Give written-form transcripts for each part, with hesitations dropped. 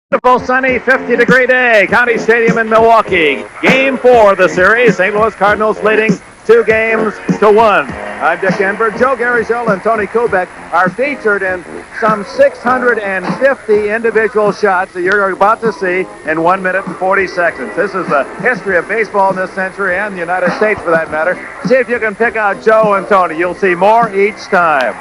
Beautiful sunny 50-degree day, County Stadium in Milwaukee. Game 4 of the series. St. Louis Cardinals leading 2-1. I'm Dick Enberg. Joe Garagiola and Tony Kubek are featured in some 650 individual shots that you're about to see in 1 minute and 40 seconds. This is the history of baseball in this century and the United States for that matter. See if you can pick out Joe and Tony. You'll see more each time.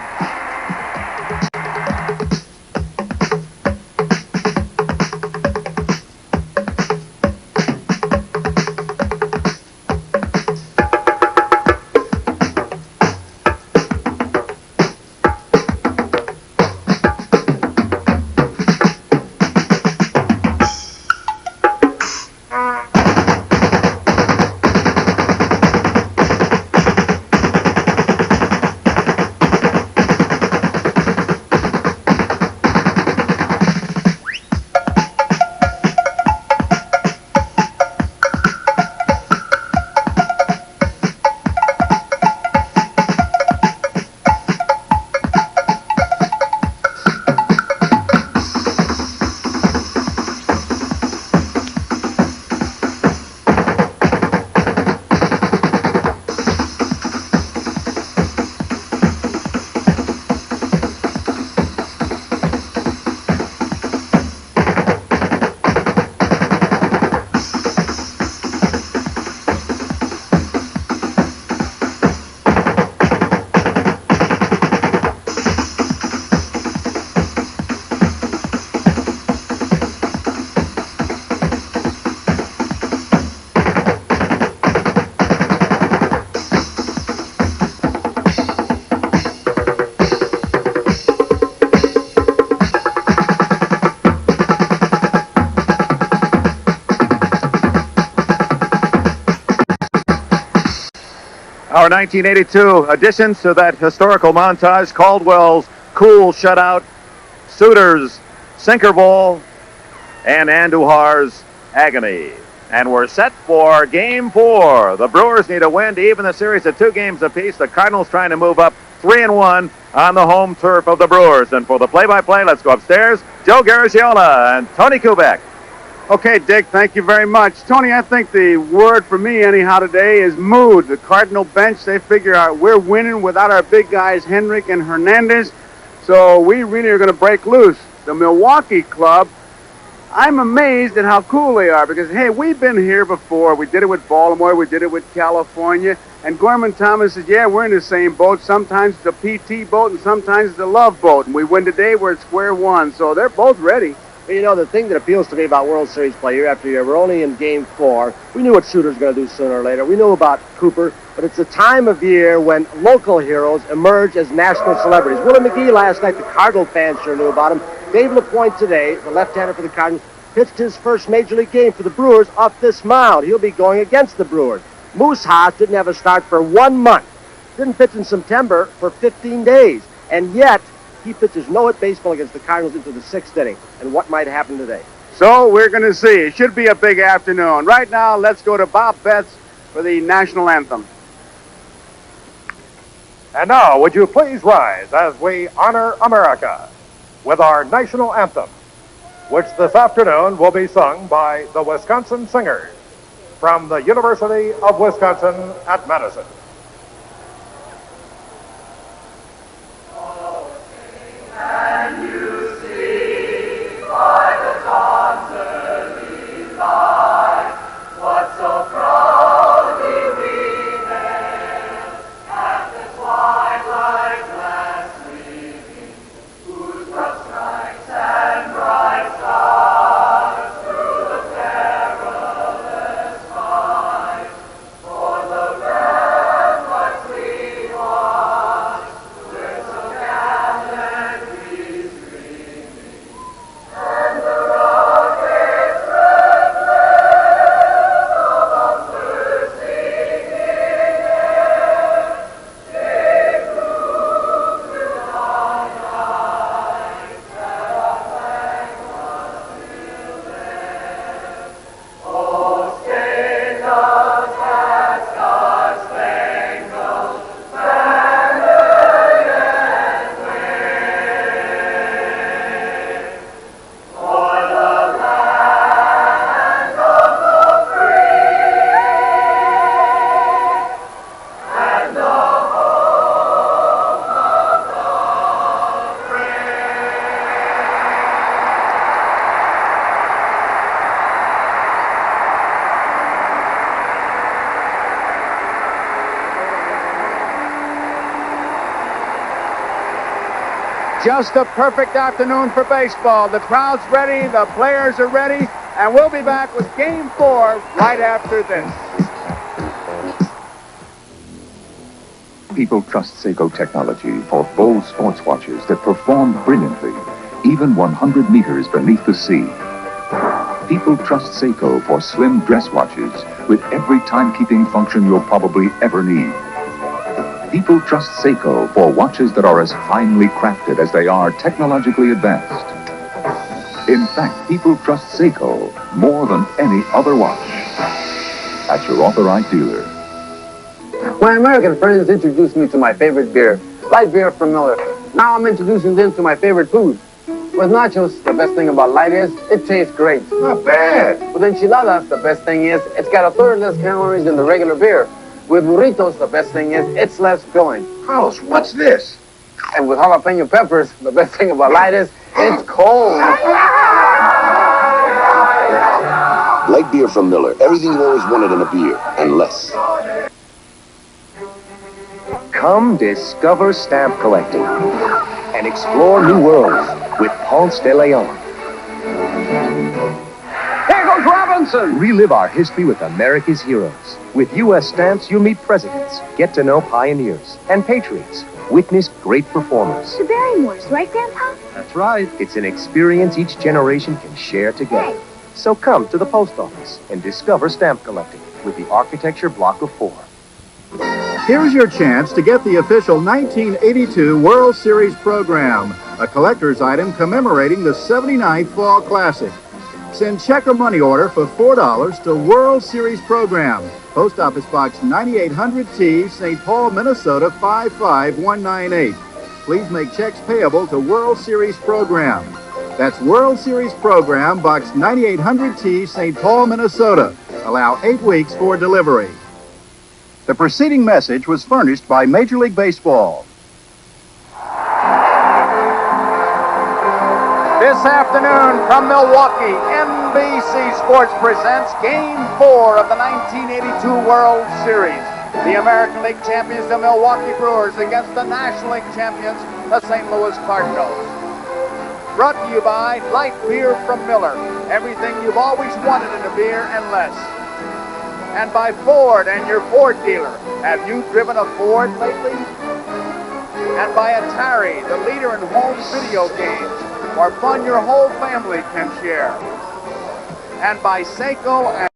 Our 1982 additions to that historical montage: Caldwell's cool shutout, Suter's sinker ball, and Andujar's agony. And we're set for Game 4. The Brewers need a win to even the series at 2 games apiece. The Cardinals trying to move up 3-1 on the home turf of the Brewers. And for the play-by-play, let's go upstairs. Joe Garagiola and Tony Kubek. Okay, Dick, thank you very much. Tony, I think the word for me anyhow today is mood. The Cardinal bench, they figure out we're winning without our big guys, Henrik and Hernandez, so we really are going to break loose. The Milwaukee club, I'm amazed at how cool they are because, hey, we've been here before. We did it with Baltimore. We did it with California. And Gorman Thomas says, yeah, we're in the same boat. Sometimes it's a PT boat and sometimes it's a love boat. And we win today, we're at square one. So they're both ready. You know, the thing that appeals to me about World Series play year after year, we're only in Game 4. We knew what Shooter's going to do sooner or later. We knew about Cooper, but it's a time of year when local heroes emerge as national celebrities. Willie McGee last night, the Cardinal fans sure knew about him. Dave LaPoint today, the left-hander for the Cardinals, pitched his first Major League game for the Brewers off this mound. He'll be going against the Brewers. Moose Haas didn't have a start for 1 month. Didn't pitch in September for 15 days. And yet, he pitches no-hit baseball against the Cardinals into the 6th inning. And what might happen today? So we're going to see. It should be a big afternoon. Right now, let's go to Bob Betts for the national anthem. And now, would you please rise as we honor America with our national anthem, which this afternoon will be sung by the Wisconsin Singers from the University of Wisconsin at Madison. And you see by the dawn's early light what so proudly we hailed at the twilight's last gleaming, whose broad stripes and bright stars through the perilous fight for the Just a perfect afternoon for baseball. The crowd's ready, the players are ready, and we'll be back with Game 4 right after this. People trust Seiko technology for bold sports watches that perform brilliantly, even 100 meters beneath the sea. People trust Seiko for slim dress watches with every timekeeping function you'll probably ever need. People trust Seiko for watches that are as finely crafted as they are technologically advanced. In fact, people trust Seiko more than any other watch. At your authorized dealer. My American friends introduced me to my favorite beer, light beer from Miller. Now I'm introducing them to my favorite food. With nachos, the best thing about light is it tastes great. Not bad. With enchiladas, the best thing is it's got a third less calories than the regular beer. With burritos, the best thing is it's less filling. Carlos, what's this? And with jalapeno peppers, the best thing about light is it's cold. Light beer from Miller. Everything you always wanted in a beer, and less. Come discover stamp collecting and explore new worlds with Ponce de Leon. Here goes Robinson! Relive our history with America's heroes. With U.S. stamps, you'll meet presidents, get to know pioneers, and patriots. Witness great performers. The Barrymores, right, Grandpa? That's right. It's an experience each generation can share together. Hey. So come to the post office and discover stamp collecting with the Architecture Block of 4. Here's your chance to get the official 1982 World Series program, a collector's item commemorating the 79th Fall Classic. Send check or money order for $4 to World Series program, Post Office Box 9800T, St. Paul, Minnesota 55198. Please make checks payable to World Series program. That's World Series program, Box 9800T, St. Paul, Minnesota. Allow 8 weeks for delivery. The preceding message was furnished by Major League Baseball. This afternoon from Milwaukee, NBC Sports presents Game 4 of the 1982 World Series. The American League champions, the Milwaukee Brewers, against the National League champions, the St. Louis Cardinals. Brought to you by Light Beer from Miller. Everything you've always wanted in a beer and less. And by Ford and your Ford dealer. Have you driven a Ford lately? And by Atari, the leader in home video games, or fun your whole family can share. And by Seiko and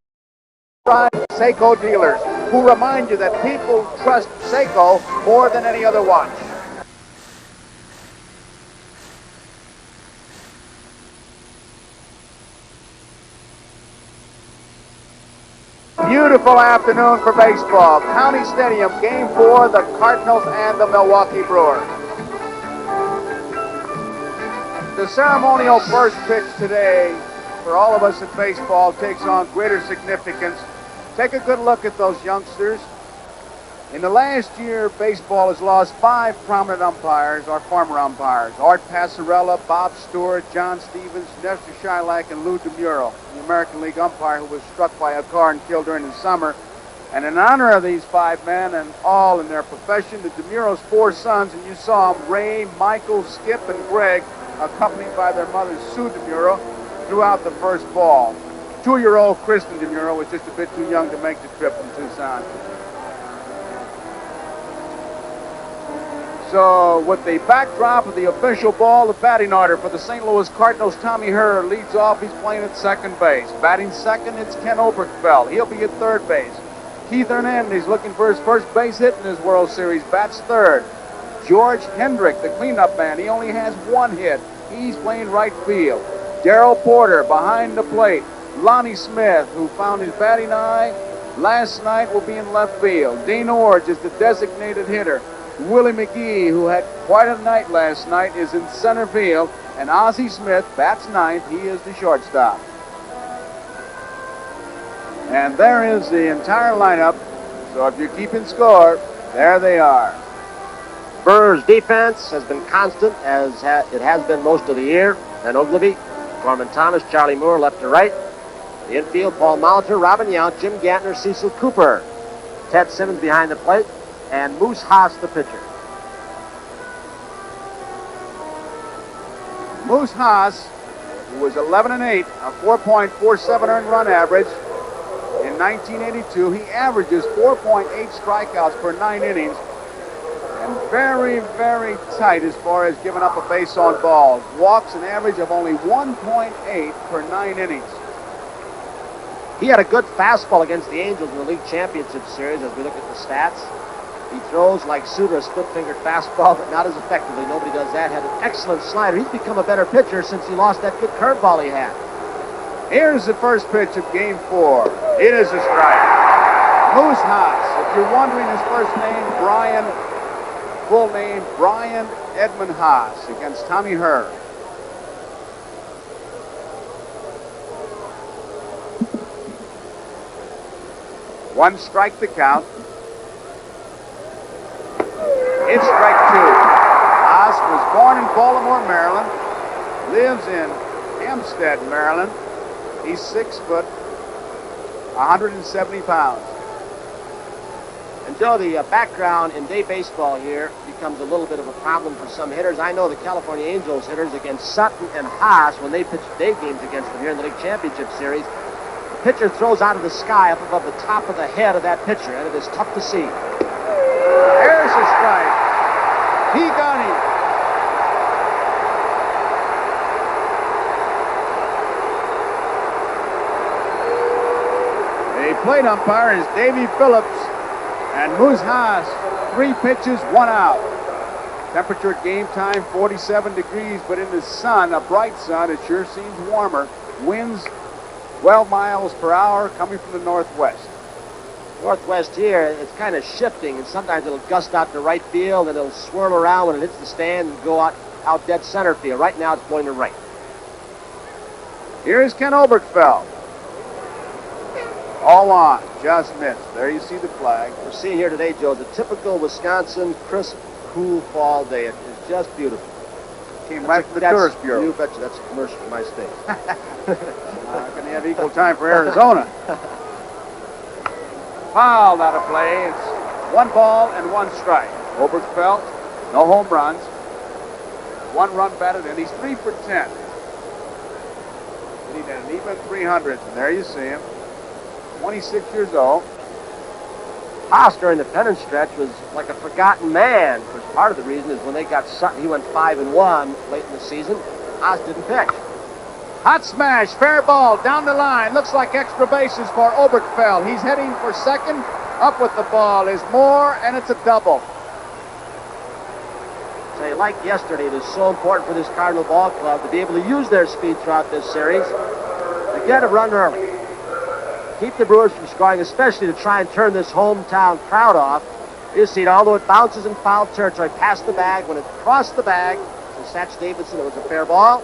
Seiko dealers, who remind you that people trust Seiko more than any other watch. Beautiful afternoon for baseball. County Stadium, Game 4, the Cardinals and the Milwaukee Brewers. The ceremonial first pitch today for all of us in baseball takes on greater significance. Take a good look at those youngsters. In the last year, baseball has lost 5 prominent umpires, or former umpires. Art Passarella, Bob Stewart, John Stevens, Nestor Shylock, and Lou DeMuro, the American League umpire who was struck by a car and killed during the summer. And in honor of these 5 men and all in their profession, the DeMuro's 4 sons, and you saw them, Ray, Michael, Skip, and Greg, accompanied by their mother, Sue DeMuro, threw out the first ball. 2-year-old Kristen DeMuro was just a bit too young to make the trip from Tucson. So with the backdrop of the official ball, the batting order for the St. Louis Cardinals, Tommy Herr leads off. He's playing at second base. Batting second, it's Ken Oberkfell. He'll be at third base. Keith Hernandez looking for his first base hit in his World Series. Bats third. George Hendrick, the cleanup man, he only has 1 hit. He's playing right field. Darrell Porter behind the plate. Lonnie Smith, who found his batting eye last night, will be in left field. Dean Orge is the designated hitter. Willie McGee, who had quite a night last night, is in center field. And Ozzie Smith bats ninth. He is the shortstop. And there is the entire lineup. So if you're keeping score, there they are. Brewers' defense has been constant, as it has been most of the year. And Ogilvy, Norman Thomas, Charlie Moore, left to right. The infield, Paul Molitor, Robin Yount, Jim Gantner, Cecil Cooper. Ted Simmons behind the plate, and Moose Haas, the pitcher. Moose Haas, who was 11-8, a 4.47 earned run average in 1982. He averages 4.8 strikeouts per 9 innings. And very, very tight as far as giving up a base on balls. Walks an average of only 1.8 per 9 innings. He had a good fastball against the Angels in the league championship series as we look at the stats. He throws like Suter a split-fingered fastball, but not as effectively. Nobody does that. Had an excellent slider. He's become a better pitcher since he lost that good curveball he had. Here's the first pitch of Game 4. It is a strike. Moose Haas. If you're wondering his first name, full name, Brian Edmund Haas against Tommy Herr. One strike the count. It's strike 2. Haas was born in Baltimore, Maryland, lives in Hempstead, Maryland. He's 6 foot, 170 pounds. And Joe, the background in day baseball here becomes a little bit of a problem for some hitters. I know the California Angels hitters against Sutton and Haas, when they pitched day games against them here in the League Championship Series, the pitcher throws out of the sky up above the top of the head of that pitcher, and it is tough to see. There's a strike. He got him. The plate umpire is Davey Phillips. And Moose Haas, 3 pitches, 1 out. Temperature at game time, 47 degrees, but in the sun, a bright sun, it sure seems warmer. Winds 12 miles per hour coming from the northwest. Northwest here, it's kind of shifting, and sometimes it'll gust out to right field, and it'll swirl around when it hits the stand and go out dead center field. Right now, it's blowing to right. Here's Ken Oberkfell. All on, just missed. There you see the flag. We're seeing here today, Joe, the typical Wisconsin crisp, cool fall day. It is just beautiful. Came right from the Tourist Bureau. You betcha, that's a commercial for my state. Going to have equal time for Arizona. Fouled out of play. It's 1 ball and 1 strike. Oberkfell, no home runs. 1 run batted, and he's 3 for 10. He needed an even 300, and there you see him. 26 years old. Haas during the pennant stretch was like a forgotten man. Of course, part of the reason is when they got Sutton, he went 5-1 late in the season. Haas didn't pitch. Hot smash, fair ball, down the line. Looks like extra bases for Oberkfell. He's heading for second. Up with the ball is Moore, and it's a double. Say, like yesterday, it is so important for this Cardinal ball club to be able to use their speed throughout this series. To get a run early. Keep the Brewers from scoring, especially to try and turn this hometown crowd off. You see it, although it bounces in foul territory past the bag, when it crossed the bag, to Satch Davidson, it was a fair ball.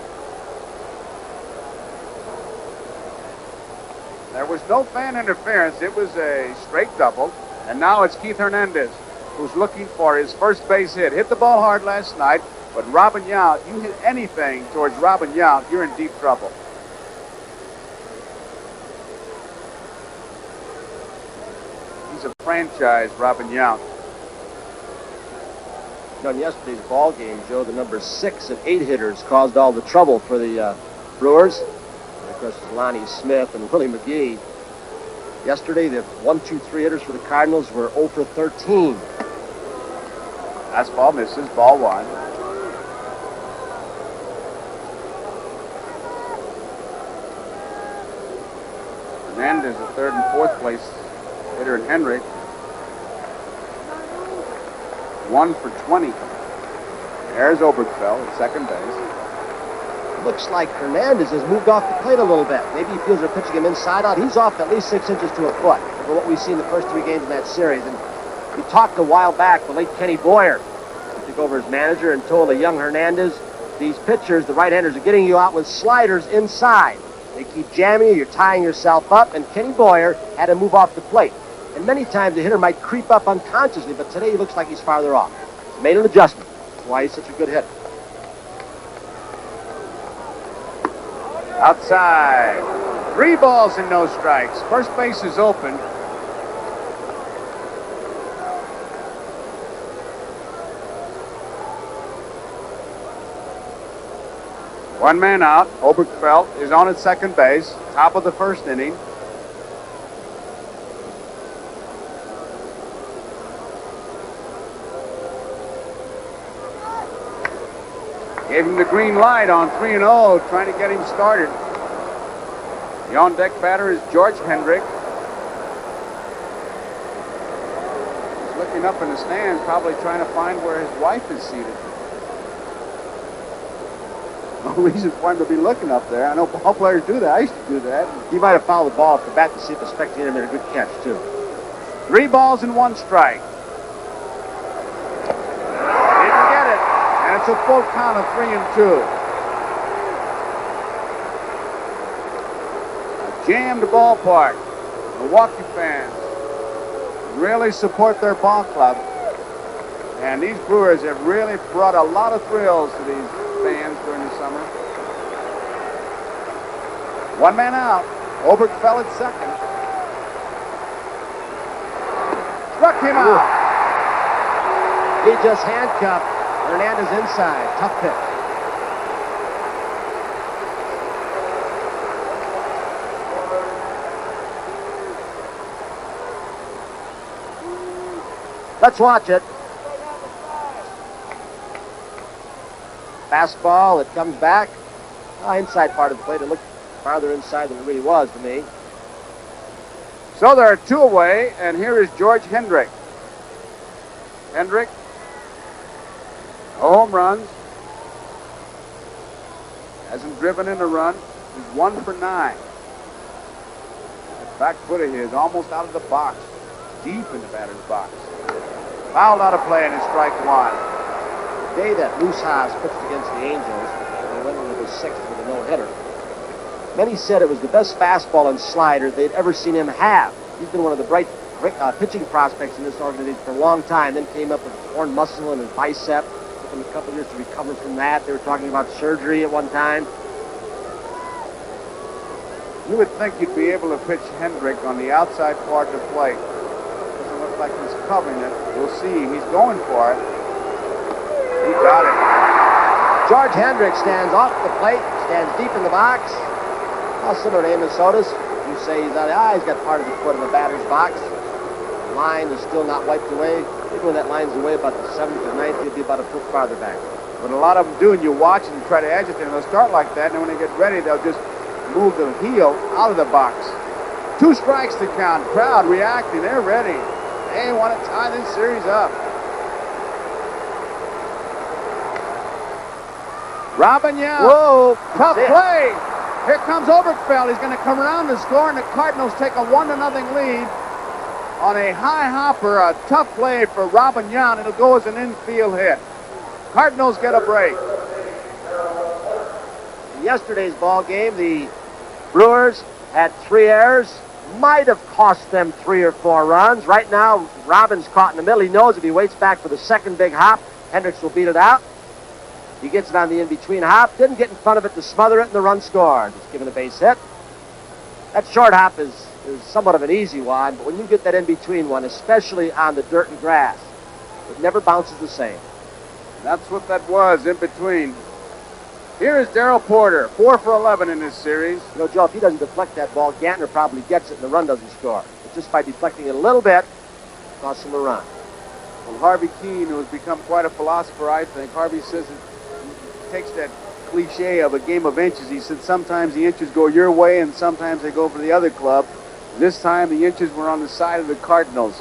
There was no fan interference. It was a straight double. And now it's Keith Hernandez, who's looking for his first base hit. Hit the ball hard last night, but Robin Yount, you hit anything towards Robin Yount, you're in deep trouble. He's a franchise, Robin Yount. On yesterday's ball game, Joe, the number 6 and 8 hitters caused all the trouble for the Brewers. And of course, Lonnie Smith and Willie McGee. Yesterday, the 1, 2, 3 hitters for the Cardinals were 0 for 13. Fastball misses, ball 1. Hernandez, the 3rd and 4th place hitter in Henry. 1 for 20. There's Oberkfell at second base. Looks like Hernandez has moved off the plate a little bit. Maybe he feels they're pitching him inside out. He's off at least 6 inches to a foot for what we've seen in the first 3 games in that series. And we talked a while back, the late Kenny Boyer took over as manager and told the young Hernandez, these pitchers, the right-handers, are getting you out with sliders inside. They keep jamming you, you're tying yourself up, and Kenny Boyer had to move off the plate. And many times the hitter might creep up unconsciously, but today he looks like he's farther off. He's made an adjustment. That's why he's such a good hitter. Outside. 3 balls and no strikes. First base is open. One man out. Obergefell is on at second base. Top of the first inning. Gave him the green light on 3-0, trying to get him started. The on-deck batter is George Hendrick. He's looking up in the stands, probably trying to find where his wife is seated. No reason for him to be looking up there. I know ball players do that. I used to do that. He might have fouled the ball off the bat to see if the spectator made a good catch, too. 3 balls and 1 strike. It's a full count of 3-2. A jammed ballpark. Milwaukee fans really support their ball club. And these Brewers have really brought a lot of thrills to these fans during the summer. One man out. Obergefell at second. Struck him out. He just handcuffed Hernandez inside. Tough pitch. Let's watch it. Fastball, it comes back. Inside part of the plate. It looked farther inside than it really was to me. So there are 2 away, and here is George Hendrick. Hendrick, no home runs. Hasn't driven in a run. He's 1 for 9. That back foot of his almost out of the box. Deep in the batter's box. Fouled out of play and it's strike 1. The day that Haas pitched against the Angels, they went into the 6th with a no-hitter. Many said it was the best fastball and slider they'd ever seen him have. He's been one of the bright pitching prospects in this organization for a long time. Then came up with torn muscle in his bicep. Took him a couple years to recover from that. They were talking about surgery at one time. You would think you'd be able to pitch Hendrick on the outside part of the plate. Doesn't look like he's covering it. We'll see. He's going for it. He got it. George Hendrick stands off the plate, stands deep in the box. Similar to Minnesota's. You say he's out. He's got part of the foot in the batter's box. The line is still not wiped away. Maybe when that line's away about the 7th or 9th, he'll be about a foot farther back. What a lot of them do, and you watch and try to agitate them, they'll start like that, and then when they get ready, they'll just move the heel out of the box. 2 strikes to count. Crowd reacting. They're ready. They want to tie this series up. Robin Young. Whoa. Tough play. Here comes Obergefell. He's going to come around to score, and the Cardinals take a 1-0 lead on a high hopper. A tough play for Robin Young. It'll go as an infield hit. Cardinals get a break. In yesterday's ball game, the Brewers had 3 errors. Might have cost them 3 or 4 runs. Right now, Robin's caught in the middle. He knows if he waits back for the second big hop, Hendricks will beat it out. He gets it on the in-between hop. Didn't get in front of it to smother it, and the run scored. Just given a base hit. That short hop is somewhat of an easy one, but when you get that in-between one, especially on the dirt and grass, it never bounces the same. That's what that was, in between. Here is Darrell Porter, 4 for 11 in this series. You know, Joe, if he doesn't deflect that ball, Gantner probably gets it and the run doesn't score. But just by deflecting it a little bit, it costs him a run. Well, Harvey Keene, who has become quite a philosopher, I think, Harvey says he takes that cliche of a game of inches. He said sometimes the inches go your way and sometimes they go for the other club. This time the inches were on the side of the Cardinals.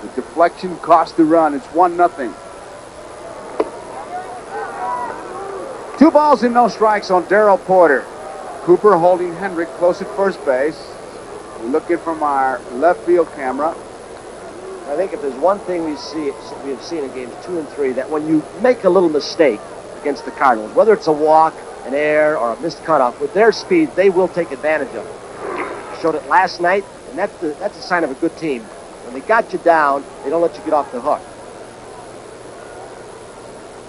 The deflection cost the run. It's 1-0. 2 balls and no strikes on Darrell Porter. Cooper holding Hendrick close at first base. We're looking from our left field camera. I think if there's one thing we have seen in games 2 and 3, that when you make a little mistake against the Cardinals, whether it's a walk, an error, or a missed cutoff, with their speed, they will take advantage of it. Showed it last night, and that's a sign of a good team. When they got you down, they don't let you get off the hook.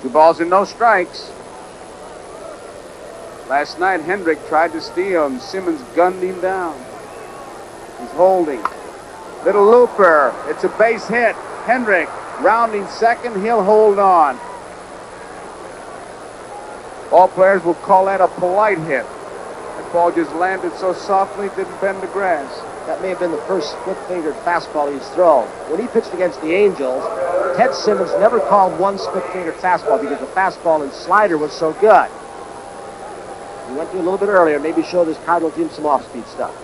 2 balls and no strikes. Last night, Hendrick tried to steal, and Simmons gunned him down. He's holding. Little looper. It's a base hit. Hendrick rounding second. He'll hold on. Ball players will call that a polite hit. The ball just landed so softly, didn't bend the grass. That may have been the first split-fingered fastball he's thrown. When he pitched against the Angels, Ted Simmons never called one split-fingered fastball because the fastball and slider was so good. He went to a little bit earlier, maybe show this Cardinal team some off-speed stuff.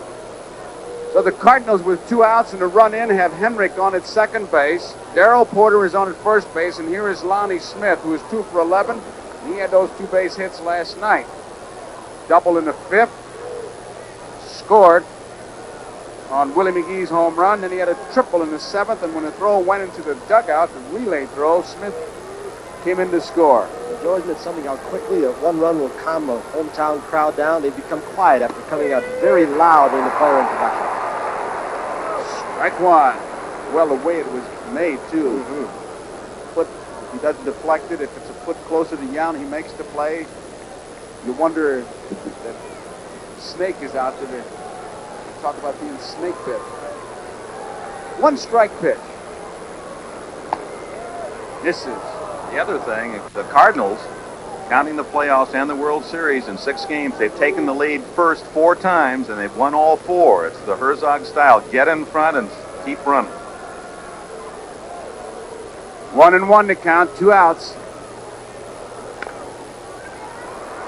So the Cardinals, with 2 outs and a run in, have Henrik on at second base. Darrell Porter is on at first base, and here is Lonnie Smith, who is 2 for 11. He had those 2 base hits last night. Double in the 5th. Scored on Willie McGee's home run. Then he had a triple in the 7th, and when the throw went into the dugout, the relay throw, Smith came in to score. George admits something how quickly a 1 run will calm a hometown crowd down. They become quiet after coming out very loud in the player introduction. Strike 1. Well, the way it was made, too. Foot, if he doesn't deflect it, if it's a foot closer to Young, he makes the play. You wonder that Snake is out there to talk about being snake bit. 1 strike pitch. Misses. The other thing, the Cardinals, counting the playoffs and the World Series in 6 games, they've taken the lead first 4 times, and they've won all 4. It's the Herzog style. Get in front and keep running. 1-1 to count, 2 outs.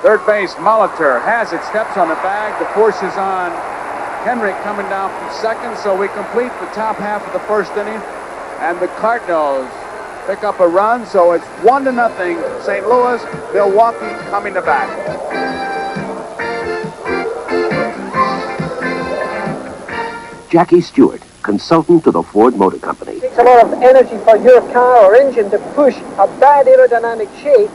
Third base, Molitor has it, steps on the bag. The force is on Henrik coming down from second, so we complete the top half of the first inning, and the Cardinals pick up a run, so it's 1-0. St. Louis, Milwaukee coming to bat. Jackie Stewart, consultant to the Ford Motor Company. It takes a lot of energy for your car or engine to push a bad aerodynamic shape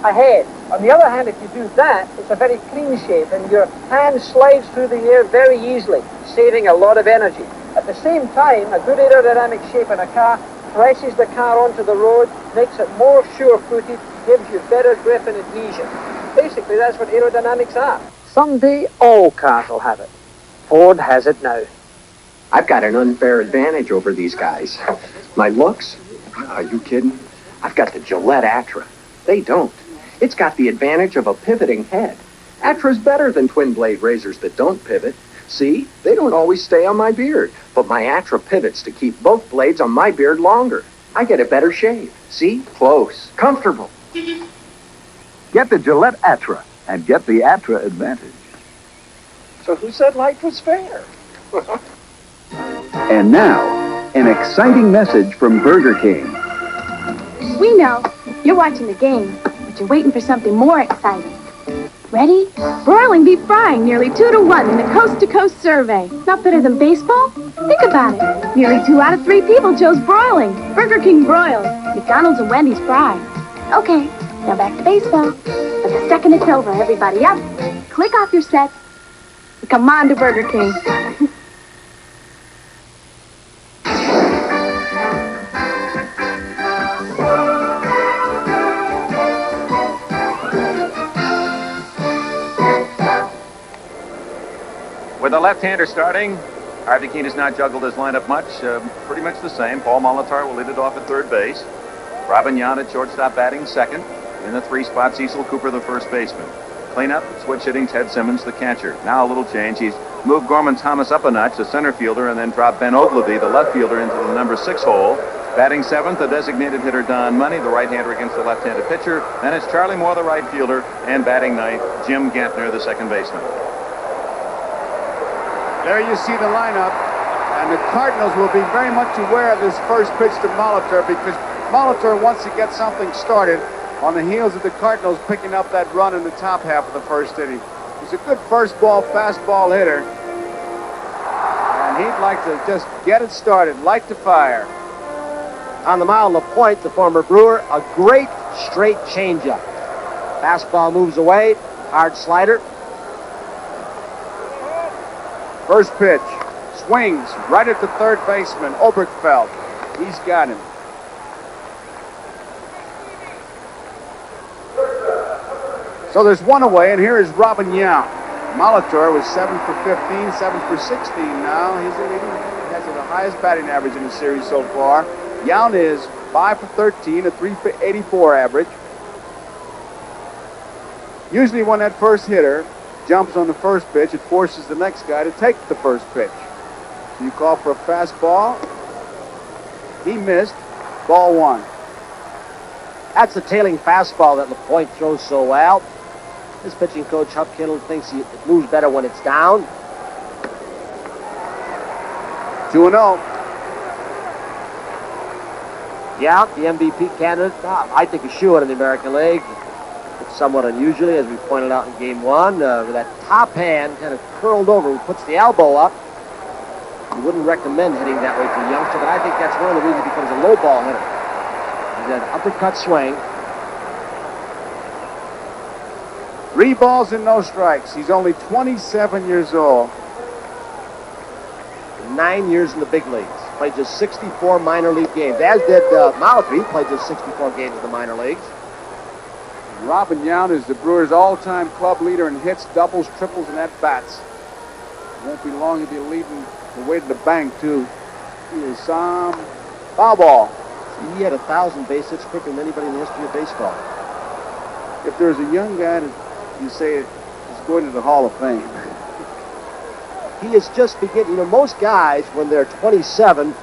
ahead. On the other hand, if you do that, it's a very clean shape, and your hand slides through the air very easily, saving a lot of energy. At the same time, a good aerodynamic shape in a car presses the car onto the road, makes it more sure-footed, gives you better grip and adhesion. Basically, that's what aerodynamics are. Someday, all cars will have it. Ford has it now. I've got an unfair advantage over these guys. My looks? Are you kidding? I've got the Gillette Atra. They don't. It's got the advantage of a pivoting head. Atra's better than twin-blade razors that don't pivot. See, they don't always stay on my beard, but my Atra pivots to keep both blades on my beard longer. I get a better shave. See? Close. Comfortable. Get the Gillette Atra and get the Atra advantage. So who said life was fair? And now, an exciting message from Burger King. We know you're watching the game, but you're waiting for something more exciting. Ready? Broiling beef frying nearly 2-to-1 in a coast-to-coast survey. Not better than baseball? Think about it. Nearly 2 out of 3 people chose broiling. Burger King broils. McDonald's and Wendy's fries. Okay, now back to baseball. But the second it's over, everybody up. Click off your sets. And come on to Burger King. With the left-hander starting, Harvey Keene has not juggled his lineup much. Pretty much the same. Paul Molitor will lead it off at third base. Robin Yount at shortstop batting second. In the 3 spot, Cecil Cooper, the first baseman. Cleanup, switch hitting Ted Simmons, the catcher. Now a little change. He's moved Gorman Thomas up a notch, the center fielder, and then dropped Ben Ogilvie, the left fielder, into the number 6 hole. Batting seventh, the designated hitter Don Money, the right-hander against the left-handed pitcher. Then it's Charlie Moore, the right fielder, and batting ninth, Jim Gantner, the second baseman. There you see the lineup, and the Cardinals will be very much aware of this first pitch to Molitor, because Molitor wants to get something started on the heels of the Cardinals picking up that run in the top half of the first inning. He's a good first ball, fastball hitter, and he'd like to just get it started, light the fire. On the mound, LaPoint, the former Brewer, a great straight changeup. Fastball moves away, hard slider. First pitch, swings right at the third baseman, Oberkfell. He's got him. So there's one away, and here is Robin Yount. Molitor was 7 for 15, 7 for 16 now. He has the highest batting average in the series so far. Yount is 5 for 13, a 384 average. Usually when that first hitter jumps on the first pitch, it forces the next guy to take the first pitch. So you call for a fastball. He missed. Ball 1. That's the tailing fastball that LaPoint throws so well. His pitching coach, Hup Kittle, thinks it moves better when it's down. 2-0. Yeah, the MVP candidate, I think a shoe-in in the American League. It's somewhat unusually, as we pointed out in Game 1, with that top hand kind of curled over. He puts the elbow up. You wouldn't recommend hitting that way to a youngster, but I think that's one of the reasons he becomes a low ball hitter. He's got an uppercut swing. 3 balls and no strikes. He's only 27 years old. 9 years in the big leagues. Played just 64 minor league games, as did Mallory. He played just 64 games in the minor leagues. Robin Yount is the Brewers' all-time club leader in hits, doubles, triples, and at-bats. Won't be long he'll be leading the way to the bank, too. He is foul ball. He had 1,000 base hits quicker than anybody in the history of baseball. If there's a young guy that you say is going to the Hall of Fame. He is just beginning. You know, most guys, when they're 27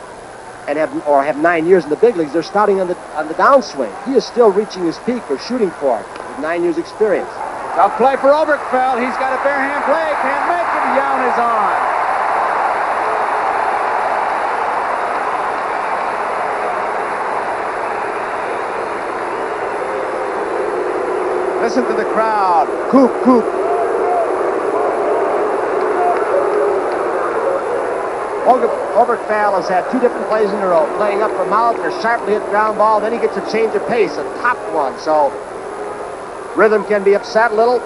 and have 9 years in the big leagues, they're starting on the downswing. He is still reaching his peak or shooting for it with 9 years experience. Tough play for Oberkfell. He's got a bare hand play. Can't make it. Yount is on. Listen to the crowd. Coop, Coop. Oberkfell has had 2 different plays in a row. Playing up for Mouth, a sharply hit ground ball, then he gets a change of pace, a top one. So rhythm can be upset a little.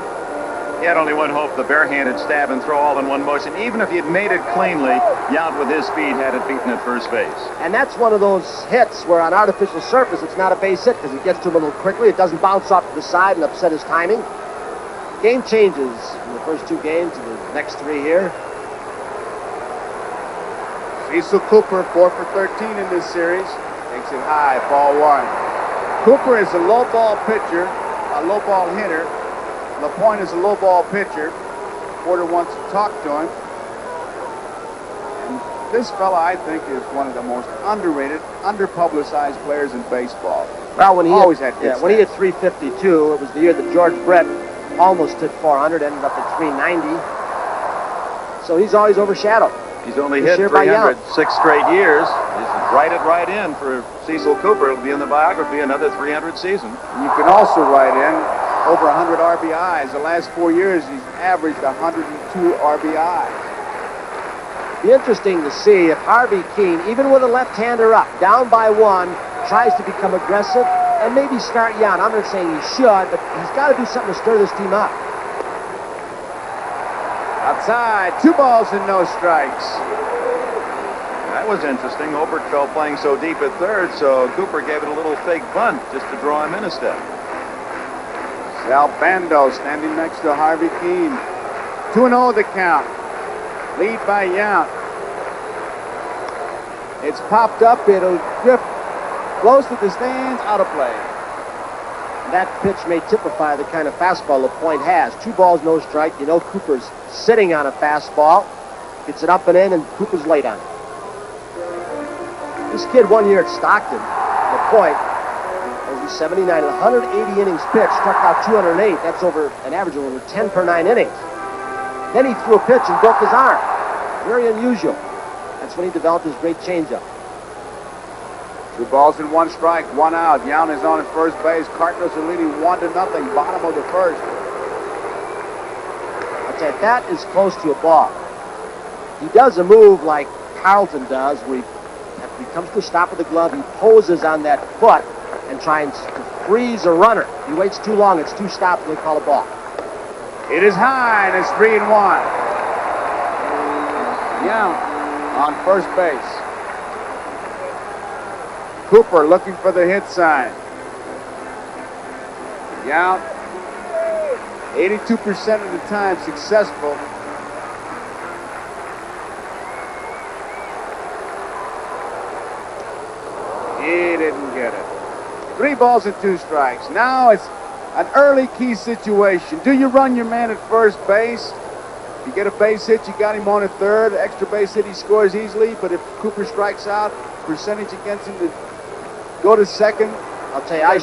He had only one hope, the barehanded stab and throw all in one motion. Even if he had made it cleanly, Yount with his speed had it beaten at first base. And that's one of those hits where on artificial surface it's not a base hit because it gets to him a little quickly. It doesn't bounce off to the side and upset his timing. Game changes from the first 2 games to the next 3 here. Cecil Cooper, 4 for 13 in this series. Takes it high, ball 1. Cooper is a low ball pitcher, a low ball hitter. LaPoint is a low ball pitcher. Porter wants to talk to him. And this fella, I think, is one of the most underrated, underpublicized players in baseball. Well, when he always had good when he hit 352, it was the year that George Brett almost hit 400, ended up at 390. So he's always overshadowed. He's only hit 300 6 straight years. He's write it right in for Cecil Cooper. It'll be in the biography, another 300 season. You can also write in over 100 RBIs. The last 4 years, he's averaged 102 RBIs. Be interesting to see if Harvey Keene, even with a left-hander up, down by 1, tries to become aggressive and maybe start Yount. I'm not saying he should, but he's got to do something to stir this team up. Outside, 2 balls and no strikes. That was interesting. Oberkfell playing so deep at third, so Cooper gave it a little fake bunt just to draw him in a step. Sal Bando standing next to Harvey Keene. 2-0 the count. Lead by Yount. It's popped up. It'll drift close to the stands, out of play. That pitch may typify the kind of fastball LaPoint has. 2 balls, no strike. You know Cooper's sitting on a fastball. Gets it up and in, and Cooper's late on it. This kid 1 year at Stockton, LaPoint, was 79, 180 innings pitched, struck out 208. That's over an average of over 10 per 9 innings. Then he threw a pitch and broke his arm. Very unusual. That's when he developed his great changeup. 2 balls and 1 strike, 1 out. Yount is on at first base. Cardinals are leading 1-0, bottom of the first. Okay, that is close to a ball. He does a move like Carlton does, where after he comes to a stop with the glove, he poses on that foot and tries to freeze a runner. He waits too long, it's 2 stops, and they call a ball. It is high, and it's 3-1. Yount on first base. Cooper looking for the hit sign. Yount, 82% of the time successful. He didn't get it. 3 balls and 2 strikes. Now it's An early key situation. Do you run your man at first base? If you get a base hit, you got him on at third. Extra base hit, he scores easily. But if Cooper strikes out, percentage against him to go to second. I'll tell you, I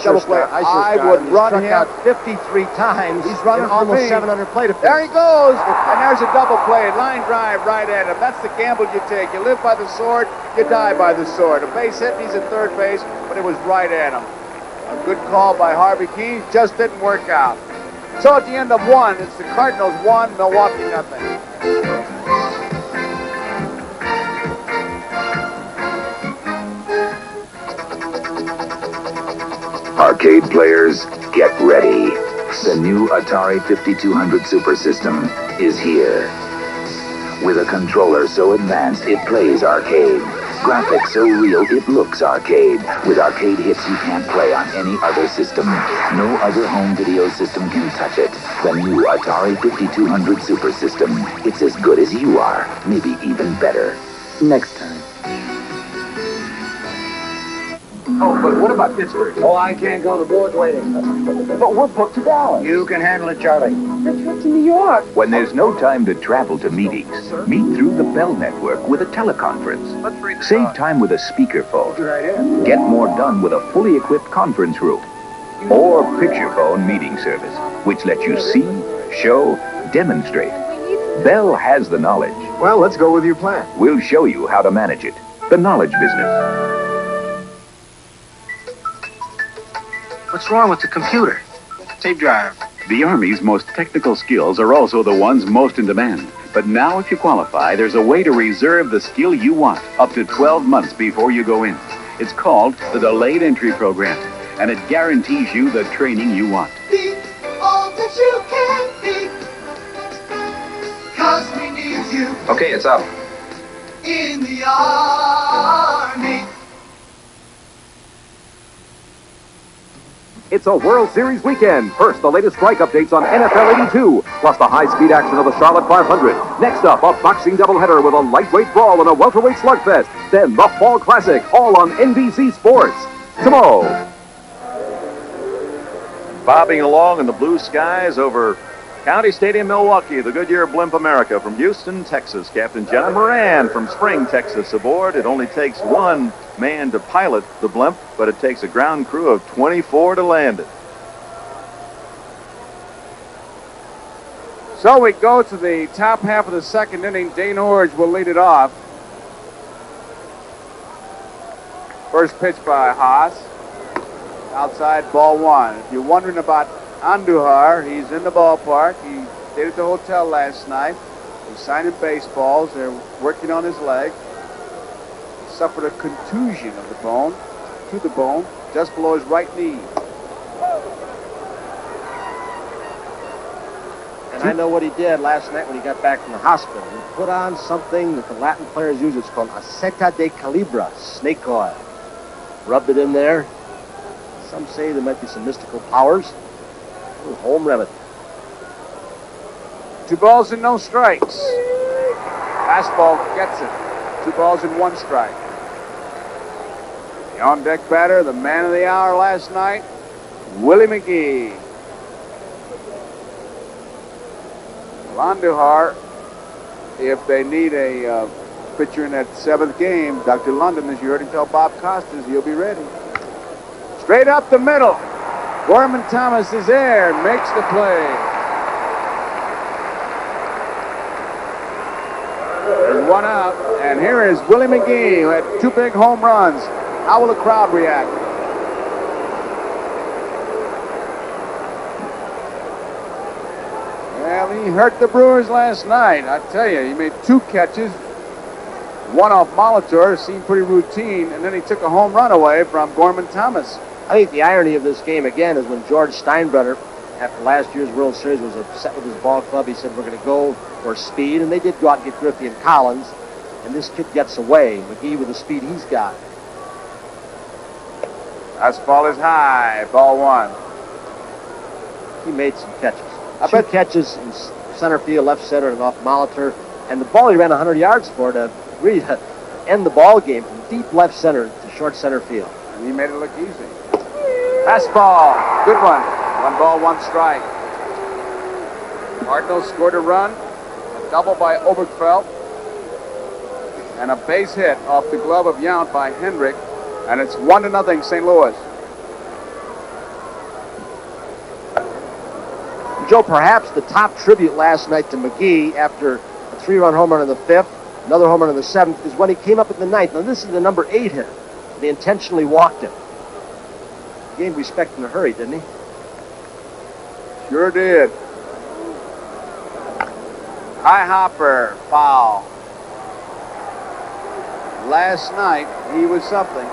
would run struck him out 53 times. He's running in for almost me. 700 plate appearances. There he goes, and there's a double play. Line drive right at him. That's the gamble you take. You live by the sword, you die by the sword. A base hit, he's at third base, but it was right at him. A good call by Harvey Keene, just didn't work out. So at the end of one, it's the Cardinals 1, Milwaukee nothing. Arcade players, get ready. The new Atari 5200 Super System is here. With a controller so advanced it plays arcade. Graphics so real it looks arcade. With arcade hits you can't play on any other system. No other home video system can touch it. The new Atari 5200 Super System. It's as good as you are, maybe even better. Next time. Oh, but what about Pittsburgh? Oh, I can't go. The board's waiting. But we're booked to Dallas. You can handle it, Charlie. The trip to New York. When there's no time to travel to meetings, meet through the Bell Network with a teleconference. Save time with a speakerphone. Get more done with a fully equipped conference room. Or picture phone meeting service, which lets you see, show, demonstrate. Bell has the knowledge. Well, let's go with your plan. We'll show you how to manage it. The knowledge business. What's wrong with the computer? Tape drive. The Army's most technical skills are also the ones most in demand. But now if you qualify, there's a way to reserve the skill you want up to 12 months before you go in. It's called the Delayed Entry Program, and it guarantees you the training you want. Be all that you can be, 'cause we need you Okay, it's up. in the Army. It's a World Series weekend. First, the latest strike updates on NFL 82, plus the high-speed action of the Charlotte 500. Next up, a boxing doubleheader with a lightweight brawl and a welterweight slugfest. Then the Fall Classic, all on NBC Sports. Tomorrow. Bobbing along in the blue skies over County Stadium, Milwaukee, the Goodyear Blimp America from Houston, Texas. Captain John Moran from Spring, Texas aboard. It only takes one man to pilot the blimp, but it takes a ground crew of 24 to land it. So we go to the top half of the second inning. Dane Orge will lead it off. First pitch by Haas. Outside, ball one. If you're wondering about Andujar, he's in the ballpark. He stayed at the hotel last night. He's signing baseballs. They're working on his leg. He suffered a contusion of the bone, to the bone, just below his right knee. And I know what he did last night when he got back from the hospital. He put on something that the Latin players use. It's called aceta de calibra, snake oil. Rubbed it in there. Some say there might be some mystical powers. Home remedy. 2 balls and no strikes. Fastball gets it. 2 balls and 1 strike. The on-deck batter, the man of the hour last night, Willie McGee. Andujar, if they need a pitcher in that 7th game, Dr. London, as you heard him tell Bob Costas, he'll be ready. Straight up the middle. Gorman Thomas is there, makes the play. There's 1 out, and here is Willie McGee, who had 2 big home runs. How will the crowd react? Well, he hurt the Brewers last night. I tell you, he made 2 catches. 1 off Molitor, seemed pretty routine, and then he took a home run away from Gorman Thomas. I think the irony of this game, again, is when George Steinbrenner, after last year's World Series, was upset with his ball club. He said, we're going to go for speed, and they did go out and get Griffey and Collins, and this kid gets away. McGee with the speed he's got. Fastball is high, ball 1. He made some catches. Two catches in center field, left center, and off Molitor, and the ball he ran 100 yards for to really end the ball game from deep left center to short center field. And he made it look easy. Fastball, good one. 1 ball, 1 strike. Cardinals scored a run, a double by Obergefell, and a base hit off the glove of Yount by Hendrick, and it's 1-0 St. Louis. Joe, perhaps the top tribute last night to McGee after a 3-run home run in the 5th, another home run in the 7th, is when he came up in the 9th. Now, this is the number 8 hitter. They intentionally walked him. He gained respect in a hurry, didn't he? Sure did. High hopper, foul. Last night, he was something.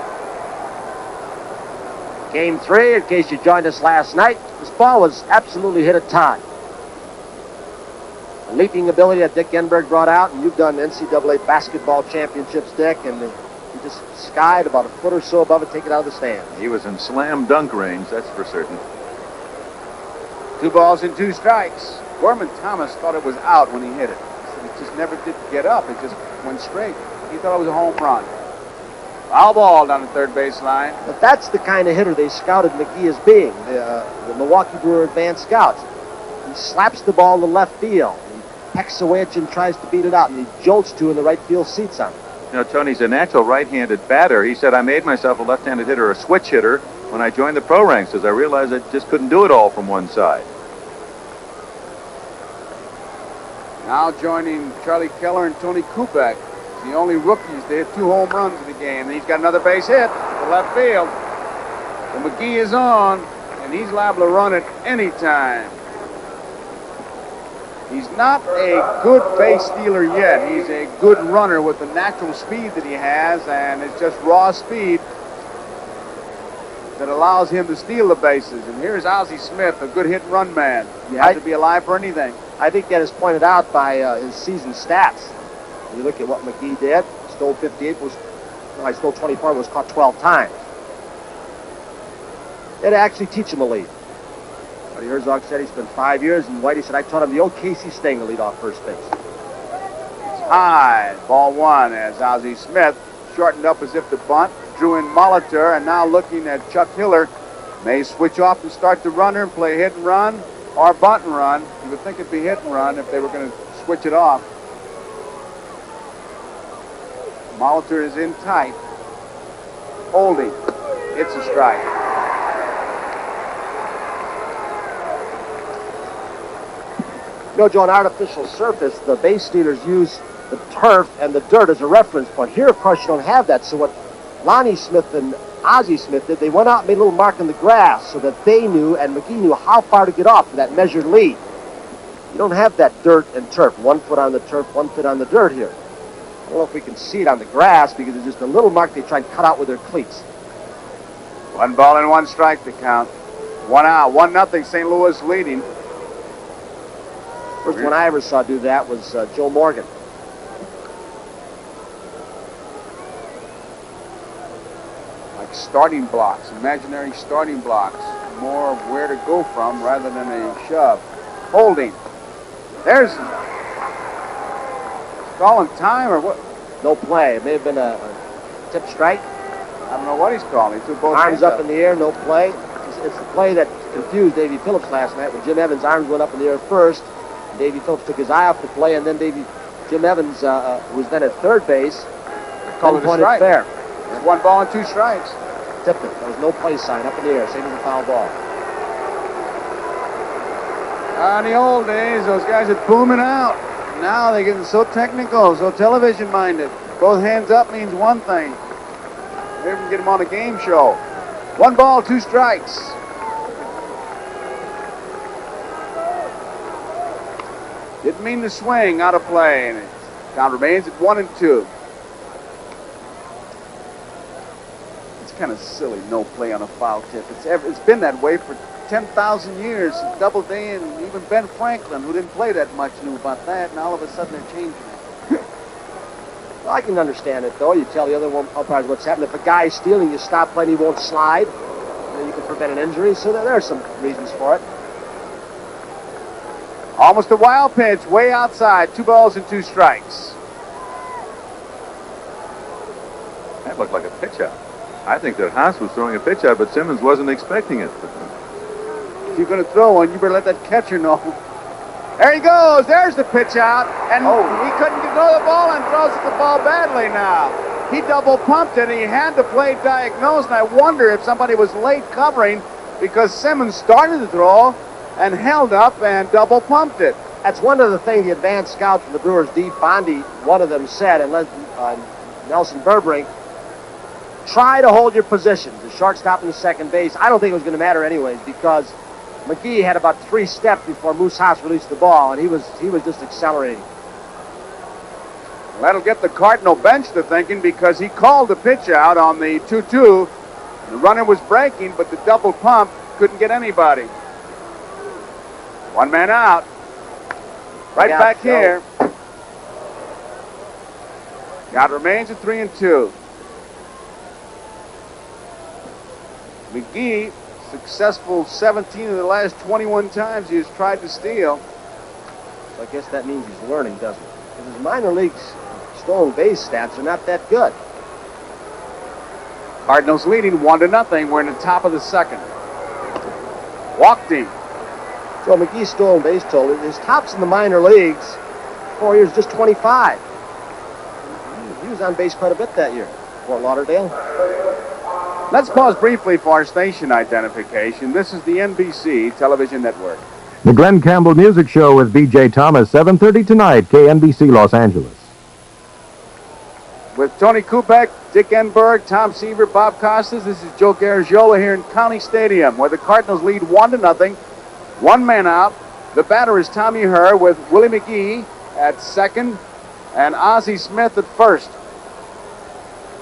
Game 3, in case you joined us last night, this ball was absolutely hit at time. The leaping ability that Dick Enberg brought out, and you've done NCAA basketball championships, Dick, and he just skied about a foot or so above it, take it out of the stand. He was in slam dunk range, that's for certain. 2 balls and 2 strikes. Gorman Thomas thought it was out when he hit it. He said it just never did get up. It just went straight. He thought it was a home run. Foul ball down the third baseline. But that's the kind of hitter they scouted McGee as being, the Milwaukee Brewer advanced scouts. He slaps the ball to left field. He pecks away at you and tries to beat it out, and he jolts to in the right field seats on it. You know, Tony's a natural right-handed batter. He said, I made myself a left-handed hitter, a switch hitter, when I joined the pro ranks, as I realized I just couldn't do it all from one side. Now joining Charlie Keller and Tony Kubek, the only rookies. They had 2 home runs in the game, and he's got another base hit to left field. So McGee is on, and he's liable to run it anytime. He's not a good base stealer yet. He's a good runner with the natural speed that he has, and it's just raw speed that allows him to steal the bases. And here's Ozzie Smith, a good hit-and-run man. You have to be alive for anything. I think that is pointed out by his season stats. When you look at what McGee did, stole 58, stole 24, was caught 12 times. They had to actually teach him a lead. Buddy Herzog said he spent 5 years, and Whitey said, I taught him the old Casey Stengel lead off first base. It's high, ball 1, as Ozzie Smith shortened up as if to bunt, drew in Molitor, and now looking at Chuck Hiller, may switch off and start the runner and play hit and run or bunt and run. You would think it'd be hit and run if they were going to switch it off. Molitor is in tight. Holding. It's a strike. You know, Joe, on artificial surface, the base stealers use the turf and the dirt as a reference point. Here, of course, you don't have that. So what Lonnie Smith and Ozzie Smith did, they went out and made a little mark in the grass so that they knew, and McGee knew, how far to get off for that measured lead. You don't have that dirt and turf. 1 foot on the turf, 1 foot on the dirt here. I don't know if we can see it on the grass because it's just a little mark they try and cut out with their cleats. 1 ball and 1 strike to count. 1 out, 1-0 St. Louis leading. First one I ever saw do that was Joe Morgan. Like starting blocks, imaginary starting blocks. More of where to go from rather than a shove. Holding. There's calling time or what? No play. It may have been a tip strike. I don't know what he's calling. He took both arms up in the air, no play. It's the play that confused Davy Phillips last night when Jim Evans' arms went up in the air first. Davy Phillips took his eye off the play, and then Jim Evans, who was then at third base, called it a strike. Fair. It's 1 ball and 2 strikes. Tipped it. There was no play sign up in the air, same as a foul ball. In the old days, those guys would boom it out. Now they're getting so technical, so television-minded. Both hands up means one thing. Maybe we can get them on a game show. 1 ball, 2 strikes. Didn't mean to swing, out of play. And count remains at 1-2. It's kind of silly, no play on a foul tip. It's been that way for 10,000 years. Doubleday and even Ben Franklin, who didn't play that much, knew about that, and all of a sudden they're changing it. Well, I can understand it, though. You tell the other umpires what's happening. If a guy's stealing, you stop playing, he won't slide. You can prevent an injury, so there are some reasons for it. Almost a wild pitch, way outside. 2 balls and 2 strikes. That looked like a pitch out. I think that Haas was throwing a pitch out, but Simmons wasn't expecting it. If you're going to throw one, you better let that catcher know. There he goes. There's the pitch out. And he couldn't throw the ball and throws the ball badly now. He double pumped it, and he had the play diagnosed, and I wonder if somebody was late covering because Simmons started to throw and held up and double pumped it. That's one of the things the advanced scout from the Brewers, Dee Bondi, one of them said, and Nelson Burbrink, try to hold your position. The shortstop and the second base. I don't think it was going to matter anyways because McGee had about 3 steps before Moose Haas released the ball, and he was just accelerating. Well, that'll get the Cardinal bench to thinking because he called the pitch out on the 2-2. The runner was breaking, but the double pump couldn't get anybody. 1 man out. Right back here. Now it remains at 3-2. McGee, successful 17 of the last 21 times he has tried to steal. So I guess that means he's learning, doesn't it? Because his minor leagues stolen base stats are not that good. Cardinals leading 1-0. We're in the top of the second. Walked him. So McGee's stolen base total, his tops in the minor leagues, 4 years, just 25. He was on base quite a bit that year. Fort Lauderdale. Let's pause briefly for our station identification. This is the NBC television network. The Glenn Campbell Music Show with B.J. Thomas, 7:30 tonight, KNBC Los Angeles. With Tony Kubek, Dick Enberg, Tom Seaver, Bob Costas, this is Joe Garagiola here in County Stadium, where the Cardinals lead 1-0. 1 man out. The batter is Tommy Herr with Willie McGee at second and Ozzie Smith at first.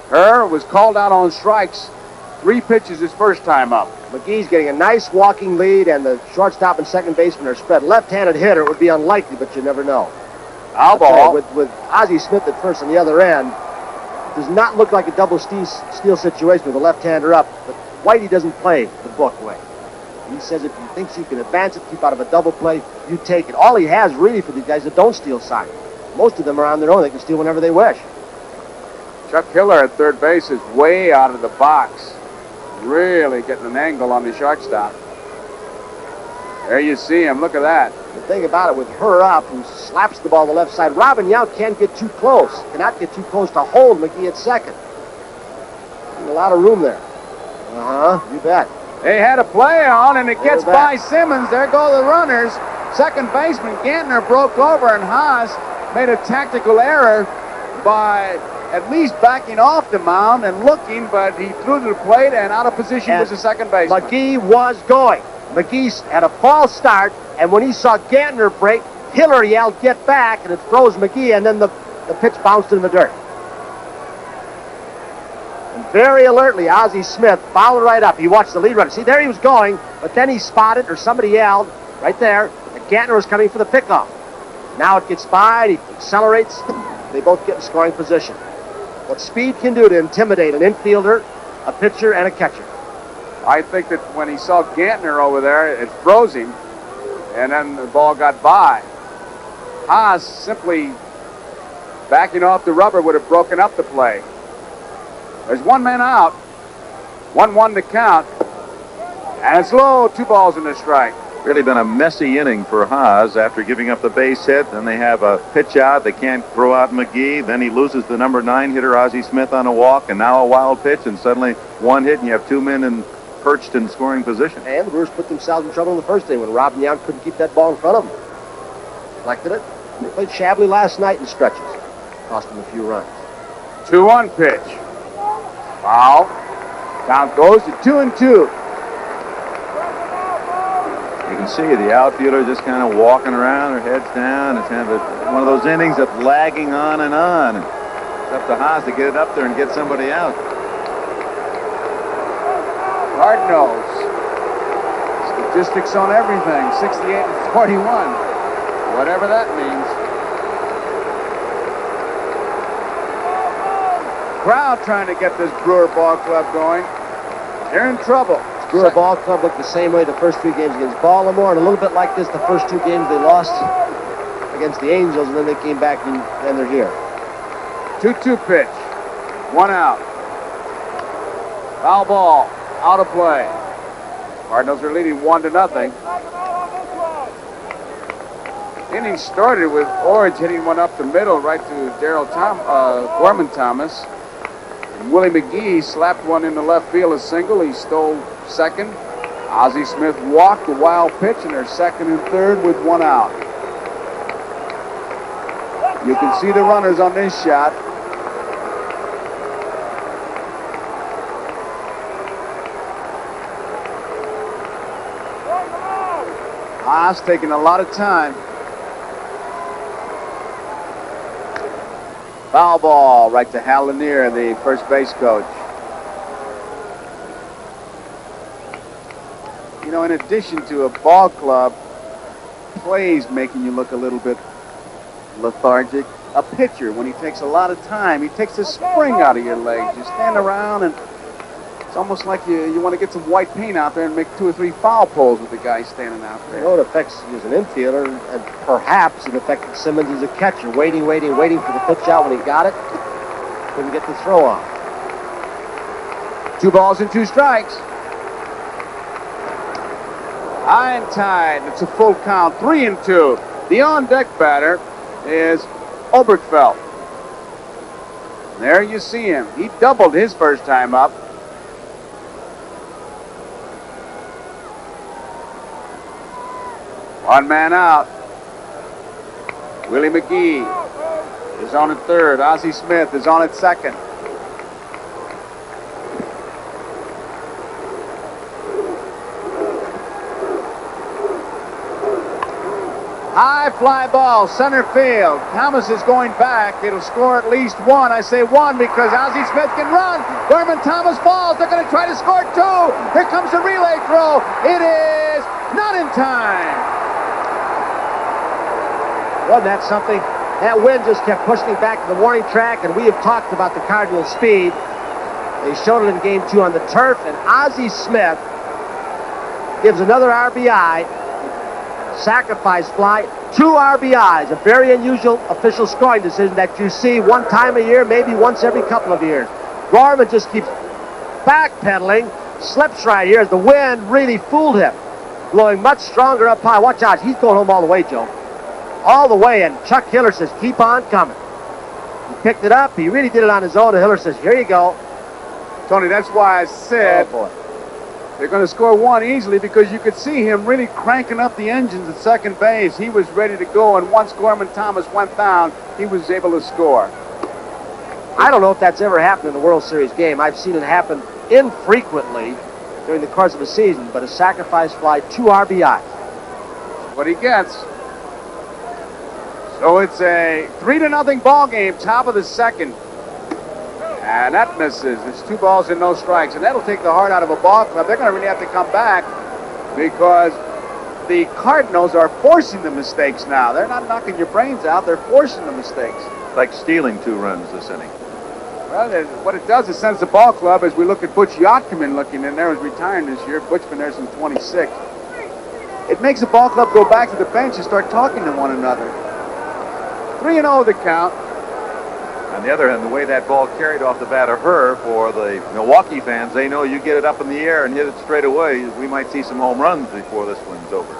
Herr was called out on strikes. 3 pitches his first time up. McGee's getting a nice walking lead, and the shortstop and second baseman are spread. Left-handed hitter would be unlikely, but you never know. Foul ball. With Ozzie Smith at first on the other end, does not look like a double steal situation with a left-hander up, but Whitey doesn't play the book way. He says if he thinks he can advance it, keep out of a double play, you take it. All he has really for these guys that don't steal sign. Most of them are on their own. They can steal whenever they wish. Chuck Hiller at third base is way out of the box. Really getting an angle on the shortstop. There you see him. Look at that. The thing about it with her up, who slaps the ball on the left side, Robin Yount can't get too close. Cannot get too close to hold McGee at second. There's a lot of room there. You bet. They had a play on, and it gets by Simmons. There go the runners. Second baseman Gantner broke over, and Haas made a tactical error by at least backing off the mound and looking, but he threw to the plate, and out of position was the second baseman. McGee was going. McGee had a false start, and when he saw Gantner break, Hiller yelled, "Get back," and it froze McGee, and then the pitch bounced in the dirt. And very alertly, Ozzie Smith fouled right up. He watched the lead runner. See, there he was going, but then he spotted, or somebody yelled, right there, that Gantner was coming for the pickoff. Now it gets by, and he accelerates. They both get in scoring position. What speed can do to intimidate an infielder, a pitcher, and a catcher. I think that when he saw Gantner over there, it froze him, and then the ball got by. Haas simply backing off the rubber would have broken up the play. There's 1 man out, 1-1 to count, and it's low, 2 balls and a strike. Really been a messy inning for Haas after giving up the base hit. Then they have a pitch out. They can't throw out McGee. Then he loses the number 9 hitter, Ozzie Smith, on a walk, and now a wild pitch, and suddenly 1 hit, and you have 2 men perched in scoring position. And the Brewers put themselves in trouble in the first inning when Robin Yount couldn't keep that ball in front of them. Deflected it. They played shabbily last night in stretches. Cost them a few runs. 2-1 pitch. Foul. Count goes to 2-2. You can see the outfielder just kind of walking around, their heads down. It's kind of one of those innings that's lagging on and on. It's up to Haas to get it up there and get somebody out. Cardinals. Statistics on everything. 68-41. Whatever that means. Crowd trying to get this Brewer Ball Club going. They're in trouble. Brewer Ball Club looked the same way the first 3 games against Baltimore, and a little bit like this the first 2 games they lost against the Angels, and then they came back and they're here. 2-2 pitch. 1 out. Foul ball. Out of play. Cardinals are leading 1-0. Inning started with Orange hitting one up the middle right to Gorman Thomas. And Willie McGee slapped one into left field, a single. He stole second. Ozzie Smith walked a wild pitch, and they're second and third with one out. You can see the runners on this shot. Haas taking a lot of time. Foul ball right to Hal Lanier, the first base coach. You know, in addition to a ball club, plays making you look a little bit lethargic. A pitcher, when he takes a lot of time, he takes the spring out of your legs. You stand around and it's almost like you want to get some white paint out there and make 2 or 3 foul poles with the guy standing out there. You know, it affects you as an infielder, and perhaps it affected Simmons as a catcher, waiting for the pitch out when he got it. Couldn't get the throw off. 2 balls and 2 strikes. High and tied. It's a full count, 3-2. The on-deck batter is Oberkfell. There you see him. He doubled his first time up. One man out. Willie McGee is on at third. Ozzie Smith is on at second. High fly ball, center field. Thomas is going back. It'll score at least 1. I say 1 because Ozzie Smith can run. Gorman Thomas falls. They're going to try to score 2. Here comes the relay throw. It is not in time. Wasn't that something? That wind just kept pushing him back to the warning track, and we have talked about the Cardinals' speed. They showed it in Game 2 on the turf, and Ozzie Smith gives another RBI, sacrifice fly, 2 RBIs, a very unusual official scoring decision that you see one time a year, maybe once every couple of years. Gorman just keeps backpedaling, slips right here as the wind really fooled him, blowing much stronger up high. Watch out, he's going home all the way, Joe. All the way, and Chuck Hiller says, keep on coming. He picked it up. He really did it on his own, and Hiller says, here you go. Tony, that's why I said they're going to score 1 easily, because you could see him really cranking up the engines at second base. He was ready to go, and once Gorman Thomas went down, he was able to score. I don't know if that's ever happened in a World Series game. I've seen it happen infrequently during the course of a season, but a sacrifice fly, 2 RBIs. What he gets. So it's a 3-0 ball game, top of the second. And that misses. It's 2 balls and no strikes. And that'll take the heart out of a ball club. They're going to really have to come back because the Cardinals are forcing the mistakes now. They're not knocking your brains out. They're forcing the mistakes. Like stealing 2 runs this inning. Well, what it does is sends the ball club, as we look at Butch Yotkerman looking in there, who's retiring this year. Butch been there since 26. It makes the ball club go back to the bench and start talking to one another. 3-0 the count. On the other hand, the way that ball carried off the bat of her, for the Milwaukee fans, they know you get it up in the air and hit it straight away, we might see some home runs before this one's over.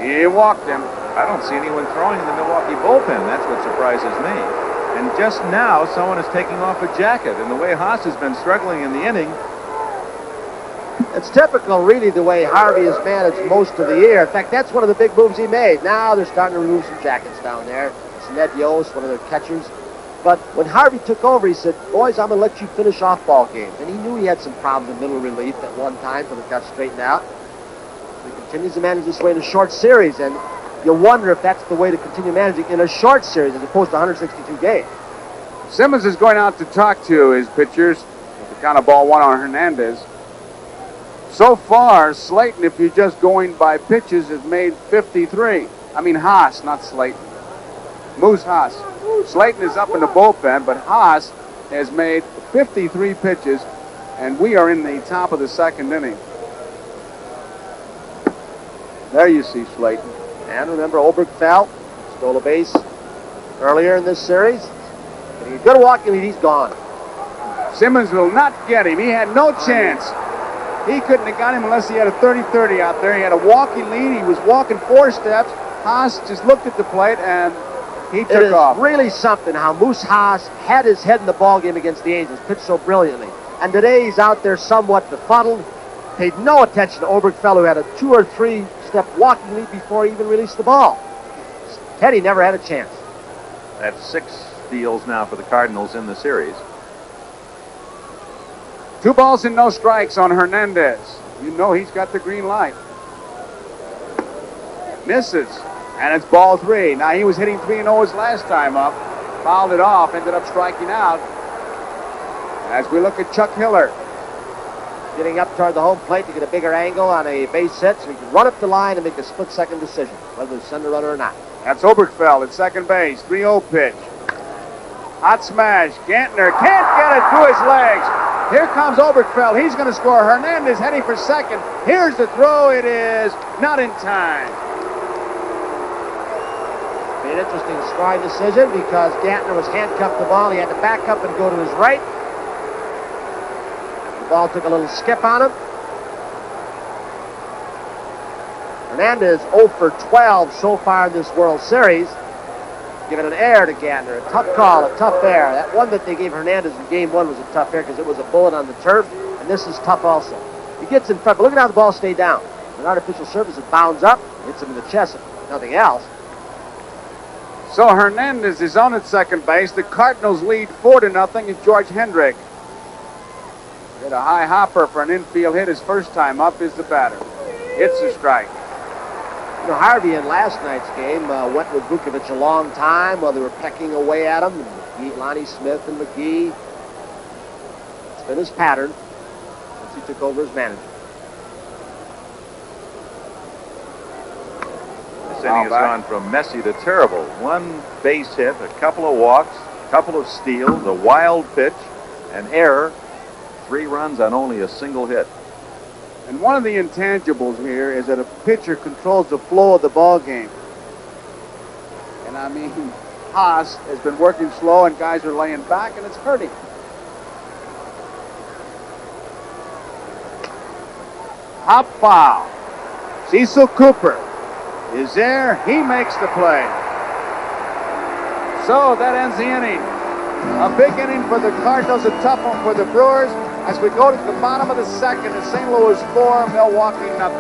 He walked him. I don't see anyone throwing in the Milwaukee bullpen. That's what surprises me. And just now, someone is taking off a jacket. And the way Haas has been struggling in the inning, it's typical, really, the way Harvey has managed most of the year. In fact, that's one of the big moves he made. Now they're starting to remove some jackets down there. It's Ned Yost, one of their catchers. But when Harvey took over, he said, boys, I'm going to let you finish off ball games. And he knew he had some problems in middle relief at one time, but it got straightened out. He continues to manage this way in a short series, and you wonder if that's the way to continue managing in a short series as opposed to 162 games. Simmons is going out to talk to his pitchers. The count of ball 1 on Hernandez. So far, Slayton, if you're just going by pitches, has made 53. I mean Haas, not Slayton. Moose Haas. Slayton is up in the bullpen, but Haas has made 53 pitches, and we are in the top of the second inning. There you see Slayton. And remember, Oberkfell stole a base earlier in this series. And he's going to walk in, and he's gone. Simmons will not get him. He had no chance. He couldn't have got him unless he had a 30-30 out there. He had a walking lead. He was walking 4 steps. Haas just looked at the plate, and he took off. It is really something how Moose Haas had his head in the ballgame against the Angels, pitched so brilliantly. And today he's out there somewhat befuddled, paid no attention to Obergfell, who had a 2 or 3 step walking lead before he even released the ball. Teddy never had a chance. That's 6 steals now for the Cardinals in the series. 2 balls and no strikes on Hernandez. You know he's got the green light. Misses, and it's ball 3. Now he was hitting 3-0 his last time up. Fouled it off, ended up striking out. As we look at Chuck Hiller. Getting up toward the home plate to get a bigger angle on a base hit so he can run up the line and make a split-second decision, whether to send a runner or not. That's Obergfell at second base. 3-0 pitch. Hot smash. Gantner can't get it through his legs. Here comes Obergfell. He's going to score. Hernandez heading for second. Here's the throw. It is not in time. An interesting scoring decision because Gantner was handcuffed the ball. He had to back up and go to his right. The ball took a little skip on him. Hernandez 0 for 12 so far in this World Series. Giving an error to Gantner. A tough call, a tough error. That one that they gave Hernandez in Game 1 was a tough error because it was a bullet on the turf, and this is tough also. He gets in front, but look at how the ball stayed down. An artificial surface, it bounds up, hits him in the chest, if nothing else. So Hernandez is on at second base. The Cardinals lead 4-0 as George Hendrick. Hit a high hopper for an infield hit his first time up is the batter. It's a strike. You know, Harvey in last night's game went with Vukovic a long time while they were pecking away at him. And Lonnie Smith and McGee. It's been his pattern since he took over as manager. This inning has gone from messy to terrible. 1 base hit, a couple of walks, a couple of steals, a wild pitch, an error, 3 runs on only a single hit. And one of the intangibles here is that a pitcher controls the flow of the ball game. And I mean, Haas has been working slow and guys are laying back and it's hurting. Hop foul. Cecil Cooper is there. He makes the play. So that ends the inning. A big inning for the Cardinals, a tough one for the Brewers. As we go to the bottom of the second, it's St. Louis 4, Milwaukee 0.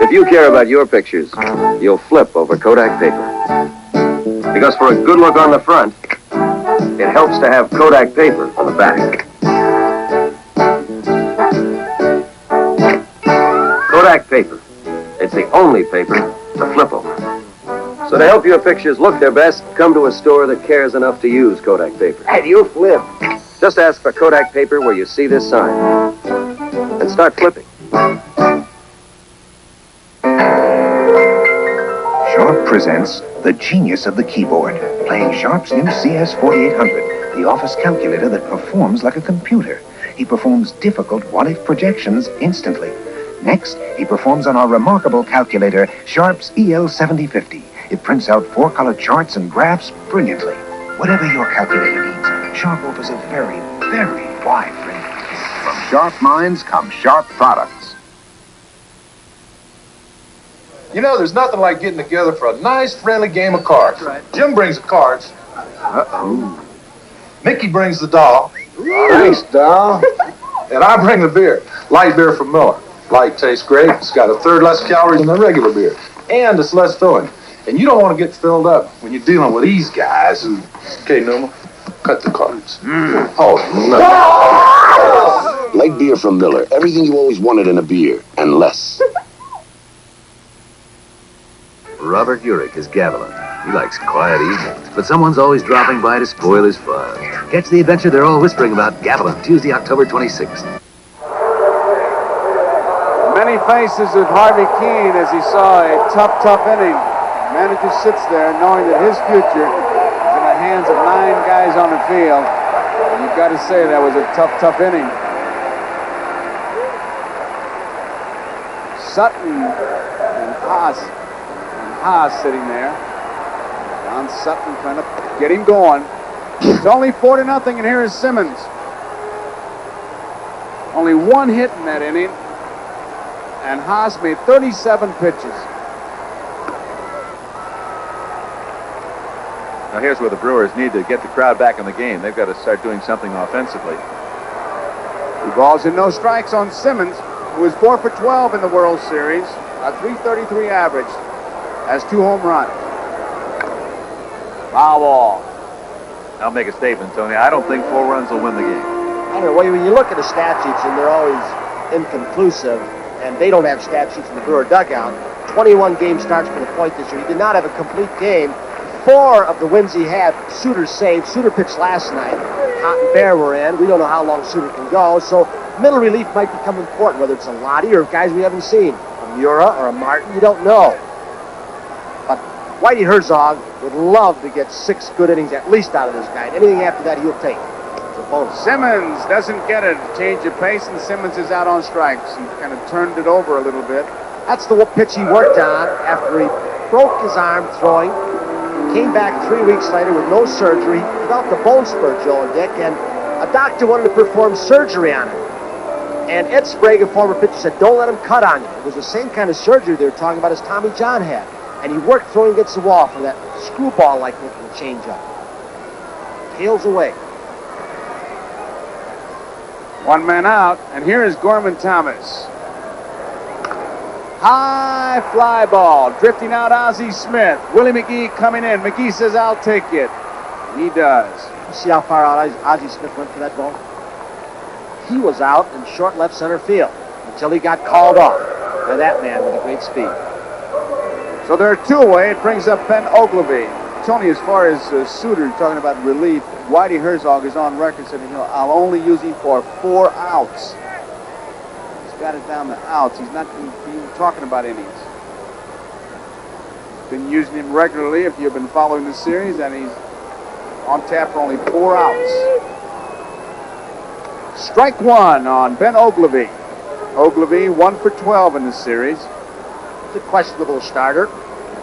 If you care about your pictures, you'll flip over Kodak paper. Because for a good look on the front, it helps to have Kodak paper on the back. Kodak paper. It's the only paper to flip over. So to help your pictures look their best, come to a store that cares enough to use Kodak paper. And you'll flip. Just ask for Kodak paper where you see this sign. And start flipping. Sharp presents The Genius of the Keyboard, playing Sharp's new CS4800, the office calculator that performs like a computer. He performs difficult what-if projections instantly. Next, he performs on our remarkable calculator, Sharp's EL7050. It prints out 4-color charts and graphs brilliantly. Whatever your calculator needs, Sharp offers a very, very wide range. From sharp minds come sharp products. You know, there's nothing like getting together for a nice, friendly game of cards. That's right. Jim brings the cards. Uh-oh. Mickey brings the doll. Nice doll. And I bring the beer. Light beer from Miller. Light tastes great. It's got 1/3 less calories than the regular beer. And it's less filling. And you don't want to get filled up when you're dealing with these guys who... Okay, Numa, cut the cards. Oh, no. Light beer from Miller. Everything you always wanted in a beer, and less. Robert Urich is Gavilan. He likes quiet evenings, but someone's always dropping by to spoil his fun. Catch the adventure they're all whispering about, Gavilan, Tuesday, October 26th. Many faces of Harvey Keene as he saw a tough inning. Manager sits there knowing that his future is in the hands of 9 guys on the field. And you've got to say that was a tough inning. Sutton and Haas sitting there. John Sutton trying to get him going. It's only 4-0, and here is Simmons. Only one hit in that inning, and Haas made 37 pitches. Now here's where the Brewers need to get the crowd back in the game. They've got to start doing something offensively. 2 balls and no strikes on Simmons, who was 4 for 12 in the World Series, a .333 average, has 2 home runs. Foul ball. I'll make a statement, Tony. I don't think 4 runs will win the game. I don't know, when you look at the stat sheets, and they're always inconclusive, and they don't have stat sheets in the Brewer dugout. 21 game starts for LaPoint this year. He did not have a complete game. 4 of the wins he had, Suter saved. Suter pitched last night. Hot and Bear were in. We don't know how long Suter can go, so middle relief might become important, whether it's a Lottie or guys we haven't seen. A Mura or a Martin, you don't know. But Whitey Herzog would love to get 6 good innings at least out of this guy. Anything after that, he'll take. It's a bonus. Simmons doesn't get it. Change of pace, and Simmons is out on strikes. He kind of turned it over a little bit. That's the pitch he worked on after he broke his arm throwing. Came back 3 weeks later with no surgery. He developed a bone spur, Joe and Dick, and a doctor wanted to perform surgery on him. And Ed Sprague, a former pitcher, said, don't let him cut on you. It was the same kind of surgery they were talking about as Tommy John had. And he worked throwing against the wall for that screwball-like looking changeup. Tails away. 1 man out, and here is Gorman Thomas. High fly ball, drifting out Ozzie Smith. Willie McGee coming in. McGee says, I'll take it. He does. You see how far out Ozzie Smith went for that ball? He was out in short left center field until he got called off by that man with a great speed. So they're 2 away. It brings up Ben Ogilvy. Tony, as far as Suter talking about relief, Whitey Herzog is on record saying, I'll only use him for 4 outs. He's got it down to outs. He's not even talking about innings. Been using him regularly if you've been following the series, and he's on tap for only 4 outs. Strike 1 on Ben Ogilvy. Ogilvy 1 for 12 in this series. It's a questionable starter.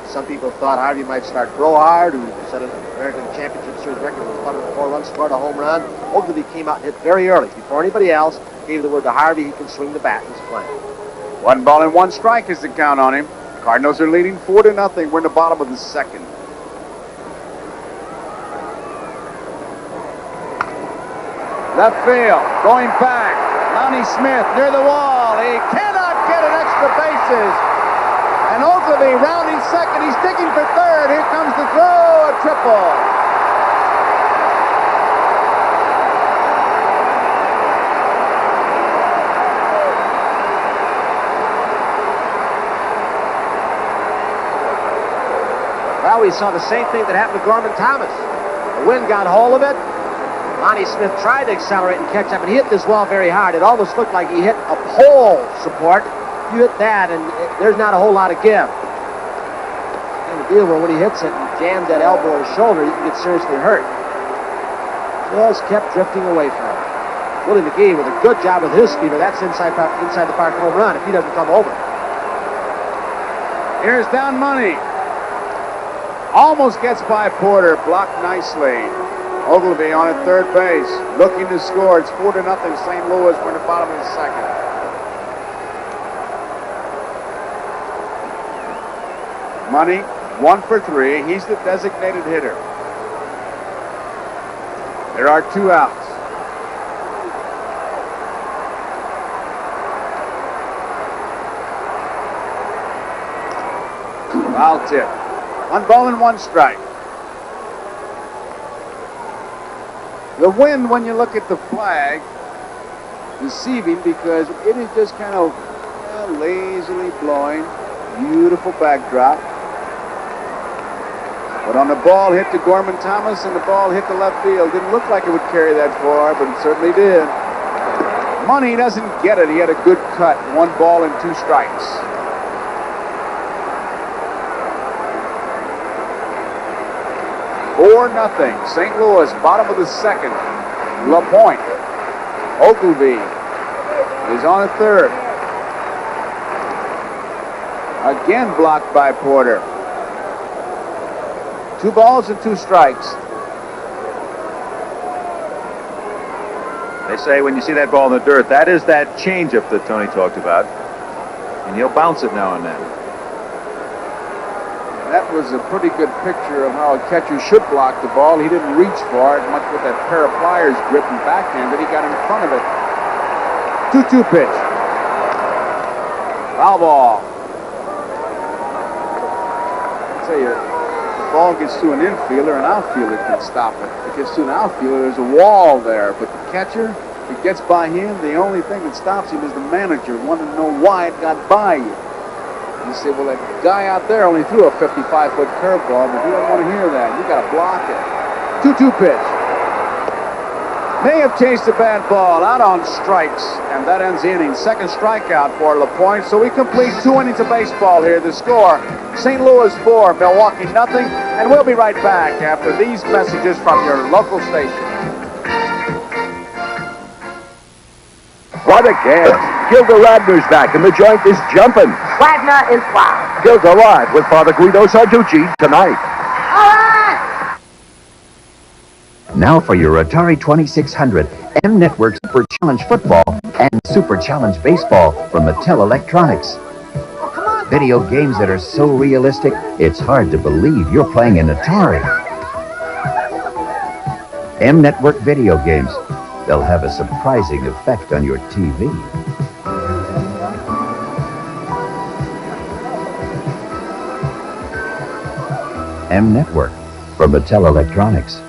Some people thought Harvey might start Brohard, who set an American Championship Series record with 104 runs, scored a home run. Ogilvy came out and hit very early. Before anybody else gave the word to Harvey, he can swing the bat and he's playing. 1 ball and 1 strike is the count on him. Cardinals are leading 4-0. We're in the bottom of the 2nd. Left field, going back. Lonnie Smith near the wall. He cannot get an extra bases. And Ogilvy rounding second. He's digging for third. Here comes the throw, a triple. Well, we saw the same thing that happened to Gorman Thomas. The wind got hold of it. Lonnie Smith tried to accelerate and catch up, and he hit this wall very hard. It almost looked like he hit a pole support. You hit that, and there's not a whole lot of give. And the deal where when he hits it and jams that elbow or shoulder, you can get seriously hurt. Just kept drifting away from him. Willie McGee with a good job with his speeder. That's inside the park home run if he doesn't come over. Here's down money. Almost gets by Porter, blocked nicely. Ogilvy on at third base, looking to score. It's 4-0 St. Louis. We're in the bottom of the 2nd. Money, 1 for 3. He's the designated hitter. There are 2 outs. Foul tip. 1 ball and 1 strike. The wind, when you look at the flag, deceiving because it is just kind of lazily blowing. Beautiful backdrop. But on the ball hit to Gorman Thomas and the ball hit the left field. Didn't look like it would carry that far, but it certainly did. Money doesn't get it. He had a good cut. 1 ball and 2 strikes. Nothing. St. Louis, bottom of the 2nd. LaPoint. Ogilvy is on at third. Again blocked by Porter. 2 balls and 2 strikes. They say when you see that ball in the dirt, that is that changeup that Tony talked about. And he'll bounce it now and then. That was a pretty good picture of how a catcher should block the ball. He didn't reach for it, much with that pair of pliers grip and backhand, but he got in front of it. 2-2 pitch. Foul ball. I tell you, the ball gets to an infielder, an outfielder can stop it. If it gets to an outfielder, there's a wall there, but the catcher, if it gets by him, the only thing that stops him is the manager wanting to know why it got by you. You say, well, that guy out there only threw a 55-foot curveball, but he doesn't want to hear that. You got to block it. 2-2 pitch. May have chased a bad ball out on strikes, and that ends the inning. Second strikeout for LaPoint, so we complete 2 innings of baseball here. The score, St. Louis 4, Milwaukee nothing, and we'll be right back after these messages from your local station. What a gas! Gilda Radner's back, and the joint is jumping. Wagner is wild. Gilda live with Father Guido Sarducci tonight. Now for your Atari 2600, M Network Super Challenge Football and Super Challenge Baseball from Mattel Electronics. Video games that are so realistic, it's hard to believe you're playing an Atari. M Network video games. They'll have a surprising effect on your TV. M Network from Mattel Electronics.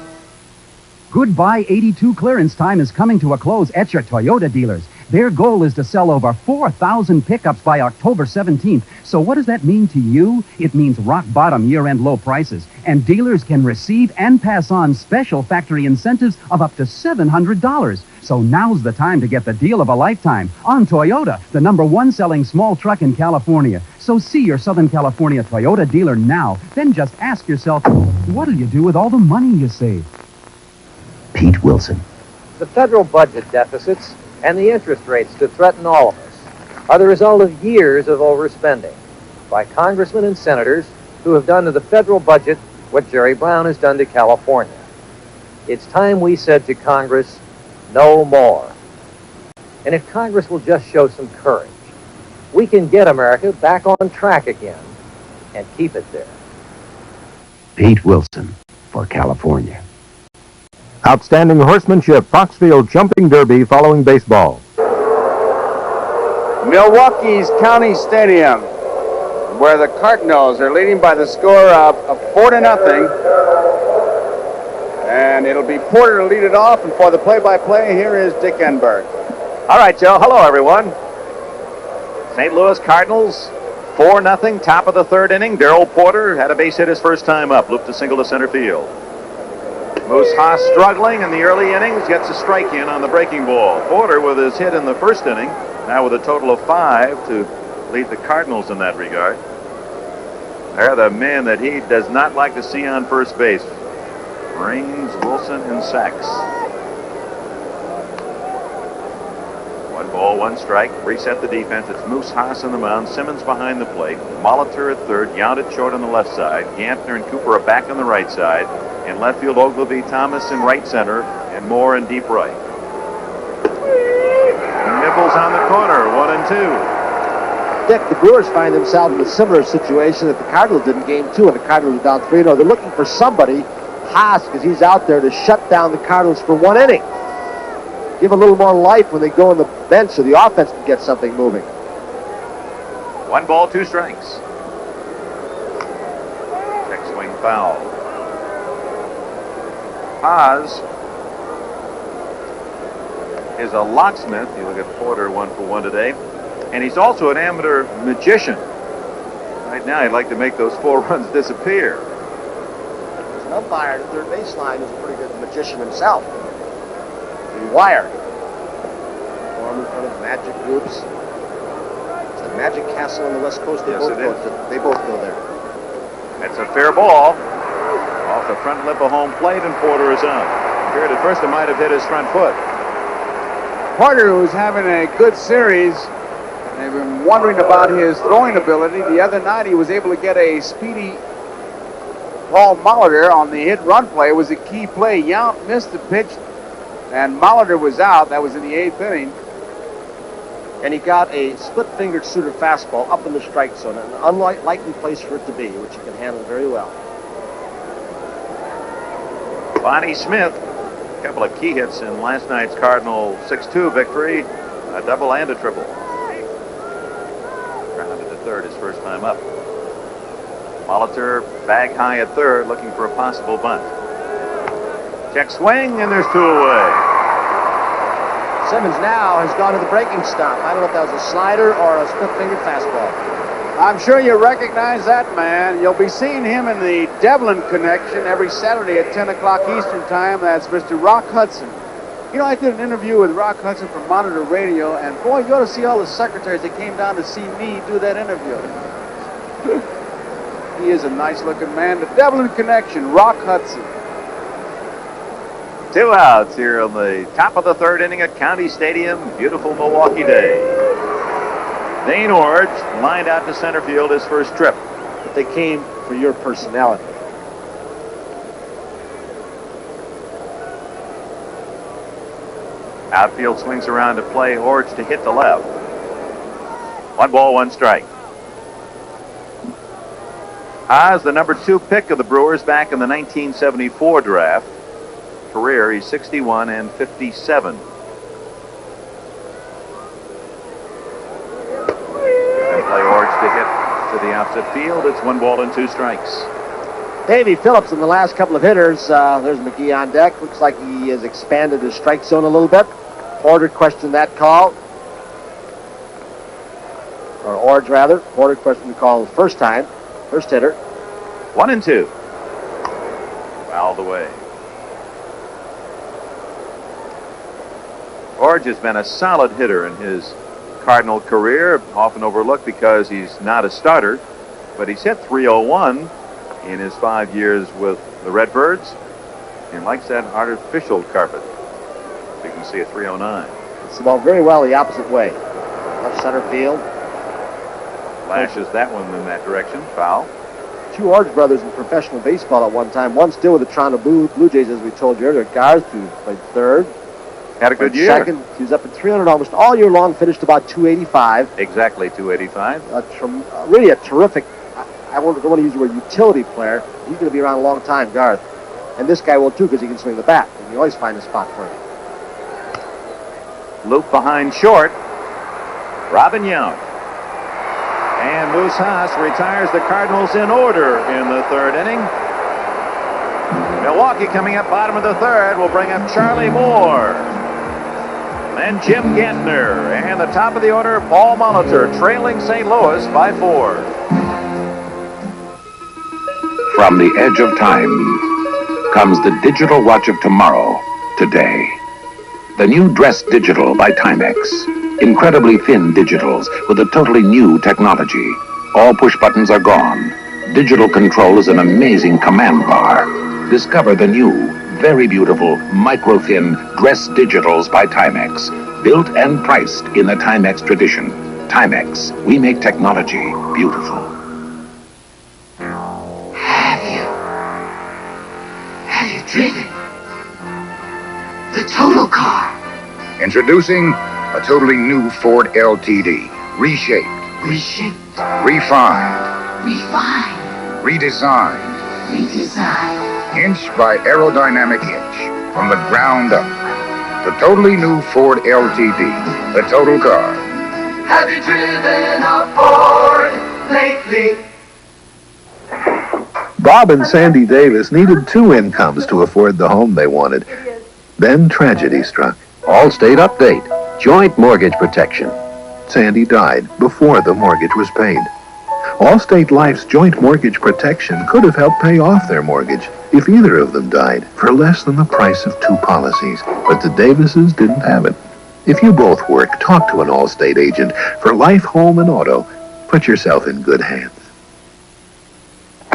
Goodbye 82 clearance time is coming to a close at your Toyota dealers. Their goal is to sell over 4,000 pickups by October 17th. So what does that mean to you? It means rock bottom year-end low prices. And dealers can receive and pass on special factory incentives of up to $700. So now's the time to get the deal of a lifetime on Toyota, the #1 selling small truck in California. So see your Southern California Toyota dealer now. Then just ask yourself, what'll you do with all the money you save? Pete Wilson. The federal budget deficits and the interest rates that threaten all of us are the result of years of overspending by congressmen and senators who have done to the federal budget what Jerry Brown has done to California. It's time we said to Congress, no more. And if Congress will just show some courage, we can get America back on track again and keep it there. Pete Wilson for California. Outstanding horsemanship, Foxfield Jumping Derby following baseball. Milwaukee's County Stadium, where the Cardinals are leading by the score of 4-0. And it'll be Porter to lead it off, and for the play-by-play, here is Dick Enberg. All right, Joe. Hello, everyone. St. Louis Cardinals, 4-0, top of the third inning. Darrell Porter had a base hit his first time up, looped a single to center field. Moose Haas struggling in the early innings, gets a strike in on the breaking ball. Porter with his hit in the first inning, now with a total of 5 to lead the Cardinals in that regard. They're the men that he does not like to see on first base. Rings, Wilson, and Sachs. 1 ball, 1 strike. Reset the defense. It's Moose Haas on the mound. Simmons behind the plate. Molitor at third. Yount at short on the left side. Gantner and Cooper are back on the right side. In left field, Ogilvy, Thomas in right center, and Moore in deep right. Nibbles on the corner, 1-2. Dick, the Brewers find themselves in a similar situation that the Cardinals did in Game 2, and the Cardinals are down 3-0. They're looking for somebody, Haas, because he's out there to shut down the Cardinals for 1 inning. Give a little more life when they go on the bench so the offense can get something moving. 1 ball, 2 strikes. Check swing foul. Haas is a locksmith. You look at Porter, 1 for 1 today. And he's also an amateur magician. Right now, he'd like to make those 4 runs disappear. There's an umpire at the third baseline who's a pretty good magician himself. Wire. Form in front of Magic groups. It's a Magic Castle on the West Coast. They both go there. That's a fair ball. Off the front lip of home plate, and Porter is out. Appeared at first it might have hit his front foot. Porter, who's having a good series, they've been wondering about his throwing ability. The other night he was able to get a speedy Paul Molitor on the hit-run play was a key play. Yount missed the pitch, and Molitor was out. That was in the 8th inning. And he got a split-fingered Suter fastball up in the strike zone, an unlikely place for it to be, which he can handle very well. Bonnie Smith, a couple of key hits in last night's Cardinal 6-2 victory, a double and a triple. Grounded to third his first time up. Molitor bag high at third, looking for a possible bunt. Check swing, and there's 2 away. Simmons now has gone to the breaking stop. I don't know if that was a slider or a split-fingered fastball. I'm sure you recognize that man. You'll be seeing him in the Devlin Connection every Saturday at 10 o'clock Eastern Time. That's Mr. Rock Hudson. You know, I did an interview with Rock Hudson from Monitor Radio, and boy, you ought to see all the secretaries that came down to see me do that interview. He is a nice-looking man. The Devlin Connection, Rock Hudson. 2 outs here on the top of the 3rd inning at County Stadium. Beautiful Milwaukee day. Dane Orge lined out to center field his first trip. But they came for your personality. Outfield swings around to play. Orge to hit the left. 1 ball, 1 strike. Haas, the number 2 pick of the Brewers back in the 1974 draft. Career, he's 61 and 57. And play Orge to hit to the opposite field. It's 1 ball and 2 strikes. Davey Phillips in the last couple of hitters. There's McGee on deck. Looks like he has expanded his strike zone a little bit. Porter questioned that call. Or Orge, rather. Porter questioned the call the first time. First hitter. 1 and 2. Fouled away. Orge has been a solid hitter in his Cardinal career, often overlooked because he's not a starter, but he's hit .301 in his 5 years with the Redbirds, and likes that artificial carpet. So you can see a .309. It's the ball very well the opposite way. Left center field. Lashes that one in that direction. Foul. 2 Orge brothers in professional baseball at one time. One still with the Toronto Blue Jays, as we told you earlier. Garth, who played third. Had a good year. Second, he was up at 300 almost all year long, finished about 285. Exactly 285. Really a terrific, I don't want to use the word utility player. He's going to be around a long time, Garth. And this guy will too, because he can swing the bat. And you always find a spot for him. Loop behind short. Robin Yount. And Moose Haas retires the Cardinals in order in the 3rd inning. Milwaukee coming up bottom of the 3rd will bring up Charlie Moore. Then Jim Gantner. And the top of the order, Paul Molitor, trailing St. Louis by 4. From the edge of time comes the digital watch of tomorrow, today. The new Dress Digital by Timex. Incredibly thin digitals with a totally new technology. All push buttons are gone. Digital control is an amazing command bar. Discover the new, very beautiful, micro-thin Dress Digitals by Timex. Built and priced in the Timex tradition. Timex, we make technology beautiful. Have you driven the total car? Introducing a totally new Ford LTD. Reshaped. Reshaped. Refined. Refined. Redesigned. Redesigned. Inch by aerodynamic inch. From the ground up. The totally new Ford LTD. The total car. Have you driven a Ford lately? Bob and Sandy Davis needed 2 incomes to afford the home they wanted. Then tragedy struck. Allstate update. Joint mortgage protection. Sandy died before the mortgage was paid. Allstate Life's joint mortgage protection could have helped pay off their mortgage if either of them died for less than the price of 2 policies. But the Davises didn't have it. If you both work, talk to an Allstate agent for life, home, and auto. Put yourself in good hands.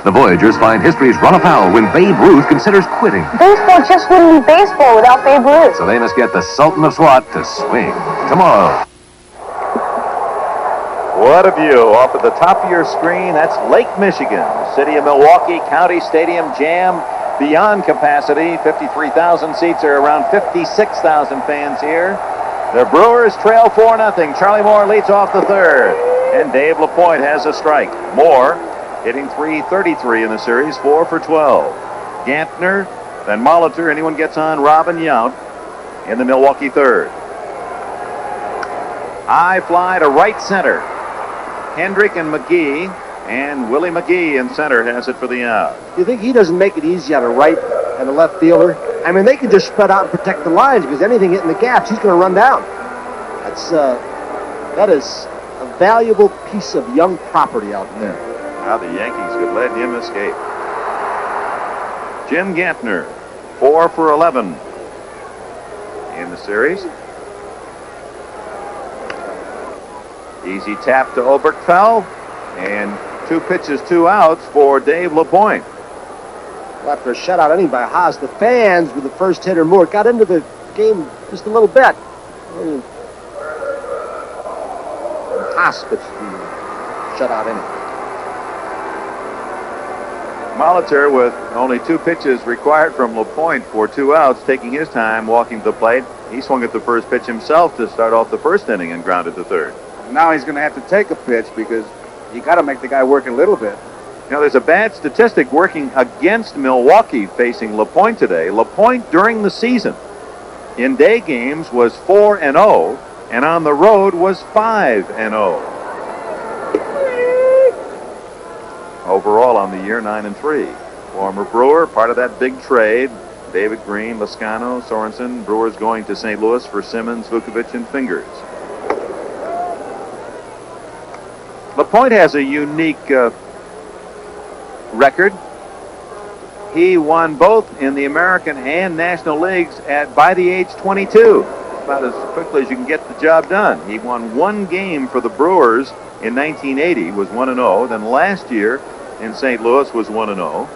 The Voyagers find history's run afoul when Babe Ruth considers quitting. Baseball just wouldn't be baseball without Babe Ruth. So they must get the Sultan of SWAT to swing. Tomorrow. What a view off at the top of your screen. That's Lake Michigan. City of Milwaukee County Stadium jammed beyond capacity. 53,000 seats. There are around 56,000 fans here. The Brewers trail 4-0. Charlie Moore leads off the third. And Dave LaPoint has a strike. Moore hitting .333 in the series, 4 for 12. Gantner, then Molitor. Anyone gets on Robin Yount in the Milwaukee third. High fly to right center. Hendrick and McGee, and Willie McGee in center has it for the out. You think he doesn't make it easy on a right and a left fielder? I mean, they can just spread out and protect the lines because anything hitting the gaps, he's going to run down. That is a valuable piece of young property out there. Now the Yankees could let him escape. Jim Gantner, 4 for 11 in the series. Easy tap to Oberkfell, and 2 pitches, 2 outs for Dave LaPoint. Well, after a shutout inning by Haas, the fans with the first hitter Moore got into the game just a little bit. Haas pitched the shutout inning. Molitor, with only 2 pitches required from LaPoint for 2 outs, taking his time walking to the plate. He swung at the first pitch himself to start off the first inning and grounded to third. Now he's going to have to take a pitch because you got to make the guy work a little bit. Now, there's a bad statistic working against Milwaukee facing LaPoint today. LaPoint, during the season, in day games was 4-0, and on the road was 5-0. Overall on the year, 9-3. Former Brewer, part of that big trade. David Green, Lascano, Sorensen. Brewers going to St. Louis for Simmons, Vukovic, and Fingers. LaPoint has a unique record. He won both in the American and National Leagues by the age 22. About as quickly as you can get the job done. He won 1 game for the Brewers in 1980, was 1-0. Then last year in St. Louis was 1-0.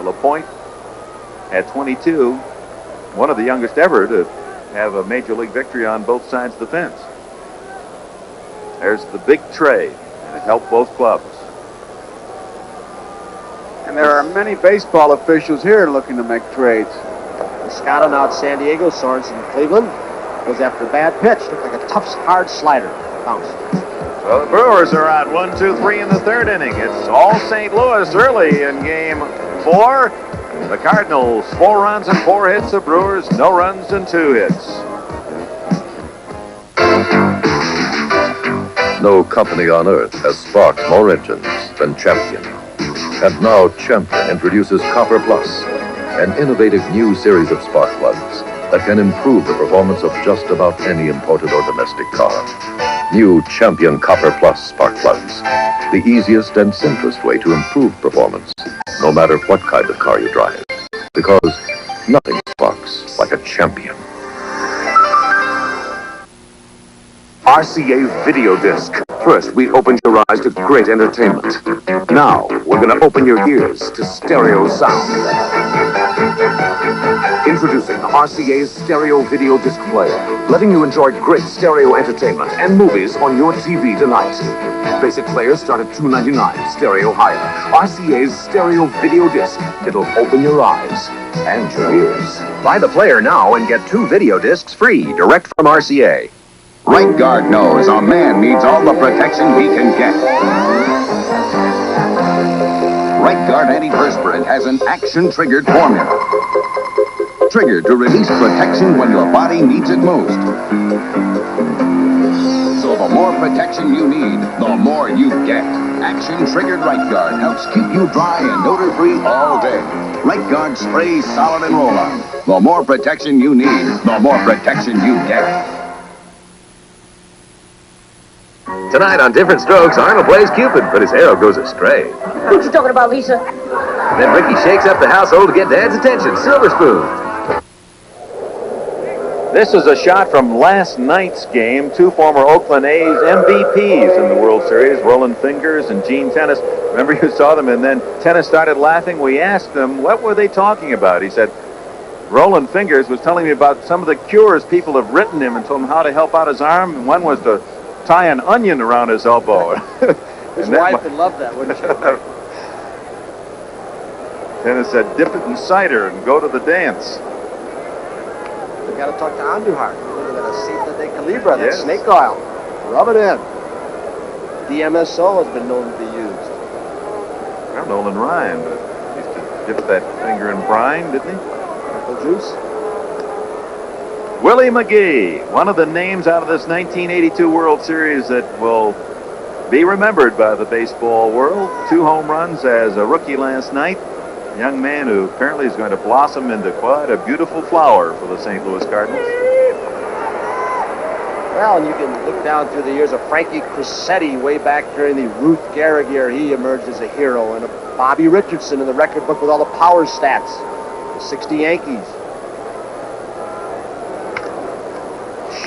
LaPoint at 22, one of the youngest ever to have a major league victory on both sides of the fence. There's the big trade, and it helped both clubs. And there are many baseball officials here looking to make trades. Scott now at San Diego, Sorensen in Cleveland. Goes after a bad pitch. Looked like a tough, hard slider. Bounce. So the Brewers are out 1-2-3 in the third inning. It's all St. Louis early in game 4. The Cardinals, 4 runs and 4 hits. The Brewers, no runs and 2 hits. No company on earth has sparked more engines than Champion. And now Champion introduces Copper Plus, an innovative new series of spark plugs that can improve the performance of just about any imported or domestic car. New Champion Copper Plus spark plugs, the easiest and simplest way to improve performance, no matter what kind of car you drive. Because nothing sparks like a Champion. RCA Video Disc. First, we opened your eyes to great entertainment. Now, we're going to open your ears to stereo sound. Introducing RCA's Stereo Video Disc Player, letting you enjoy great stereo entertainment and movies on your TV tonight. Basic players start at $2.99, stereo higher. RCA's Stereo Video Disc. It'll open your eyes and your ears. Buy the player now and get 2 video discs free, direct from RCA. Right Guard knows a man needs all the protection he can get. Right Guard Antiperspirant has an action-triggered formula. Triggered to release protection when your body needs it most. So the more protection you need, the more you get. Action-triggered Right Guard helps keep you dry and odor-free all day. Right Guard sprays solid and roll-on. The more protection you need, the more protection you get. Tonight on Different Strokes, Arnold plays Cupid, but his arrow goes astray. What you talking about, Lisa? Then Ricky shakes up the household to get Dad's attention. Silver Spoon. This is a shot from last night's game. 2 former Oakland A's MVPs in the World Series, Roland Fingers and Gene Tennis. Remember, you saw them, and then Tennis started laughing. We asked him, what were they talking about? He said, Roland Fingers was telling me about some of the cures people have written him and told him how to help out his arm. And one was to tie an onion around his elbow. His wife would love that, wouldn't she? Dennis said, dip it in cider and go to the dance. We got to talk to Andujar. Look at that aceite de calibra, that Yes. snake oil. Rub it in. DMSO has been known to be used. Well, Nolan Ryan used to dip that finger in brine, didn't he? Apple juice. Willie McGee, one of the names out of this 1982 World Series that will be remembered by the baseball world. 2 home runs as a rookie last night. A young man who apparently is going to blossom into quite a beautiful flower for the St. Louis Cardinals. Well, and you can look down through the years of Frankie Crissetti way back during the Ruth Gehrig era. He emerged as a hero. And of Bobby Richardson in the record book with all the power stats. The 60 Yankees.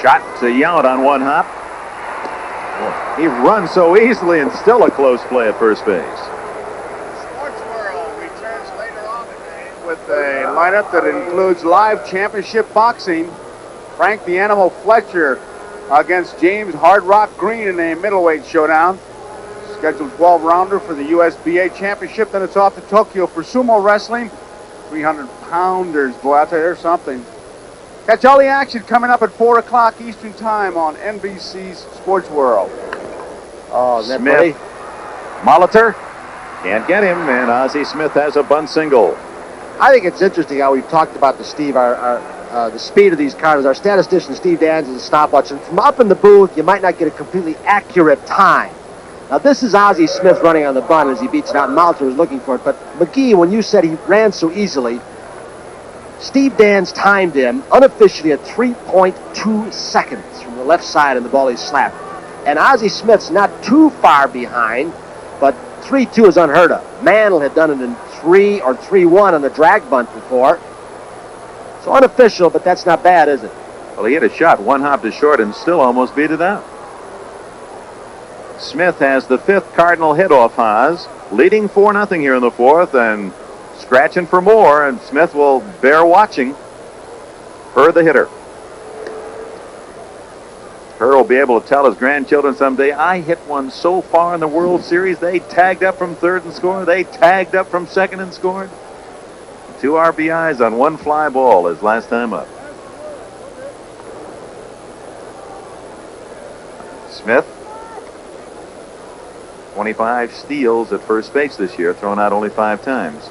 Shot to Yount on one hop. He runs so easily and still a close play at first base. Sports World returns later on today with a lineup that includes live championship boxing. Frank the Animal Fletcher against James Hard Rock Green in a middleweight showdown. Scheduled 12-rounder for the USBA championship. Then it's off to Tokyo for sumo wrestling. 300-pounders. Boy, I'll tell you, there's something. Catch all the action coming up at 4 o'clock Eastern Time on NBC's Sports World. Oh, is that Smith. Molitor can't get him, and Ozzie Smith has a bunt single. I think it's interesting how we've talked about the speed of these Cardinals. Our statistician, Steve Dans, is a stopwatch. And from up in the booth, you might not get a completely accurate time. Now, this is Ozzie Smith running on the bunt as he beats it out, and Molitor was looking for it. But McGee, when you said he ran so easily, Steve Dans timed him unofficially at 3.2 seconds from the left side of the ball he slapped. And Ozzie Smith's not too far behind, but 3.2 is unheard of. Mantle had done it in 3 or 3.1 on the drag bunt before. So unofficial, but that's not bad, is it? Well, he hit a shot, one hop to short, and still almost beat it out. Smith has the 5th Cardinal hit off Haas, leading 4-0 here in the 4th, and scratching for more, and Smith will bear watching for the hitter. Kerr will be able to tell his grandchildren someday, I hit one so far in the World Series, they tagged up from 3rd and scored, they tagged up from 2nd and scored. 2 RBIs on 1 fly ball his last time up. Smith, 25 steals at first base this year, thrown out only 5 times.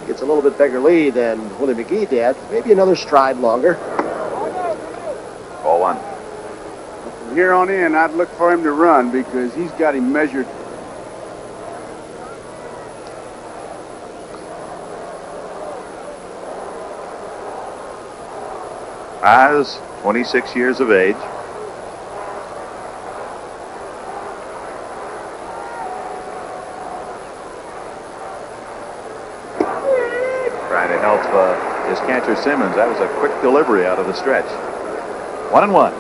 Gets a little bit bigger lead than Willie McGee did. Maybe another stride longer. Ball 1. From here on in, I'd look for him to run because he's got him measured. Oz, 26 years of age. Trying to help his catcher Simmons. That was a quick delivery out of the stretch. 1-1.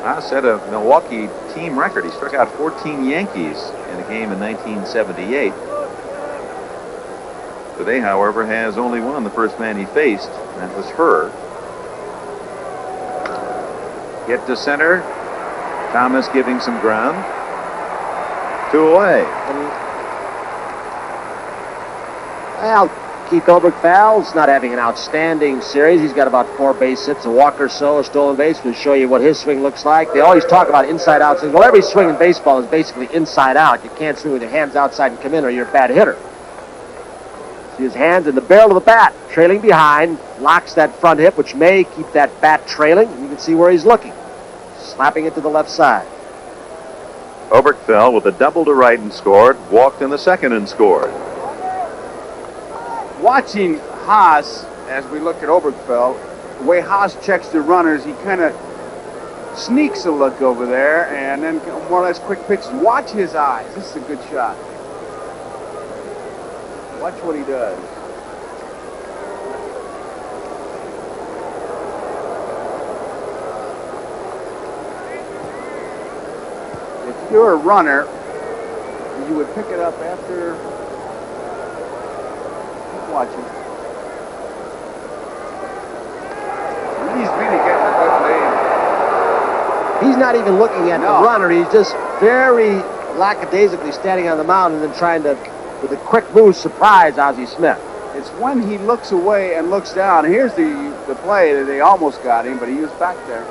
Haas set a Milwaukee team record. He struck out 14 Yankees in a game in 1978. Today, however, has only one. The first man he faced, and that was Herr. Hit to center. Thomas giving some ground. 2 away. Well, Keith Oberkfell's not having an outstanding series. He's got about 4 base hits, a walk or so, a stolen base. We'll show you what his swing looks like. They always talk about inside-out swings. Well, every swing in baseball is basically inside-out. You can't swing with your hands outside and come in or you're a bad hitter. See his hands in the barrel of the bat, trailing behind, locks that front hip, which may keep that bat trailing. You can see where he's looking. Slapping it to the left side. Oberkfell with a double to right and scored. Walked in the 2nd and scored. Watching Haas, as we look at Oberkfell, the way Haas checks the runners, he kind of sneaks a look over there and then more or less quick pitches. Watch his eyes. This is a good shot. Watch what he does. If you're a runner, you would pick it up after watching. He's really getting a good lead. He's not even looking at the runner. He's just very lackadaisically standing on the mound and then trying to, with a quick move, surprise Ozzie Smith. It's when he looks away and looks down. Here's the play that they almost got him, but he was back there.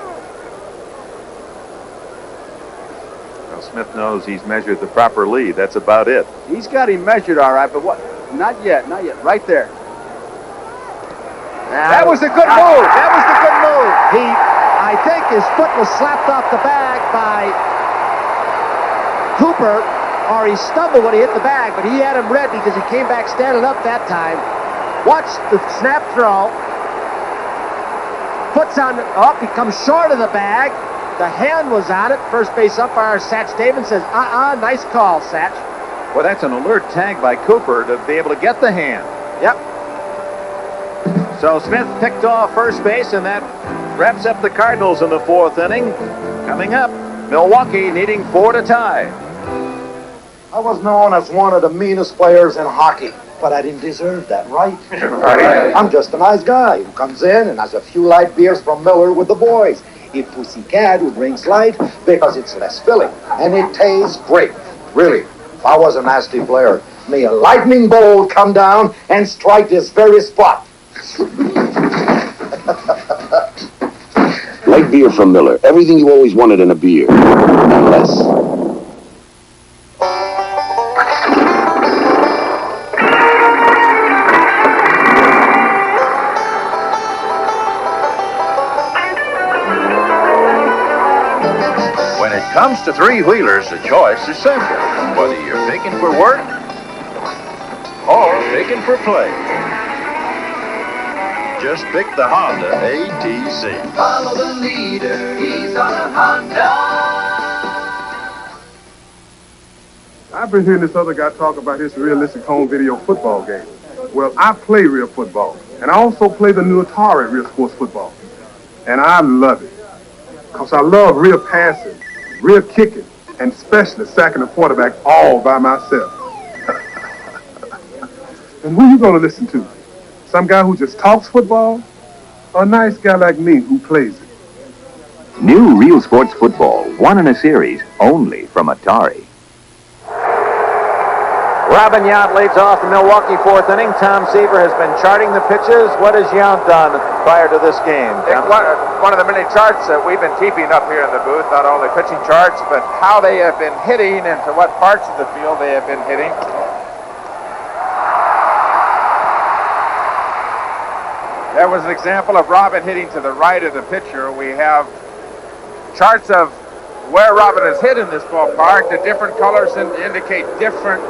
Well, Smith knows he's measured the proper lead. That's about it. He's got him measured all right, but what? Not yet, not yet. Right there. That was a good move. That was the good move. I think his foot was slapped off the bag by Cooper, or he stumbled when he hit the bag, but he had him read because he came back standing up that time. Watch the snap throw. Puts on, he comes short of the bag. The hand was on it. First base umpire Satch Davis says, nice call, Satch. Well, that's an alert tag by Cooper to be able to get the hand. Yep. So Smith picked off first base, and that wraps up the Cardinals in the fourth inning. Coming up, Milwaukee needing 4 to tie. I was known as one of the meanest players in hockey, but I didn't deserve that, right? I'm just a nice guy who comes in and has a few light beers from Miller with the boys. A pussycat who drinks light because it's less filling, and it tastes great. Really, if I was a nasty player, may a lightning bolt come down and strike this very spot. Light beer from Miller. Everything you always wanted in a beer, and less. When it comes to three-wheelers, the choice is simple. Whether you're picking for work or picking for play. Just pick the Honda ATC. Follow the leader, he's on a Honda. I've been hearing this other guy talk about his realistic home video football game. Well, I play real football, and I also play the new Atari Real Sports Football. And I love it, because I love real passing, real kicking, and especially sacking the quarterback all by myself. And who you going to listen to? Some guy who just talks football, or a nice guy like me who plays it? New Real Sports Football, one in a series, only from Atari. Robin Yount leads off the Milwaukee fourth inning. Tom Seaver has been charting the pitches. What has Yount done prior to this game? One of the many charts that we've been keeping up here in the booth, not only pitching charts, but how they have been hitting and to what parts of the field they have been hitting. There was an example of Robin hitting to the right of the pitcher. We have charts of where Robin has hit in this ballpark. The different colors indicate different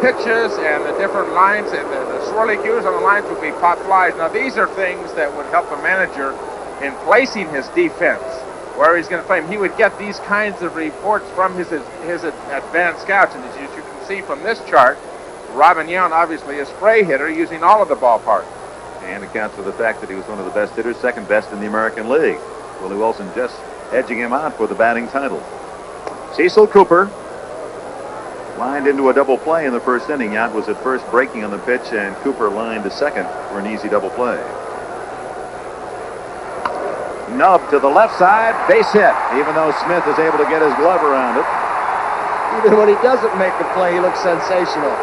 pitches and the different lines, and the swirly cues on the lines would be pop flies. Now these are things that would help a manager in placing his defense, where he's going to play him. He would get these kinds of reports from his advanced scouts, and as you can see from this chart, Robin Yount obviously a spray hitter using all of the ballpark. And accounts for the fact that he was one of the best hitters, second best in the American League. Willie Wilson just edging him out for the batting title. Cecil Cooper lined into a double play in the first inning. Yount was at first breaking on the pitch, and Cooper lined to second for an easy double play. Nub to the left side, base hit, even though Smith is able to get his glove around it. Even when he doesn't make a play, he looks sensational.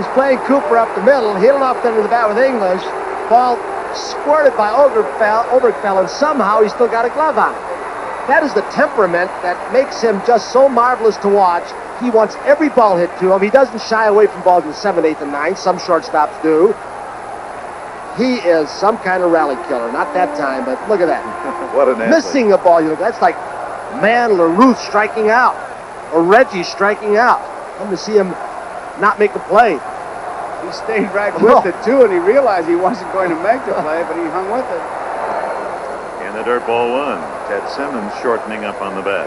He's playing Cooper up the middle, hit it off into the bat with English. Ball squirted by Obergfell, and somehow he's still got a glove on it. That is the temperament that makes him just so marvelous to watch. He wants every ball hit to him. He doesn't shy away from balls in the 7th, 8th, and 9th. Some shortstops do. He is some kind of rally killer. Not that time, but look at that. What an athlete. Missing a ball. That's like LaRuth striking out, or Reggie striking out. Come to see him not make a play. He stayed right with it, too, and he realized he wasn't going to make the play, but he hung with it. And the dirt ball one. Ted Simmons shortening up on the bat.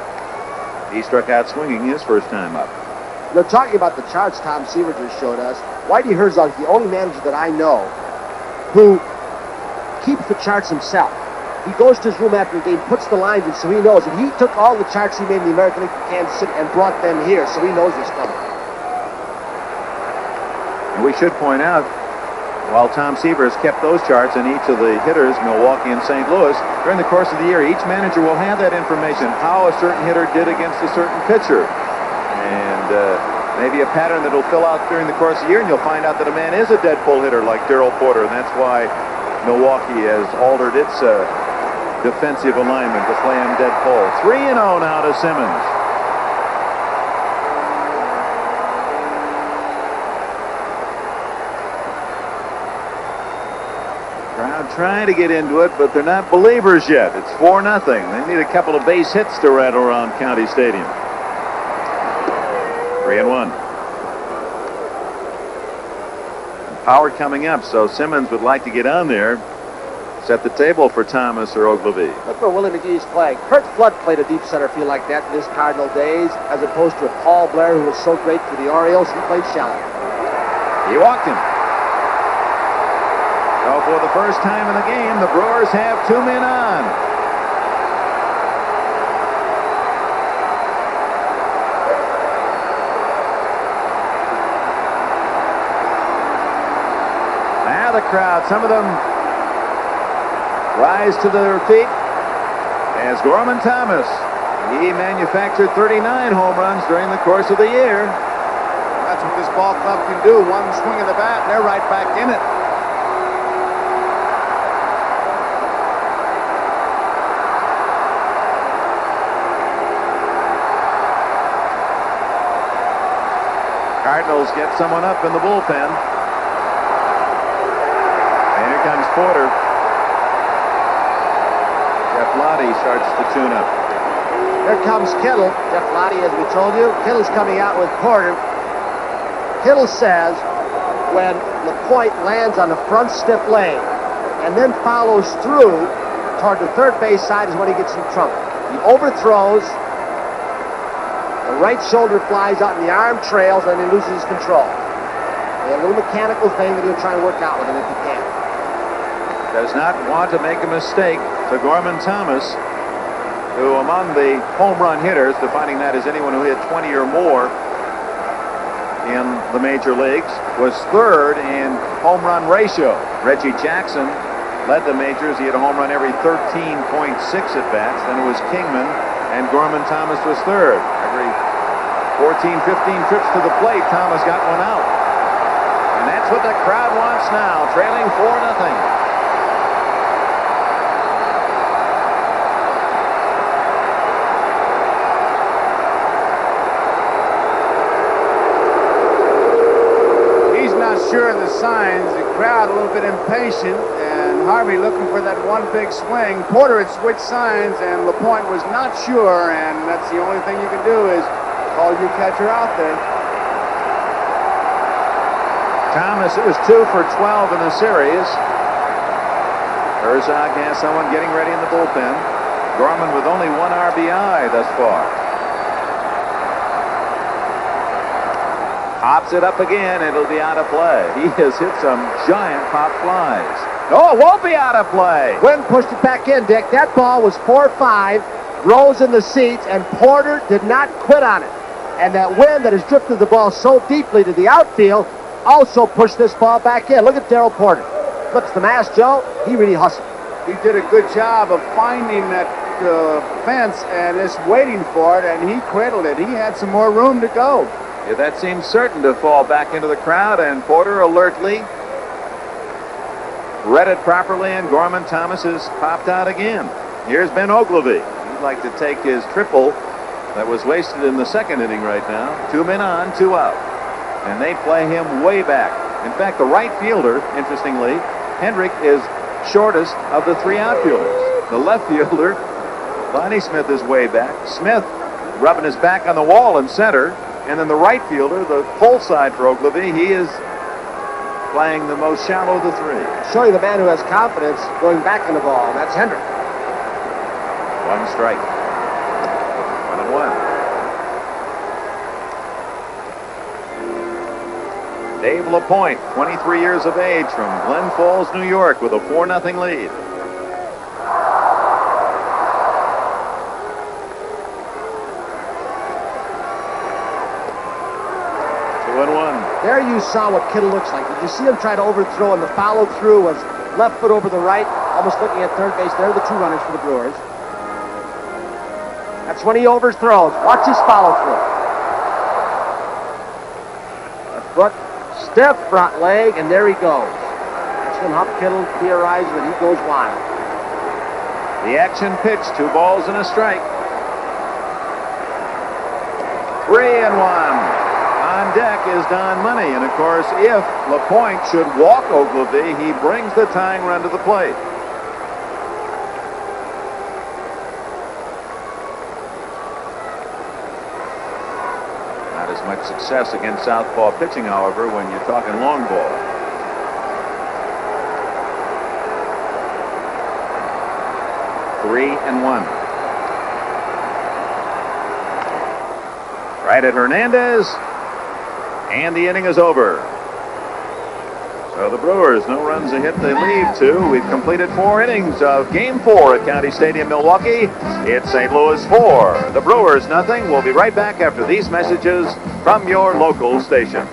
He struck out swinging his first time up. They're talking about the charts Tom Seaver just showed us. Whitey Herzog is the only manager that I know who keeps the charts himself. He goes to his room after the game, puts the lines in so he knows. And he took all the charts he made in the American League from Kansas City and brought them here so he knows this coming. And we should point out, while Tom Seaver has kept those charts in each of the hitters, Milwaukee and St. Louis, during the course of the year, each manager will have that information, how a certain hitter did against a certain pitcher. And maybe a pattern that will fill out during the course of the year, and you'll find out that a man is a dead pull hitter like Darrell Porter, and that's why Milwaukee has altered its defensive alignment to play him dead pull. 3-0 now to Simmons. Crowd trying to get into it, but they're not believers yet. It's 4-0. They need a couple of base hits to rattle around County Stadium. 3-1. Power coming up, so Simmons would like to get on there. Set the table for Thomas or Ogilvie. Look where Willie McGee's playing. Kurt Flood played a deep center field like that in his Cardinal days, as opposed to Paul Blair, who was so great for the Orioles. He played shallow. He walked him. So for the first time in the game, the Brewers have 2 men on. Now the crowd, some of them rise to their feet as Gorman Thomas. He manufactured 39 home runs during the course of the year. That's what this ball club can do. One swing of the bat, and they're right back in it. Cardinals get someone up in the bullpen. And here comes Porter. Jeff Lottie starts to tune up. Here comes Kittle. Jeff Lottie, as we told you. Kittle's coming out with Porter. Kittle says when LaPoint lands on the front stiff leg and then follows through toward the third base side is when he gets in trouble. He overthrows. The right shoulder flies out and the arm trails and he loses control. A little mechanical thing that he'll try and work out with him if he can. Does not want to make a mistake to Gorman Thomas, who among the home run hitters, defining that as anyone who hit 20 or more in the major leagues, was third in home run ratio. Reggie Jackson led the majors. He had a home run every 13.6 at bats. Then it was Kingman, and Gorman Thomas was third. Every 14, 15 trips to the plate, Thomas got one out. And that's what the crowd wants now, trailing 4-0. Sure of the signs, the crowd a little bit impatient, and Harvey looking for that one big swing. Porter had switched signs, and LaPoint was not sure, and that's the only thing you can do is call your catcher out there. Thomas, it was 2 for 12 in the series. Herzog has someone getting ready in the bullpen. Gorman with only 1 RBI thus far. Pops it up again. It'll be out of play. He has hit some giant pop flies. Oh, it won't be out of play. Wynn pushed it back in, Dick. That ball was 4-5, rose in the seats, and Porter did not quit on it. And that wind that has drifted the ball so deeply to the outfield also pushed this ball back in. Look at Darrell Porter. Flips the mask, Joe. He really hustled. He did a good job of finding that fence and just waiting for it, and he cradled it. He had some more room to go. Yeah, that seemed certain to fall back into the crowd, and Porter alertly read it properly, and Gorman Thomas has popped out again. Here's Ben Ogilvie. He'd like to take his triple that was wasted in the second inning right now. 2 men on, 2 out. And they play him way back. In fact, the right fielder, interestingly, Hendrick is shortest of the 3 outfielders. The left fielder, Lonnie Smith, is way back. Smith rubbing his back on the wall in center. And then the right fielder, the pull side for Ogilvie, he is playing the most shallow of the 3. Show you the man who has confidence going back in the ball, and that's Hendrick. 1 strike. 1-1. Dave LaPoint, 23 years of age, from Glen Falls, New York, with a 4-0 lead. There you you saw what Kittle looks like. Did you see him try to overthrow, and the follow-through was left foot over the right, almost looking at third base. There are the two runners for the Brewers. That's when he overthrows. Watch his follow-through. Left foot, stiff front leg, and there he goes. That's when Huff Kittle theorized that he goes wild. The action pitch, 2 balls and a strike. 3-1. On deck is Don Money, and of course, if LaPoint should walk Ogilvy, he brings the tying run to the plate. Not as much success against southpaw pitching, however, when you're talking long ball. Three and 1. Right at Hernandez. And the inning is over. So the Brewers, no runs a hit, they leave 2. We've completed 4 innings of Game 4 at County Stadium, Milwaukee. It's St. Louis 4. The Brewers nothing. We'll be right back after these messages from your local station.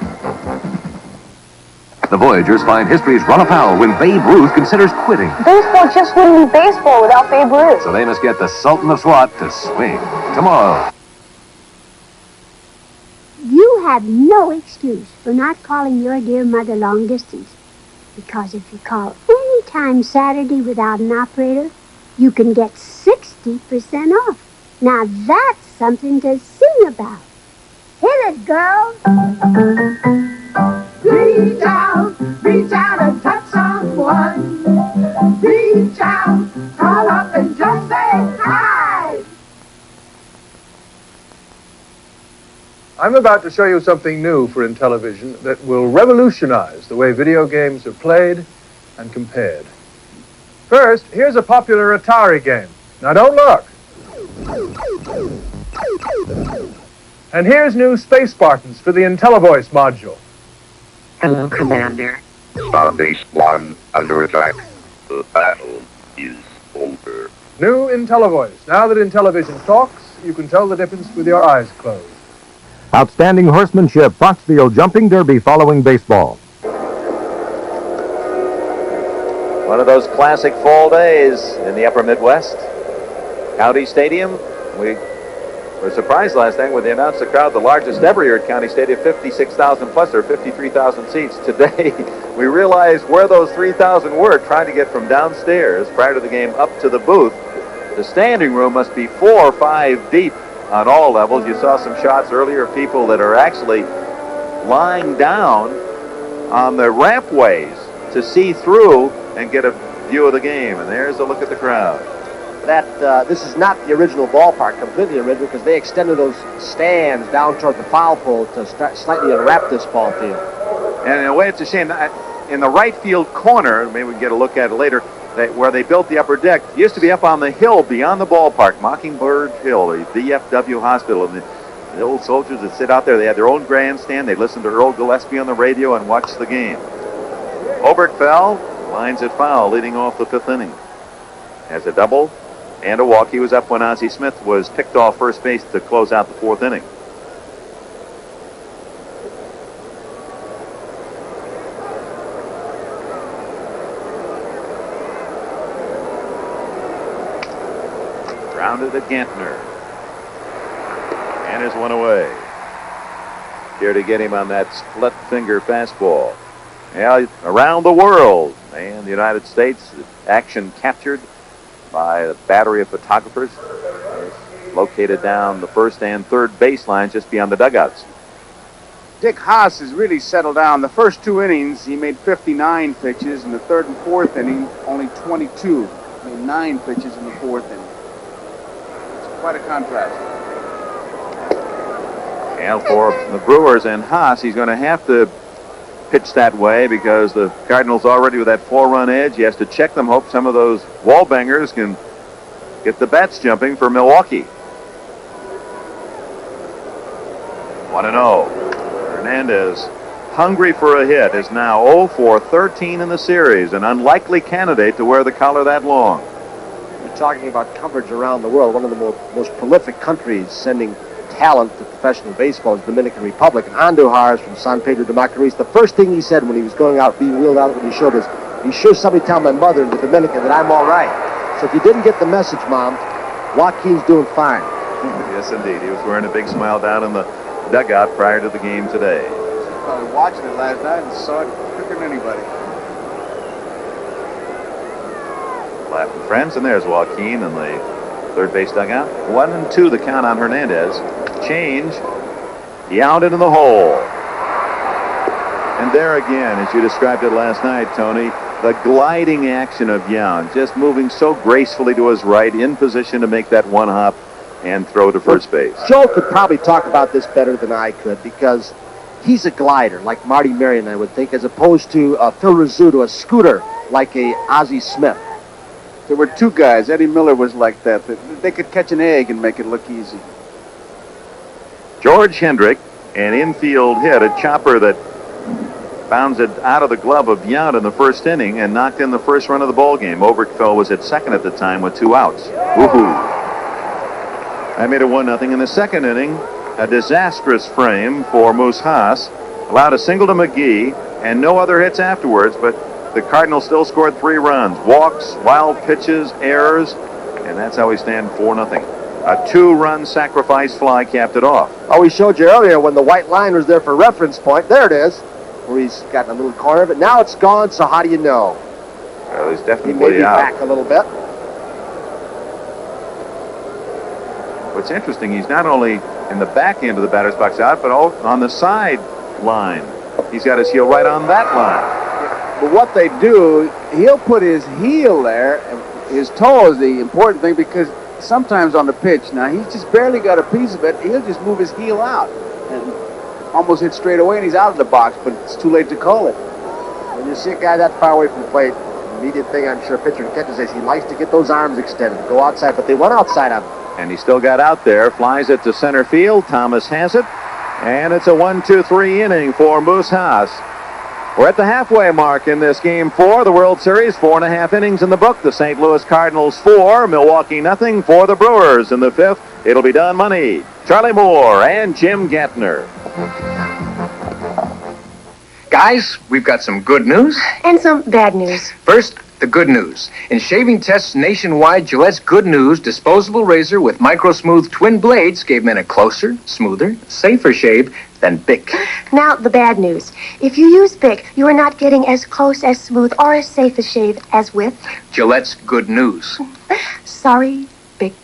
The Voyagers find history's run afoul when Babe Ruth considers quitting. Baseball just wouldn't be baseball without Babe Ruth. So they must get the Sultan of SWAT to swing tomorrow. You have no excuse for not calling your dear mother long distance. Because if you call any time Saturday without an operator, you can get 60% off. Now that's something to sing about. Hit it, girl. Reach out and touch someone. Reach out, call up and just say hi. I'm about to show you something new for Intellivision that will revolutionize the way video games are played and compared. First, here's a popular Atari game. Now don't look. And here's new Space Spartans for the IntelliVoice module. Hello, Commander. Starbase 1 under attack. The battle is over. New IntelliVoice. Now that Intellivision talks, you can tell the difference with your eyes closed. Outstanding horsemanship, Foxfield Jumping Derby following baseball. One of those classic fall days in the upper Midwest. County Stadium. We were surprised last night when they announced the crowd the largest ever here at County Stadium, 56,000 plus, or 53,000 seats. Today, we realized where those 3,000 were trying to get from downstairs prior to the game up to the booth. The standing room must be 4 or 5 deep on all levels. You saw some shots earlier of people that are actually lying down on the rampways to see through and get a view of the game. And there's a look at the crowd. This is not the original ballpark, completely original, because they extended those stands down toward the foul pole to slightly unwrap this ball field. And in a way, it's a shame. In the right field corner, maybe we can get a look at it later, where they built the upper deck, used to be up on the hill beyond the ballpark, Mockingbird Hill, the VFW hospital. And the old soldiers that sit out there, they had their own grandstand. They listened to Earl Gillespie on the radio and watched the game. Oberkfell lines it foul, leading off the 5th inning. Has a double and a walk. He was up when Ozzie Smith was picked off first base to close out the 4th inning. Grounded at Gantner. And is one away. Here to get him on that split finger fastball. Yeah, around the world and the United States, action captured by a battery of photographers located down the 1st and 3rd baseline just beyond the dugouts. Dick Haas has really settled down. The first 2 innings, he made 59 pitches. In the 3rd and 4th inning, only 22. Made 9 pitches in the 4th inning. It's quite a contrast. And for the Brewers and Haas, he's going to have to pitch that way because the Cardinals already with that 4-run edge. He has to check them, hope some of those wall bangers can get the bats jumping for Milwaukee. 1-0. Hernandez, hungry for a hit, is now 0 for 13 in the series, an unlikely candidate to wear the collar that long. You're talking about coverage around the world, one of the most prolific countries sending talent to professional baseball is the Dominican Republic. And Andujar is from San Pedro de Macorís. The first thing he said when he was going out, being wheeled out when he showed us, "Be sure somebody tell my mother in the Dominican that I'm all right." So if you didn't get the message, Mom, Joaquin's doing fine. Yes, indeed. He was wearing a big smile down in the dugout prior to the game today. Probably watching it last night and saw it quicker than anybody. Laughing friends, and there's Joaquin in the third base dugout. 1-2 the count on Hernandez. Change. Yount into the hole. And there again, as you described it last night, Tony, the gliding action of Yount, just moving so gracefully to his right, in position to make that one hop and throw to first base. Joe could probably talk about this better than I could, because he's a glider, like Marty Marion, I would think, as opposed to Phil Rizzuto, a scooter, like a Ozzie Smith. There were two guys. Eddie Miller was like that. They could catch an egg and make it look easy. George Hendrick, an infield hit, a chopper that bounded out of the glove of Yount in the first inning and knocked in the first run of the ball game. Overkill was at second at the time with 2 outs. Woohoo! I made it 1-0 in the second inning. A disastrous frame for Moose Haas. Allowed a single to McGee and no other hits afterwards, but the Cardinals still scored 3 runs. Walks, wild pitches, errors, and that's how we stand 4-0. A 2-run sacrifice fly capped it off. Oh, we showed you earlier when the white line was there for reference point. There it is, where he's got a little corner of it. Now it's gone, so how do you know? Well, he's definitely he may be out. Back a little bit. What's interesting, he's not only in the back end of the batter's box out, but on the side line. He's got his heel right on that line. But what they do, he'll put his heel there, and his toe is the important thing, because sometimes on the pitch, now he's just barely got a piece of it, he'll just move his heel out and almost hit straight away, and he's out of the box, but it's too late to call it. When you see a guy that far away from the plate, the immediate thing I'm sure pitcher and catcher says, he likes to get those arms extended, go outside, but they went outside on him. And he still got out there, flies it to center field. Thomas has it, and it's a 1-2-3 inning for Moose Haas. We're at the halfway mark in this game 4, the World Series. 4.5 innings in the book. The St. Louis Cardinals 4, Milwaukee nothing for the Brewers in the 5th. It'll be Don Money, Charlie Moore, and Jim Gantner. Guys, we've got some good news. And some bad news. First, the good news. In shaving tests nationwide, Gillette's Good News disposable razor with micro-smooth twin blades gave men a closer, smoother, safer shave than Bic. Now, the bad news. If you use Bic, you are not getting as close, as smooth, or as safe a shave as with Gillette's Good News. Sorry, Bic.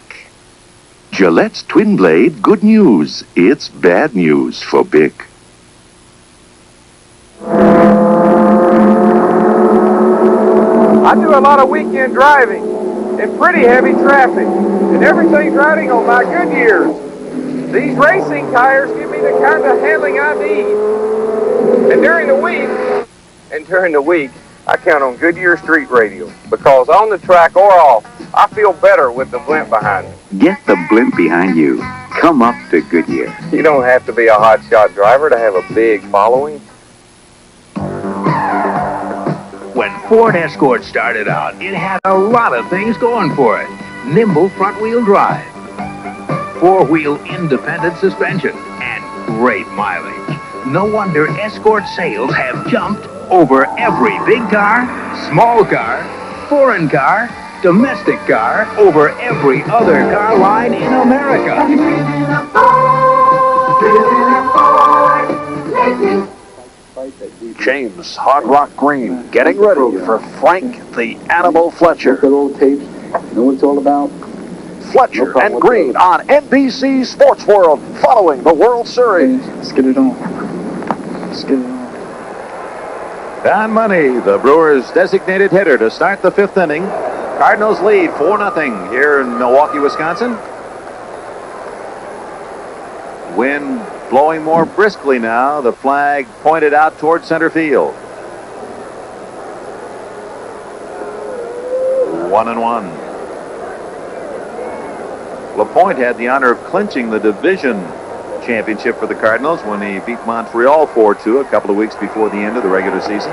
Gillette's Twin Blade Good News. It's bad news for Bic. I do a lot of weekend driving in pretty heavy traffic, and everything's riding on my Goodyears. These racing tires give me the kind of handling I need. And during the week, I count on Goodyear Street Radio, because on the track or off, I feel better with the blimp behind me. Get the blimp behind you. Come up to Goodyear. You don't have to be a hotshot driver to have a big following. When Ford Escort started out, it had a lot of things going for it. Nimble front-wheel drive, 4-wheel independent suspension, and great mileage. No wonder Escort sales have jumped over every big car, small car, foreign car, domestic car, over every other car line in America. James Hard Rock Green getting ready for Frank the Animal Fletcher. Look at old tapes. Know what it's all about? Fletcher and Green on NBC Sports World following the World Series. Let's get it on. Let's get it on. Don Money, the Brewers' designated hitter to start the 5th inning. Cardinals lead 4-0 here in Milwaukee, Wisconsin. Wind blowing more briskly now. The flag pointed out toward center field. 1-1. LaPoint had the honor of clinching the division championship for the Cardinals when he beat Montreal 4-2 a couple of weeks before the end of the regular season.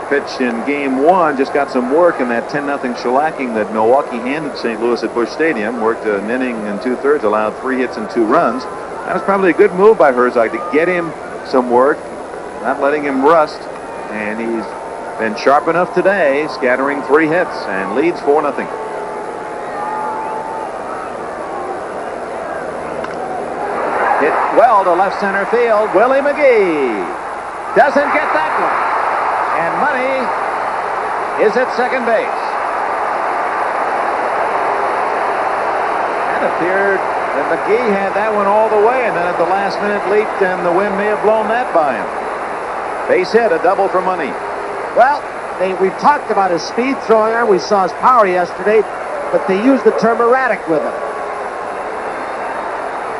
pitch in game one just got some work in that 10-0 shellacking that Milwaukee handed St. Louis at Busch Stadium. Worked an inning and 2/3, allowed 3 hits and 2 runs. That was probably a good move by Herzog to get him some work, not letting him rust. And he's been sharp enough today, scattering 3 hits and leads 4-0. Hit well to left center field. Willie McGee doesn't get that one. And Money is at second base. It appeared that McGee had that one all the way, and then at the last minute leaped, and the wind may have blown that by him. Base hit, a double for Money. Well, we've talked about his speed throwing arm. We saw his power yesterday, but they used the term erratic with him.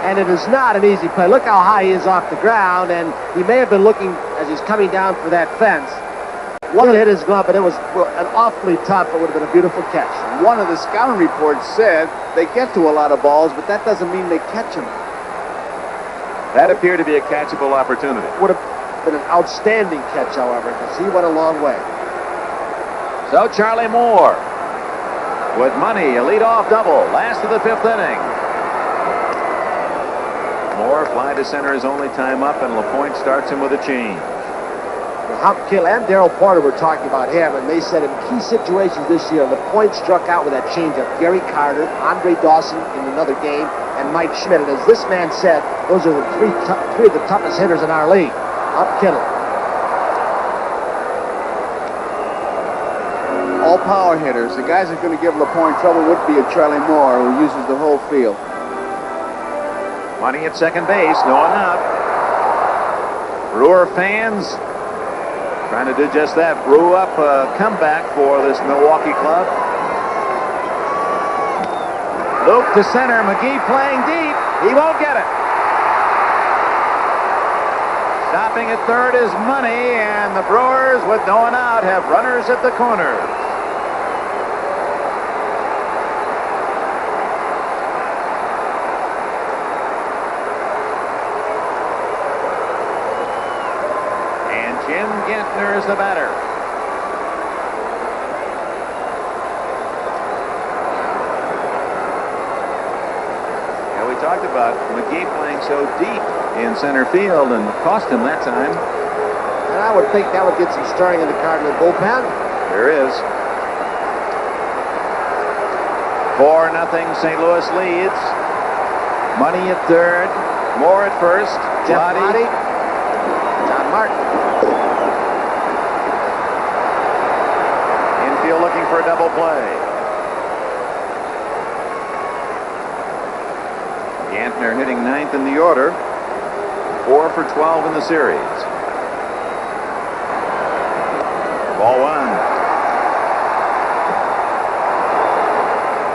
And it is not an easy play. Look how high he is off the ground, and he may have been looking as he's coming down for that fence. One hit his glove, but it was an awfully tough. It would have been a beautiful catch. One of the scouting reports said they get to a lot of balls, but that doesn't mean they catch them. That appeared to be a catchable opportunity. Would have been an outstanding catch, however, because he went a long way. So Charlie Moore with Money, a leadoff double, last of the 5th inning. Moore fly to center his only time up, and LaPoint starts him with a change. Hopkill and Darrell Porter were talking about him, and they said in key situations this year, LaPoint struck out with that changeup. Gary Carter, Andre Dawson in another game, and Mike Schmidt. And as this man said, those are the three of the toughest hitters in our league. Hopkill. All power hitters. The guys that are going to give LaPoint trouble would be a Charlie Moore, who uses the whole field. Money at second base, no one out. Brewer fans trying to do just that. Brew up a comeback for this Milwaukee club. Luke to center. McGee playing deep. He won't get it. Stopping at third is Money, and the Brewers, with no one out, have runners at the corners. Gantner is the batter. Yeah, we talked about McGee playing so deep in center field and cost him that time. And I would think that would get some stirring in the Cardinal bullpen. There is. 4-0 St. Louis leads. Money at third. Moore at first. Jeff Lottie. John Martin. Looking for a double play. Gantner hitting 9th in the order. 4 for 12 in the series. Ball 1.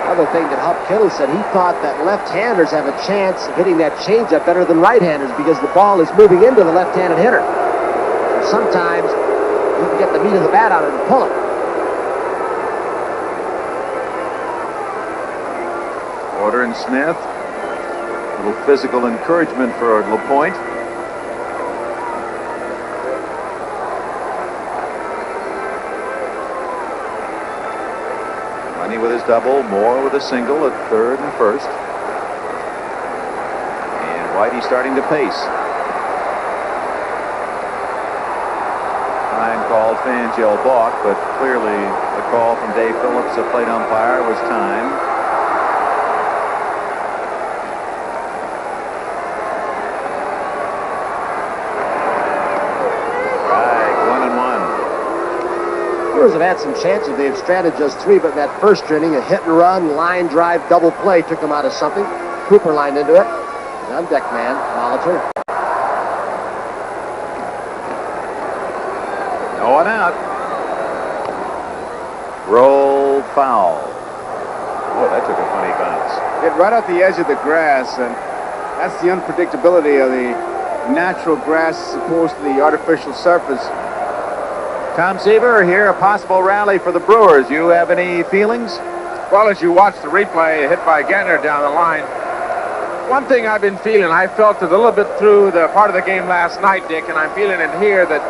Another thing that Hopkill said, he thought that left-handers have a chance of hitting that changeup better than right-handers because the ball is moving into the left-handed hitter. Sometimes you can get the meat of the bat out of it and pull it. Porter and Smith. A little physical encouragement for LaPoint. Money with his double. Moore with a single at third and first. And Whitey starting to pace. Time called Fangio balk, but clearly the call from Dave Phillips, the plate umpire, was time. Brewers have had some chances. They've stranded just 3, but in that first inning, a hit and run, line drive, double play took them out of something. Cooper lined into it. The on-deck man, Molitor. No one out. Roll foul. Boy, that took a funny bounce. Hit right off the edge of the grass, and that's the unpredictability of the natural grass as opposed to the artificial surface. Tom Seaver here, a possible rally for the Brewers. You have any feelings? Well, as you watch the replay, hit by Gantner down the line, one thing I've been feeling, I felt it a little bit through the part of the game last night, Dick, and I'm feeling it here, that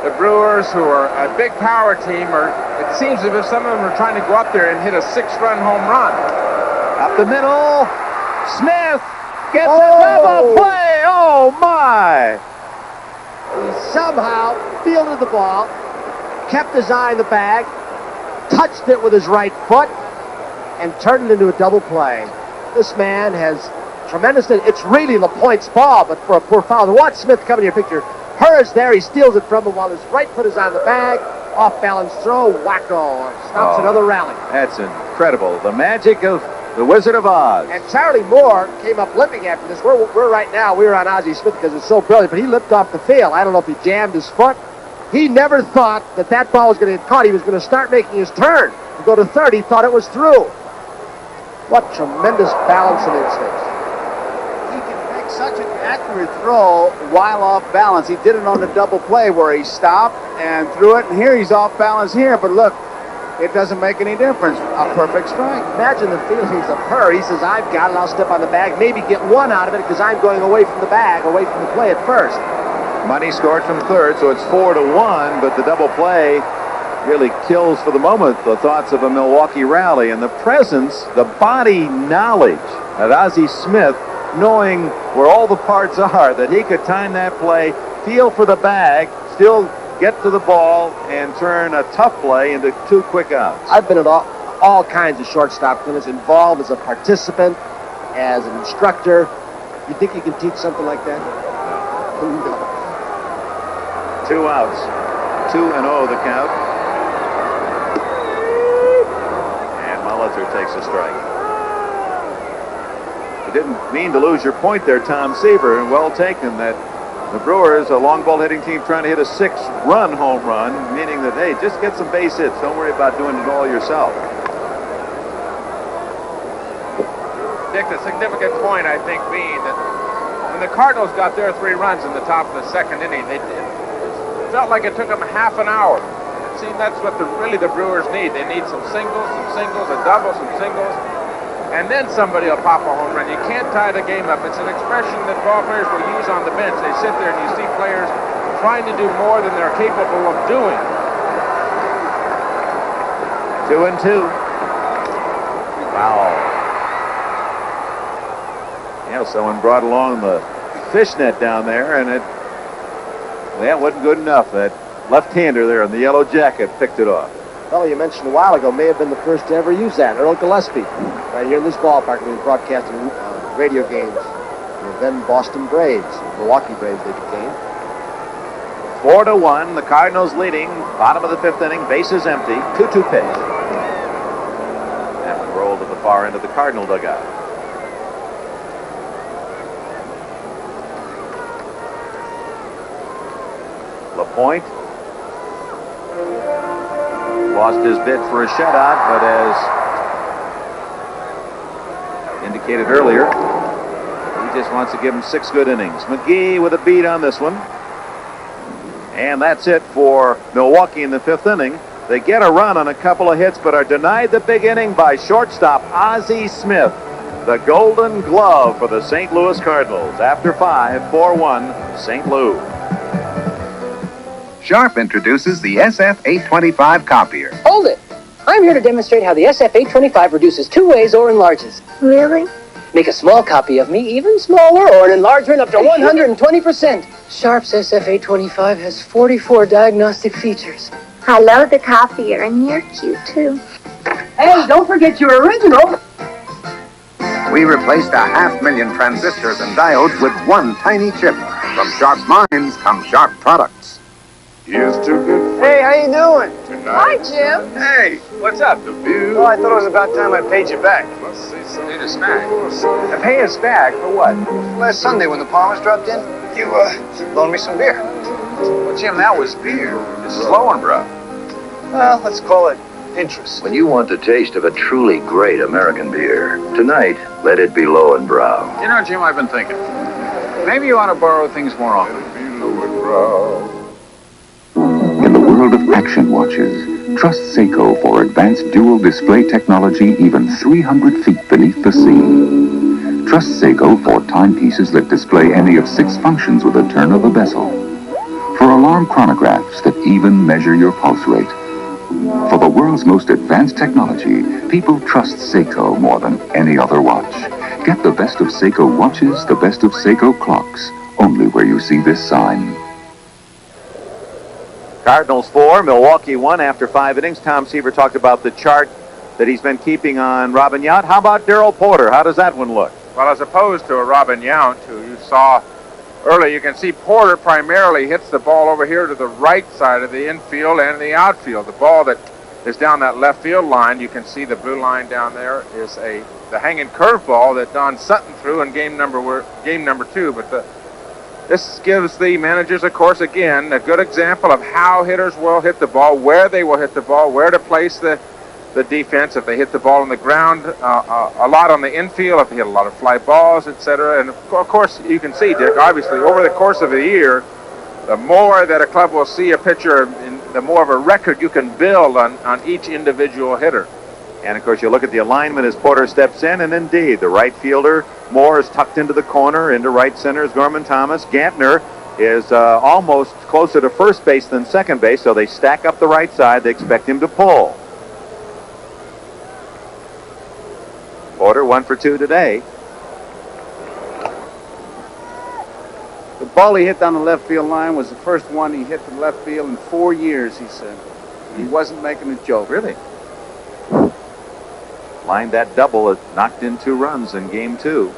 the Brewers, who are a big power team, it seems as if some of them are trying to go up there and hit a 6-run home run. Up the middle, Smith gets a double play. Oh, my. He somehow fielded the ball, kept his eye on the bag, touched it with his right foot, and turned it into a double play. This man has tremendous. It's really LaPoint's ball, but for a poor foul. Watch Smith come in your picture. Hers there, he steals it from him while his right foot is on the bag. Off balance throw, wacko. Stops another rally. That's incredible. The magic of the Wizard of Oz. And Charlie Moore came up limping after this. We're right now, we're on Ozzie Smith because it's so brilliant, but he limped off the field. I don't know if he jammed his foot. He never thought that ball was going to get caught. He was going to start making his turn to go to third. He thought it was through. What tremendous balance and instinct. He can make such an accurate throw while off balance. He did it on the double play where he stopped and threw it, and here he's off balance here, but look, it doesn't make any difference. A perfect strike. Imagine the feelings of her. He says, I've got it, I'll step on the bag, maybe get one out of it because I'm going away from the bag, away from the play at first. Money scored from third, so it's 4-1, but the double play really kills for the moment the thoughts of a Milwaukee rally, and the presence, the body knowledge of Ozzie Smith, knowing where all the parts are, that he could time that play, feel for the bag, still get to the ball, and turn a tough play into 2 quick outs. I've been at all kinds of shortstop clinics, involved as a participant, as an instructor. You think you can teach something like that? No. 2 outs. 2-0 the count. And Molitor takes a strike. You didn't mean to lose your point there, Tom Seaver, and well taken that the Brewers, a long ball hitting team, trying to hit a 6-run home run, meaning that, hey, just get some base hits. Don't worry about doing it all yourself. Dick, the significant point, I think, being that when the Cardinals got their 3 runs in the top of the 2nd inning, it felt like it took them half an hour. It seemed that's what really the Brewers need. They need some singles, a double, some singles, and then somebody will pop a home run. You can't tie the game up. It's an expression that ball players will use on the bench. They sit there and you see players trying to do more than they're capable of doing. 2-2. Wow. Yeah, someone brought along the fishnet down there, and that wasn't good enough. That left-hander there in the yellow jacket picked it off. Fellow you mentioned a while ago may have been the first to ever use that, Earl Gillespie, right here in this ballpark when he was broadcasting radio games. The then Boston Braves, Milwaukee Braves they became. 4-1, the Cardinals leading, bottom of the 5th inning, bases empty, 2-2 pitch. And we roll to the far end of the Cardinal dugout. LaPoint lost his bid for a shutout, but as indicated earlier, he just wants to give him 6 good innings. McGee with a beat on this one. And that's it for Milwaukee in the 5th inning. They get a run on a couple of hits, but are denied the big inning by shortstop Ozzie Smith. The Golden Glove for the St. Louis Cardinals. After 5, 4-1, St. Louis. Sharp introduces the SF-825 copier. Hold it! I'm here to demonstrate how the SF-825 reduces 2 ways or enlarges. Really? Make a small copy of me even smaller or an enlargement up to 120%. Sharp's SF-825 has 44 diagnostic features. I love the copier, and you're cute, too. Hey, don't forget your original. We replaced 500,000 transistors and diodes with 1 tiny chip. From Sharp's minds come Sharp products. Here's to good. Hey, how you doing? Hi, Jim. Hey, What's up? Well, I thought it was about time I paid you back. Need a snack. I pay us back for what? Last Sunday when the Palmers dropped in, you loaned me some beer. Well, Jim, that was beer. This is Lowenbrow. Well, let's call it interest. When you want the taste of a truly great American beer, tonight, let it be Lowenbrow. You know, Jim, I've been thinking. Maybe you ought to borrow things more often. In the world of action watches, trust Seiko for advanced dual display technology even 300 feet beneath the sea. Trust Seiko for timepieces that display any of 6 functions with a turn of a bezel. For a alarm chronographs that even measure your pulse rate. For the world's most advanced technology, people trust Seiko more than any other watch. Get the best of Seiko watches, the best of Seiko clocks, only where you see this sign. Cardinals 4, Milwaukee 1 after 5 innings. Tom Seaver talked about the chart that he's been keeping on Robin Yount. How about Darrell Porter? How does that one look? Well, as opposed to a Robin Yount, who you saw earlier, you can see Porter primarily hits the ball over here to the right side of the infield and the outfield. The ball that is down that left field line, you can see the blue line down there, is the hanging curveball that Don Sutton threw in game number 2. But this gives the managers, of course, again, a good example of how hitters will hit the ball, where they will hit the ball, where to place the defense. If they hit the ball on the ground, a lot on the infield, if they hit a lot of fly balls, etc. And of course, you can see, Dick, obviously, over the course of the year, the more that a club will see a pitcher, the more of a record you can build on each individual hitter. And of course, you look at the alignment as Porter steps in, and indeed, the right fielder, Moore, is tucked into the corner. Into right center is Norman Thomas. Gantner is almost closer to first base than second base, so they stack up the right side. They expect him to pull. Porter 1 for 2 today. The ball he hit down the left field line was the first one he hit to left field in 4 years, he said. He wasn't making a joke. Really? Lined that double, it knocked in 2 runs in game 2.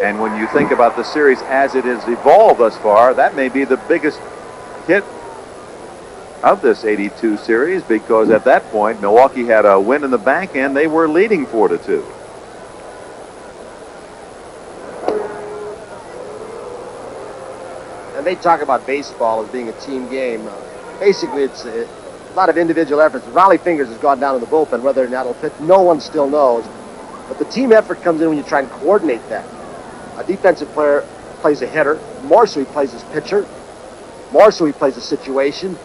And when you think about the series as it has evolved thus far, that may be the biggest hit of this 82 series, because at that point Milwaukee had a win in the bank and they were leading 4-2. And they talk about baseball as being a team game. Basically, it's a lot of individual efforts. Raleigh Fingers has gone down in the bullpen. Whether or not he'll pitch, no one still knows. But the team effort comes in when you try and coordinate that. A defensive player plays a hitter. More so he plays his pitcher. More so he plays a situation.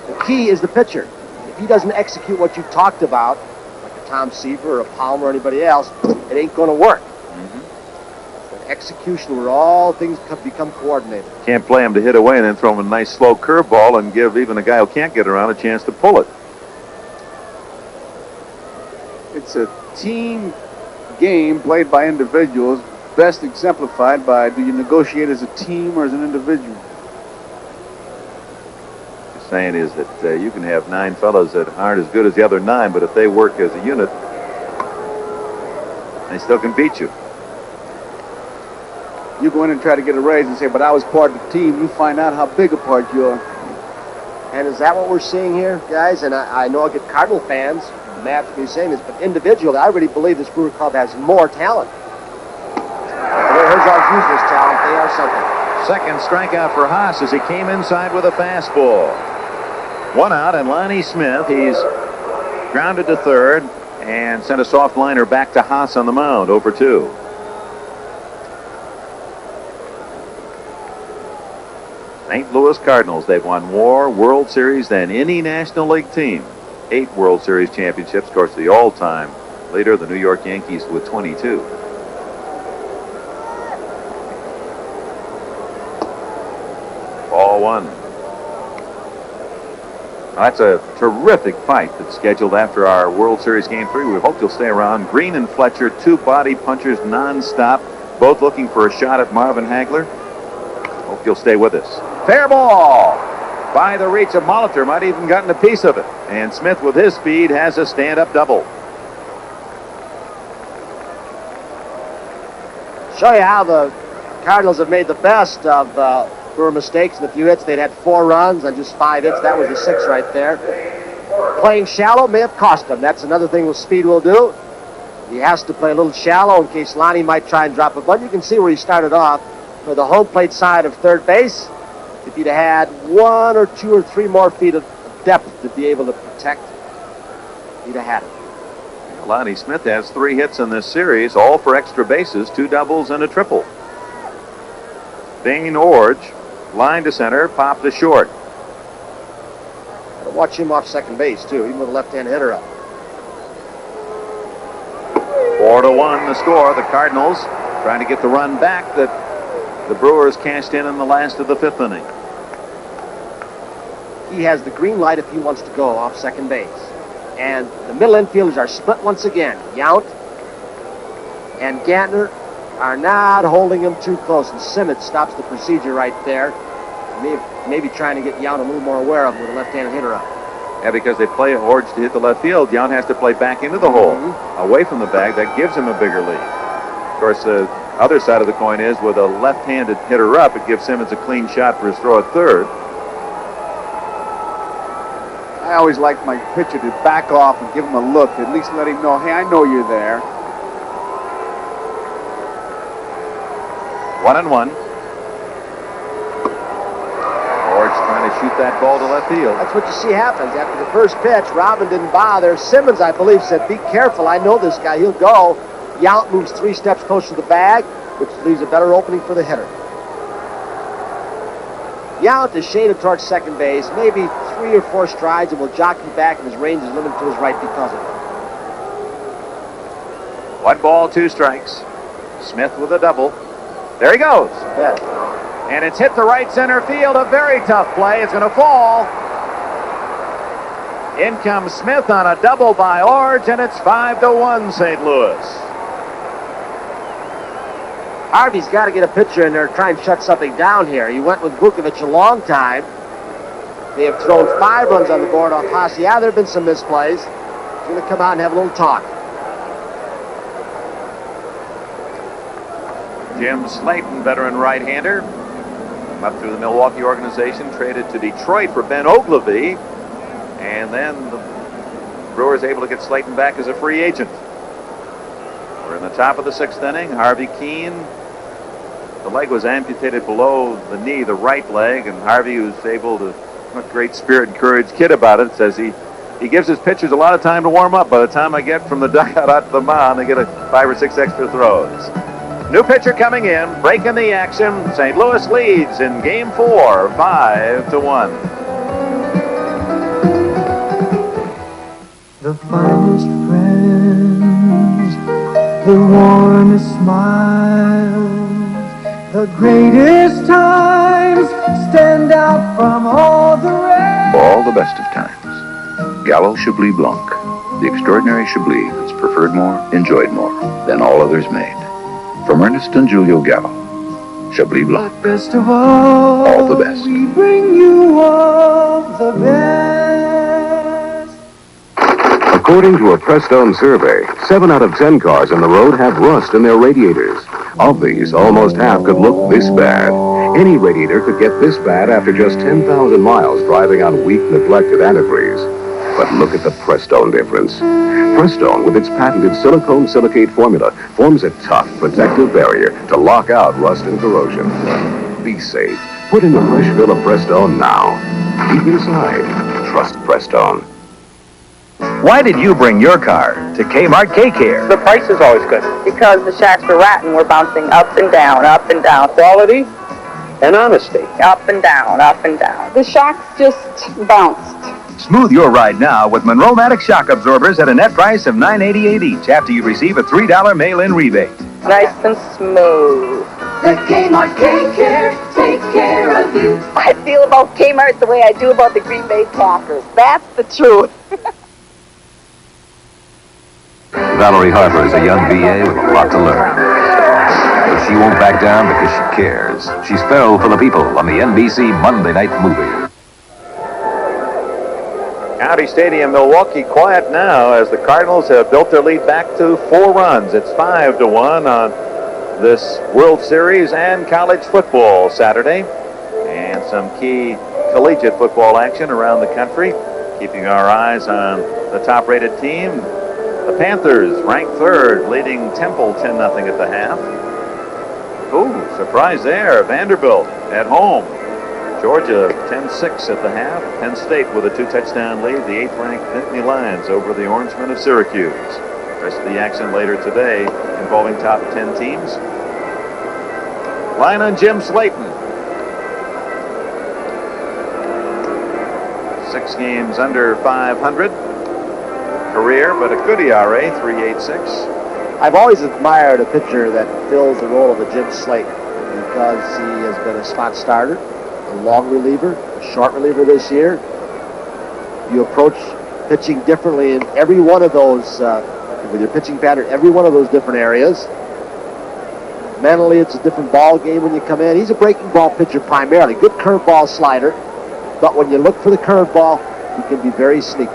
The key is the pitcher. If he doesn't execute what you talked about, like a Tom Seaver or a Palmer or anybody else, it ain't going to work. Execution where all things become coordinated. Can't play him to hit away and then throw him a nice slow curveball and give even a guy who can't get around a chance to pull it. It's a team game played by individuals, best exemplified by, do you negotiate as a team or as an individual? What you're saying is that you can have 9 fellows that aren't as good as the other 9, but if they work as a unit, they still can beat you. You go in and try to get a raise and say, but I was part of the team. You find out how big a part you are. And is that what we're seeing here, guys? And I know I get Cardinal fans mad for me saying this, but individually, I really believe this Brewer Club has more talent. The way Herzog's used this talent, they are something. Second strikeout for Haas as he came inside with a fastball. 1 out, and Lonnie Smith, he's grounded to third and sent a soft liner back to Haas on the mound, 0 for 2. St. Louis Cardinals, they've won more World Series than any National League team. 8 World Series championships. Of course, the all-time leader, the New York Yankees, with 22. Ball 1. That's a terrific fight that's scheduled after our World Series Game 3. We hope you'll stay around. Green and Fletcher, 2 body punchers nonstop, both looking for a shot at Marvin Hagler. Hope you'll stay with us. Fair ball by the reach of Molitor. Might even gotten a piece of it. And Smith, with his speed, has a stand-up double. Show you how the Cardinals have made the best of Brewer mistakes. In a few hits, they'd had 4 runs on just 5 hits. That was the 6 right there. Playing shallow may have cost him. That's another thing with speed will do. He has to play a little shallow in case Lonnie might try and drop a bunt. You can see where he started off for the home plate side of third base. If he'd have had 1 or 2 or 3 more feet of depth to be able to protect, he'd have had it. Lonnie Smith has 3 hits in this series, all for extra bases, 2 doubles and a triple. Dane Orge, line to center, pop to short. Gotta watch him off second base, too, even with a left-hand hitter up. 4-1 the score. The Cardinals trying to get the run back that the Brewers cashed in the last of the 5th inning. he has the green light if he wants to go off second base. And the middle infielders are split once again. Yount and Gantner are not holding him too close, and Simmons stops the procedure right there. Maybe trying to get Yount a little more aware of him with a left-handed hitter up. Yeah, because they play Horge to hit the left field. Yount has to play back into the hole, away from the bag. That gives him a bigger lead. Of course, the other side of the coin is with a left-handed hitter up, it gives Simmons a clean shot for his throw at third. I always like my pitcher to back off and give him a look, at least let him know, hey, I know you're there. 1-1. Horge trying to shoot that ball to left field. That's what you see happens. After the first pitch, Robin didn't bother. Simmons, I believe, said, be careful. I know this guy. He'll go. Yount moves 3 steps closer to the bag, which leaves a better opening for the hitter. Yount is shaded towards second base, maybe 3 or 4 strides, and will jockey back, and his range is limited to his right because of it. 1 ball, 2 strikes. Smith with a double. There he goes. Yes. And it's hit the right center field. A very tough play. It's going to fall. In comes Smith on a double by Horge, and it's 5-1 St. Louis. Harvey's got to get a pitcher in there and try and shut something down here. He went with Vukovic a long time. They have thrown 5 runs on the board off Haas. Yeah, there have been some misplays. He's going to come out and have a little talk. Jim Slayton, veteran right-hander, up through the Milwaukee organization, traded to Detroit for Ben Ogilvy, and then the Brewers able to get Slayton back as a free agent. We're in the top of the 6th inning. Harvey Keene, the leg was amputated below the knee, the right leg, and Harvey was able to, a great spirit and courage kid about it, says he gives his pitchers a lot of time to warm up. By the time I get from the dugout out to the mound, they get 5 or 6 extra throws. New pitcher coming in, breaking the action. St. Louis leads in Game 4, 5-1. The finest friends, the warmest smiles, the greatest times stand out from all the rest. For all the best of times. Gallo Chablis Blanc, the extraordinary Chablis that's preferred more, enjoyed more than all others made. From Ernest and Julio Gallo, Chablis Blanc. But best of all the best. We bring you all the best. According to a Prestone survey, 7 out of 10 cars on the road have rust in their radiators. Of these, almost half could look this bad. Any radiator could get this bad after just 10,000 miles driving on weak, neglected antifreeze. But look at the Prestone difference. Prestone, with its patented silicone silicate formula, forms a tough, protective barrier to lock out rust and corrosion. Be safe. Put in a fresh fill of Prestone now. Deep inside, trust Prestone. Why did you bring your car to Kmart K-Care? The price is always good. Because the shacks were rotten, we're bouncing up and down, up and down. Quality and honesty. Up and down, up and down. The shocks just bounced. Smooth your ride now with Monroe-Matic shock absorbers at a net price of $9.88 each after you receive a $3 mail-in rebate. Nice and smooth. The Kmart K-Care, take care of you. I feel about Kmart the way I do about the Green Bay Packers. That's the truth. Valerie Harper is a young VA with a lot to learn. But she won't back down because she cares. She's Farrell for the People on the NBC Monday Night Movie. County Stadium, Milwaukee, quiet now as the Cardinals have built their lead back to 4 runs. It's 5-1 on this World Series and college football Saturday. And some key collegiate football action around the country. Keeping our eyes on the top-rated team. The Panthers ranked 3rd, leading Temple 10-0 at the half. Ooh, surprise there. Vanderbilt at home. Georgia 10-6 at the half. Penn State with a 2-touchdown lead. The 8th-ranked Nittany Lions over the Orangemen of Syracuse. Rest of the action later today involving top 10 teams. Line on Jim Slayton. 6 games under 500. Career, but a good ERA, 3.86. I've always admired a pitcher that fills the role of a Jim Slayton because he has been a spot starter, a long reliever, a short reliever this year, You approach pitching differently in every one of those, with your pitching pattern, every one of those different areas. Mentally, it's a different ball game when you come in. He's a breaking ball pitcher primarily. Good curveball slider. But when you look for the curveball, he can be very sneaky.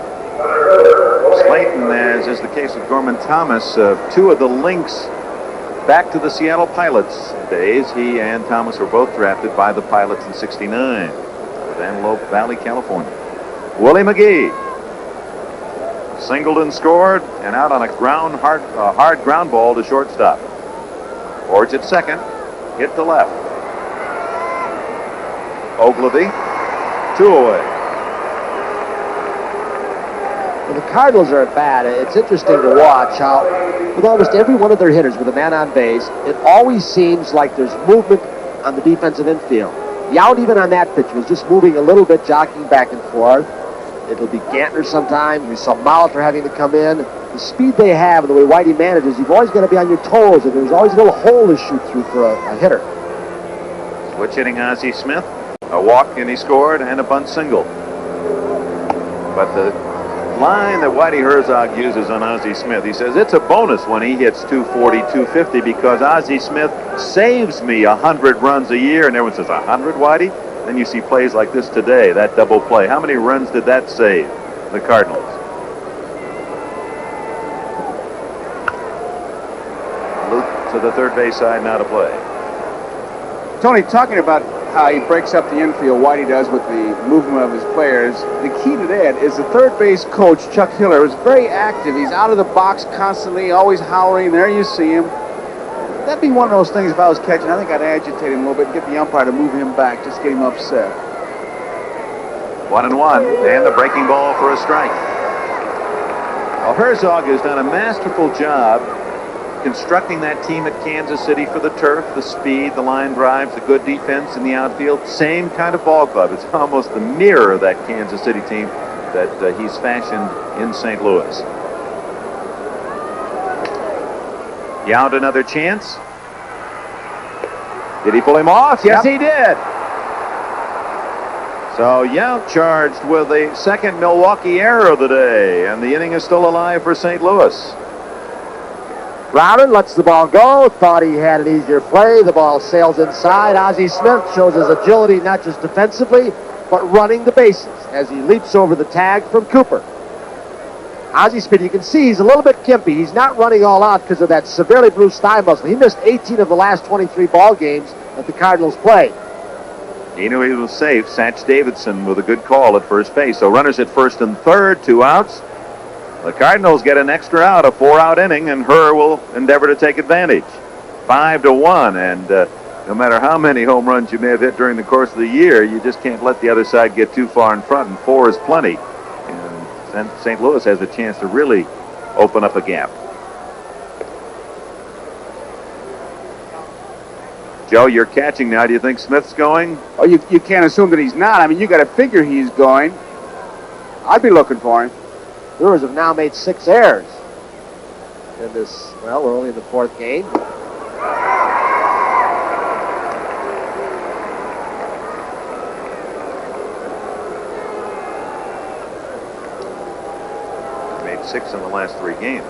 Slayton, as is the case with Gorman Thomas, two of the links back to the Seattle Pilots days. He and Thomas were both drafted by the Pilots in '69 with Antelope Valley, California. Willie McGee singled and scored, and out on a hard ground ball to shortstop. Forge at second, hit to left. Ogilvy, 2 away. When the Cardinals are at bat, it's interesting to watch how, with almost every one of their hitters with a man on base, it always seems like there's movement on the defensive infield. Yount, even on that pitch, was just moving a little bit, jockeying back and forth. It'll be Gantner sometimes. We saw Molitor having to come in. The speed they have and the way Whitey manages, you've always got to be on your toes, and there's always a little hole to shoot through for a hitter. Switch hitting Ozzie Smith. A walk, and he scored, and a bunt single. But the line that Whitey Herzog uses on Ozzie Smith, he says it's a bonus when he hits 240, 250 because Ozzie Smith saves me 100 runs a year. And everyone says, 100, Whitey? Then you see plays like this today, that double play. How many runs did that save the Cardinals? Luke to the third base side, now to play. Tony, talking about how he breaks up the infield, Whitey does with the movement of his players, the key to that is the third base coach, Chuck Hiller, is very active. He's out of the box constantly, always howling. There you see him. That'd be one of those things if I was catching. I think I'd agitate him a little bit, get the umpire to move him back, just get him upset. 1-1, and the breaking ball for a strike. Well, Herzog has done a masterful job constructing that team at Kansas City for the turf, the speed, the line drives, the good defense in the outfield. Same kind of ball club. It's almost the mirror of that Kansas City team that he's fashioned in St. Louis. Yount another chance. Did he pull him off? Yes, he did. So Yount charged with the second Milwaukee error of the day, and the inning is still alive for St. Louis. Rowden lets the ball go, thought he had an easier play. The ball sails inside. Ozzie Smith shows his agility not just defensively, but running the bases as he leaps over the tag from Cooper. Ozzie Smith, you can see he's a little bit gimpy. He's not running all out because of that severely bruised thigh muscle. He missed 18 of the last 23 ball games that the Cardinals played. He knew he was safe. Satch Davidson with a good call at first base. So runners at first and third, 2 outs. The Cardinals get an extra out, a 4-out inning, and Herr will endeavor to take advantage. 5-1, and no matter how many home runs you may have hit during the course of the year, you just can't let the other side get too far in front, and 4 is plenty. And St. Louis has a chance to really open up a gap. Joe, you're catching now. Do you think Smith's going? Oh, you can't assume that he's not. I mean, you got to figure he's going. I'd be looking for him. Brewers have now made 6 errors in this. Well, we're only in the 4th game. Made 6 in the last 3 games.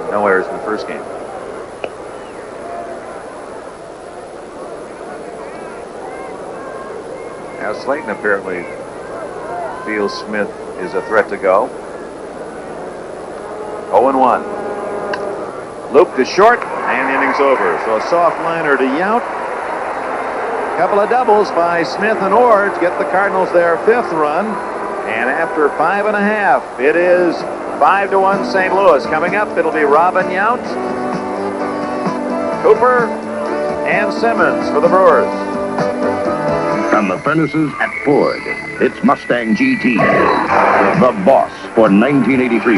No errors in the first game. Now Slayton apparently feels Smith is a threat to go. 0-1. Loop to short, and the inning's over. So a soft liner to Yount. Couple of doubles by Smith and Ord get the Cardinals their 5th run. And after 5.5, it is 5-1 St. Louis. Coming up, it'll be Robin Yount, Cooper, and Simmons for the Brewers. From the furnaces at Ford, it's Mustang GT, the boss for 1983.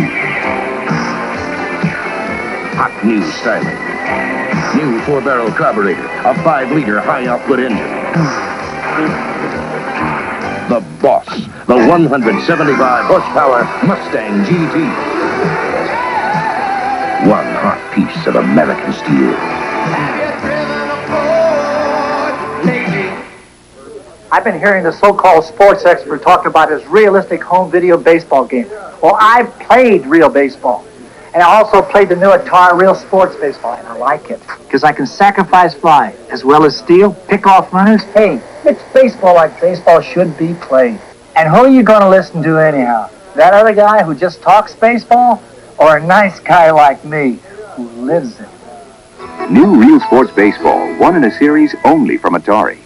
Hot new styling. New 4-barrel carburetor, a 5-liter high-output engine. The boss, the 175 horsepower Mustang GT. One hot piece of American steel. I've been hearing the so-called sports expert talk about his realistic home video baseball game. Well, I've played real baseball. And I also played the new Atari Real Sports Baseball, and I like it. Because I can sacrifice fly, as well as steal, pick off runners. Hey, it's baseball like baseball should be played. And who are you going to listen to anyhow? That other guy who just talks baseball? Or a nice guy like me who lives it? New Real Sports Baseball, one in a series only from Atari.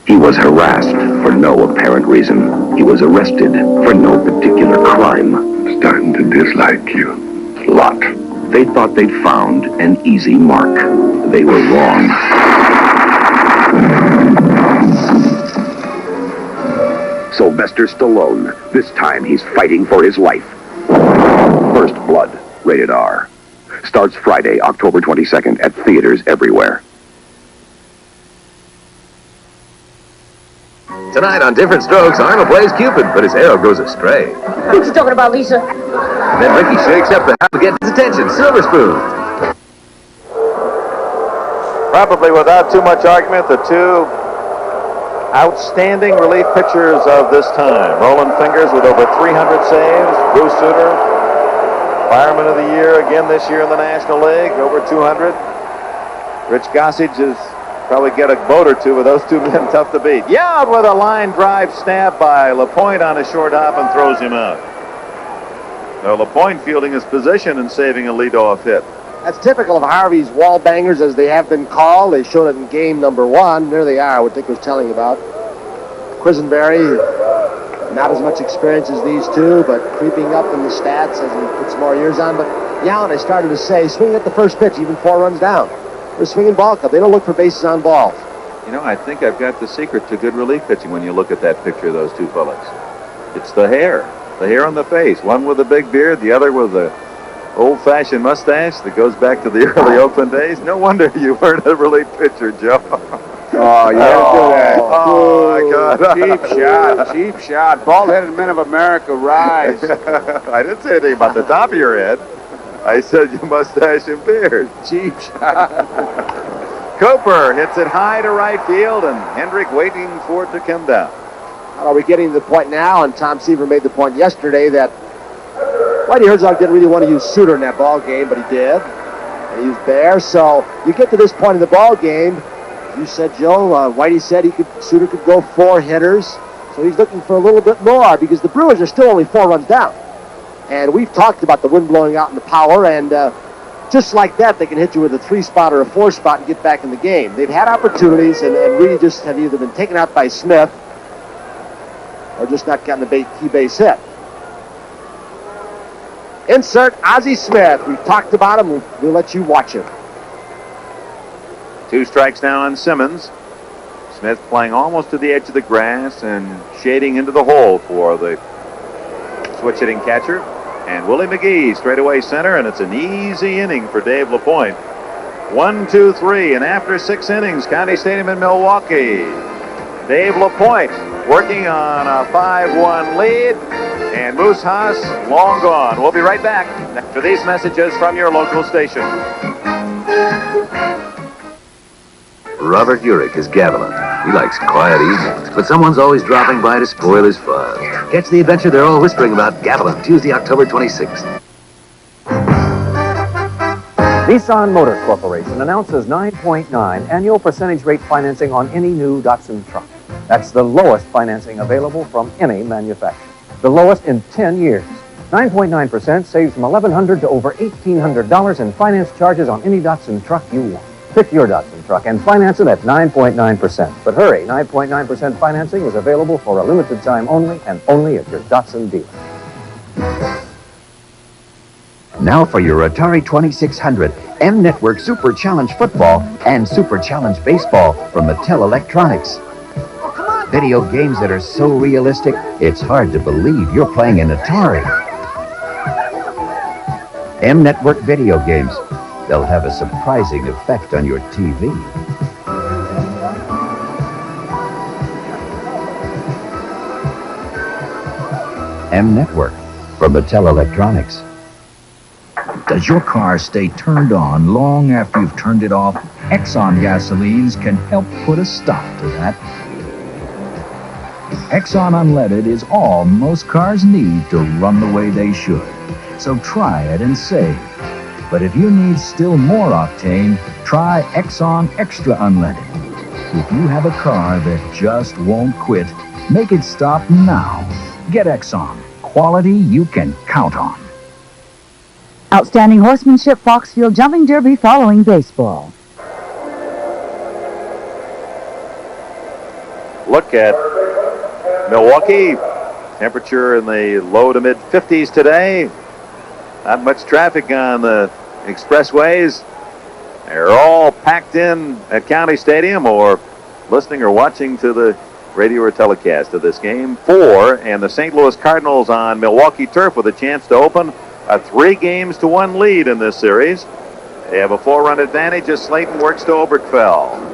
He was harassed for no apparent reason. He was arrested for no particular crime. Starting to dislike you. Lot. They thought they'd found an easy mark. They were wrong. Sylvester Stallone. This time he's fighting for his life. First Blood. Rated R. Starts Friday, October 22nd at theaters everywhere. Tonight on Different Strokes, Arnold plays Cupid, but his arrow goes astray. What you talking about, Lisa? Then Ricky shakes up the house to get his attention. Silver Spoon. Probably without too much argument, the two outstanding relief pitchers of this time. Roland Fingers with over 300 saves. Bruce Sutter, Fireman of the Year again this year in the National League, over 200. Rich Gossage is probably get a vote or two with those two men, tough to beat. Yeah, with a line drive snap by LaPoint on a short hop and throws him out. So LaPoint fielding his position and saving a leadoff hit. That's typical of Harvey's wall bangers, as they have been called. They showed it in game number 1. There they are, what Dick was telling you about. Quisenberry, not as much experience as these two, but creeping up in the stats as he puts more years on. But Yount, I started to say, swinging at the first pitch, even 4 runs down. They're swinging ball club. They don't look for bases on balls. You know, I think I've got the secret to good relief pitching when you look at that picture of those two fellas. It's the hair on the face. One with a big beard, the other with a old-fashioned mustache that goes back to the early Oakland days. No wonder you weren't a relief pitcher, Joe. Oh, you had to do that. Oh, my God. Cheap shot. Bald-headed men of America, rise. I didn't say anything about the top of your head. I said your mustache and beard. Cheap shot. Cooper hits it high to right field, and Hendrick waiting for it to come down. Are we getting to the point now, and Tom Seaver made the point yesterday, that Whitey Herzog didn't really want to use Suter in that ball game, but he did. And he used Bear. So you get to this point in the ball game, you said, Joe, Whitey said Suter could go 4 hitters. So he's looking for a little bit more, because the Brewers are still only 4 runs down. And we've talked about the wind blowing out in the power, and just like that, they can hit you with a 3-spot or a 4-spot and get back in the game. They've had opportunities and really just have either been taken out by Smith or just not gotten a key base hit. Insert Ozzie Smith. We've talked about him. We'll let you watch him. 2 strikes now on Simmons. Smith playing almost to the edge of the grass and shading into the hole for the switch hitting catcher. And Willie McGee straightaway center, and it's an easy inning for Dave LaPoint. 1, 2, 3, and after 6 innings, County Stadium in Milwaukee. Dave LaPoint working on a 5-1 lead, and Moose Haas long gone. We'll be right back after these messages from your local station. Robert Urich is gavilant. He likes quiet evenings, but someone's always dropping by to spoil his fun. Catch the adventure they're all whispering about, Gavilant, Tuesday, October 26th. Nissan Motor Corporation announces 9.9 annual percentage rate financing on any new Datsun truck. That's the lowest financing available from any manufacturer. The lowest in 10 years. 9.9% saves from $1,100 to over $1,800 in finance charges on any Datsun truck you want. Pick your Datsun truck and finance it at 9.9%. But hurry, 9.9% financing is available for a limited time only, and only at your Datsun dealer. Now for your Atari 2600, M-Network Super Challenge Football and Super Challenge Baseball from Mattel Electronics. Video games that are so realistic, it's hard to believe you're playing an Atari. M-Network video games. They'll have a surprising effect on your TV. M-Network from Mattel Electronics. Does your car stay turned on long after you've turned it off? Exxon gasolines can help put a stop to that. Exxon Unleaded is all most cars need to run the way they should. So try it and save. But if you need still more octane, try Exxon Extra Unleaded. If you have a car that just won't quit, make it stop now. Get Exxon. Quality you can count on. Outstanding horsemanship Foxfield Jumping Derby following baseball. Look at Milwaukee. Temperature in the low to mid 50s today. Not much traffic on the expressways. They're all packed in at County Stadium or listening or watching to the radio or telecast of this game. 4 and the St. Louis Cardinals on Milwaukee turf with a chance to open a 3-1 lead in this series. They have a 4-run advantage as Slayton works to Oberkfell.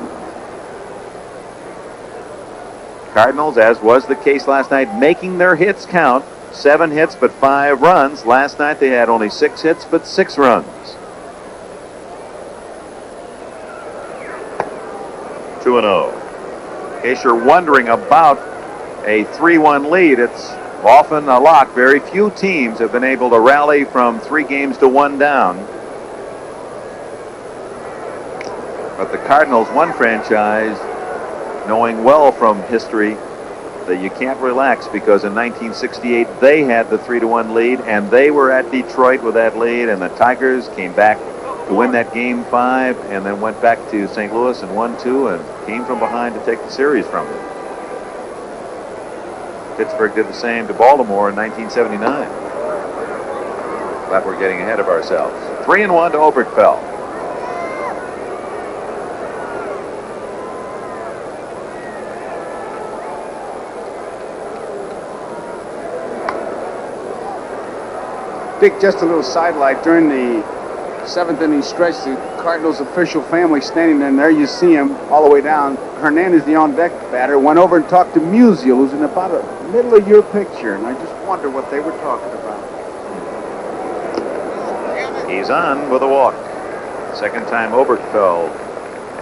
Cardinals, as was the case last night, making their hits count. 7 hits but 5 runs. Last night they had only 6 hits but 6 runs. 2-0. In case you're wondering about a 3-1 lead, it's often a lot. Very few teams have been able to rally from 3 games to 1 down. But the Cardinals, one franchise, knowing well from history that you can't relax, because in 1968 they had the 3-1 lead and they were at Detroit with that lead, and the Tigers came back to win that game 5 and then went back to St. Louis and won 2 and came from behind to take the series from them. Pittsburgh did the same to Baltimore in 1979. But we're getting ahead of ourselves. 3-1 to Oberkfell. Dick, just a little sidelight. During the 7th inning stretch, the Cardinals official family standing in there, you see him all the way down. Hernandez, the on-deck batter, went over and talked to Musial, who's in about a middle of your picture, and I just wonder what they were talking about. He's on with a walk. Second time Oberkfell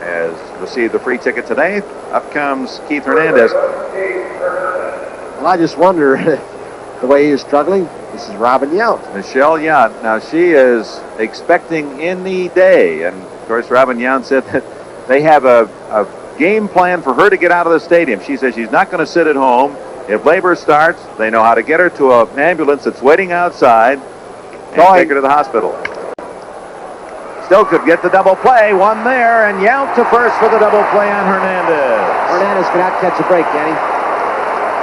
has received a free ticket today. Up comes Keith Hernandez. Well, I just wonder, the way he is struggling. This is Robin Yount. Michelle Yount. Now, she is expecting any day. And, of course, Robin Yount said that they have a game plan for her to get out of the stadium. She says she's not going to sit at home. If labor starts, they know how to get her to an ambulance that's waiting outside and take her to the hospital. Still could get the double play. One there, and Yount to first for the double play on Hernandez. Hernandez cannot catch a break, Danny.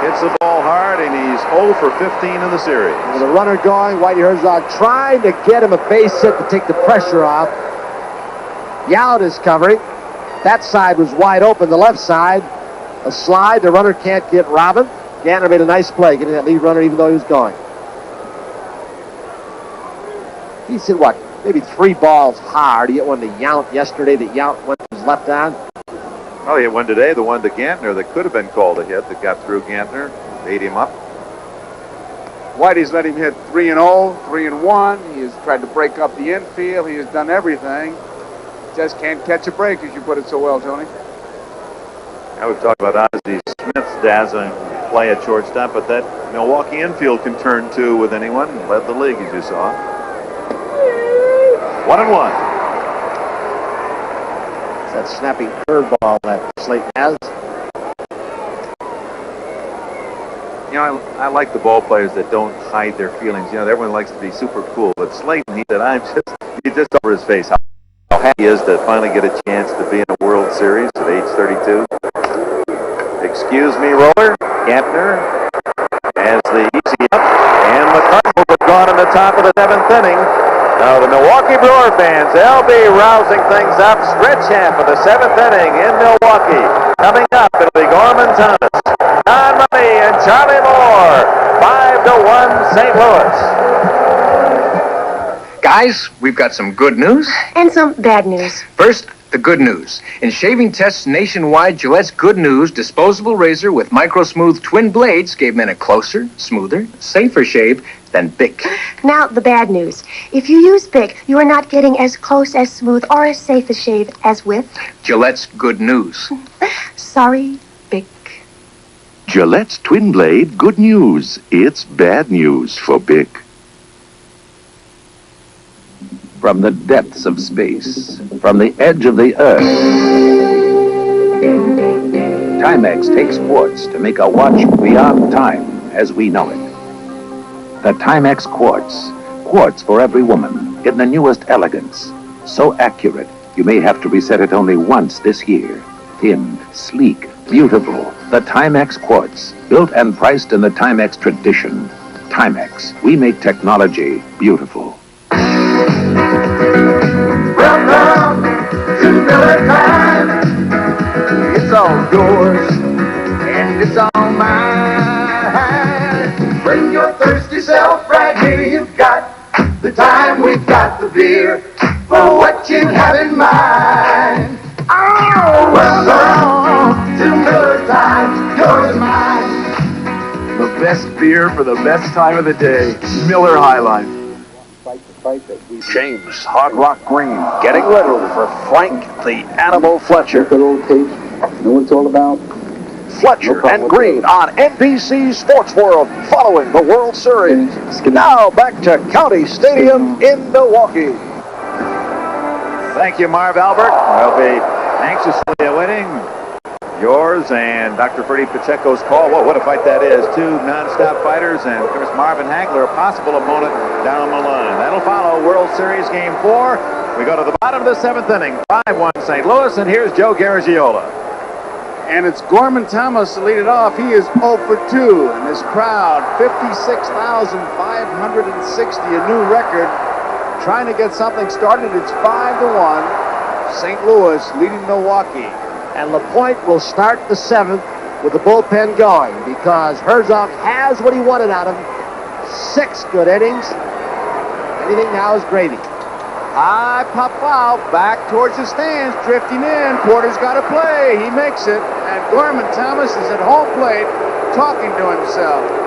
Hits the ball hard, and he's 0 for 15 in the series. With a runner going, Whitey Herzog trying to get him a base hit to take the pressure off. Yount is covering. That side was wide open, the left side. A slide, the runner can't get Robin. Gantner made a nice play, getting that lead runner even though he was going. He's hit, what, maybe 3 balls hard. He hit one to Yount yesterday that Yount went to his left on. Oh, he had one today, the one to Gantner that could have been called a hit that got through Gantner, ate him up. Whitey's let him hit 3-0, 3-1. He has tried to break up the infield. He has done everything. Just can't catch a break, as you put it so well, Tony. Now we've talked about Ozzie Smith's dazzling play at shortstop, but that Milwaukee infield can turn 2 with anyone. Led the league, as you saw. 1-1. That snapping curveball that Slayton has. You know, I like the ball players that don't hide their feelings. You know, everyone likes to be super cool, but Slayton, he said, he's just over his face how happy he is to finally get a chance to be in a World Series at age 32. Excuse me, roller. Gantner has the easy up, and the Cardinals have gone in the top of the 7th inning. Now the Milwaukee Brewer fans, they'll be rousing things up. Stretch half of the 7th inning in Milwaukee. Coming up, it'll be Gorman Thomas, Don Money, and Charlie Moore. 5-1 St. Louis. Guys, we've got some good news. And some bad news. First, the good news. In shaving tests nationwide, Gillette's Good News disposable razor with micro-smooth twin blades gave men a closer, smoother, safer shave than Bic. Now, the bad news. If you use Bic, you are not getting as close, as smooth, or as safe a shave as with Gillette's Good News. Sorry, Bic. Gillette's Twin Blade, good news. It's bad news for Bic. From the depths of space, from the edge of the earth, Timex takes quartz to make a watch beyond time as we know it. The Timex Quartz. Quartz for every woman, in the newest elegance. So accurate, you may have to reset it only once this year. Thin, sleek, beautiful. The Timex Quartz, built and priced in the Timex tradition. Timex, we make technology beautiful. Welcome to Miller Time. It's all yours and it's all mine. Bring your thirsty self right here. You've got the time, we've got the beer for what you have in mind. Oh, welcome to Miller Time. Yours and mine. The best beer for the best time of the day. Miller High Life. James Hard Rock Green getting little for Frank the Animal Fletcher. Good old tape. Know what it's all about? Fletcher and Green on NBC Sports World following the World Series. Now back to County Stadium in Milwaukee. Thank you, Marv Albert. I'll be anxiously awaiting yours and Dr. Freddie Pacheco's call. Whoa, what a fight that is. Two non-stop fighters, and of course Marvin Hagler, a possible opponent down the line. That'll follow World Series Game 4. We go to the bottom of the 7th inning. 5-1 St. Louis, and here's Joe Garagiola. And it's Gorman Thomas to lead it off. He is 0 for 2. And this crowd, 56,560, a new record. Trying to get something started. It's 5-1. St. Louis leading Milwaukee. And LaPoint will start the 7th with the bullpen going because Herzog has what he wanted out of him. 6 good innings. Anything now is gravy. High pop foul, back towards the stands, drifting in. Porter's got to play. He makes it. And Gorman Thomas is at home plate talking to himself.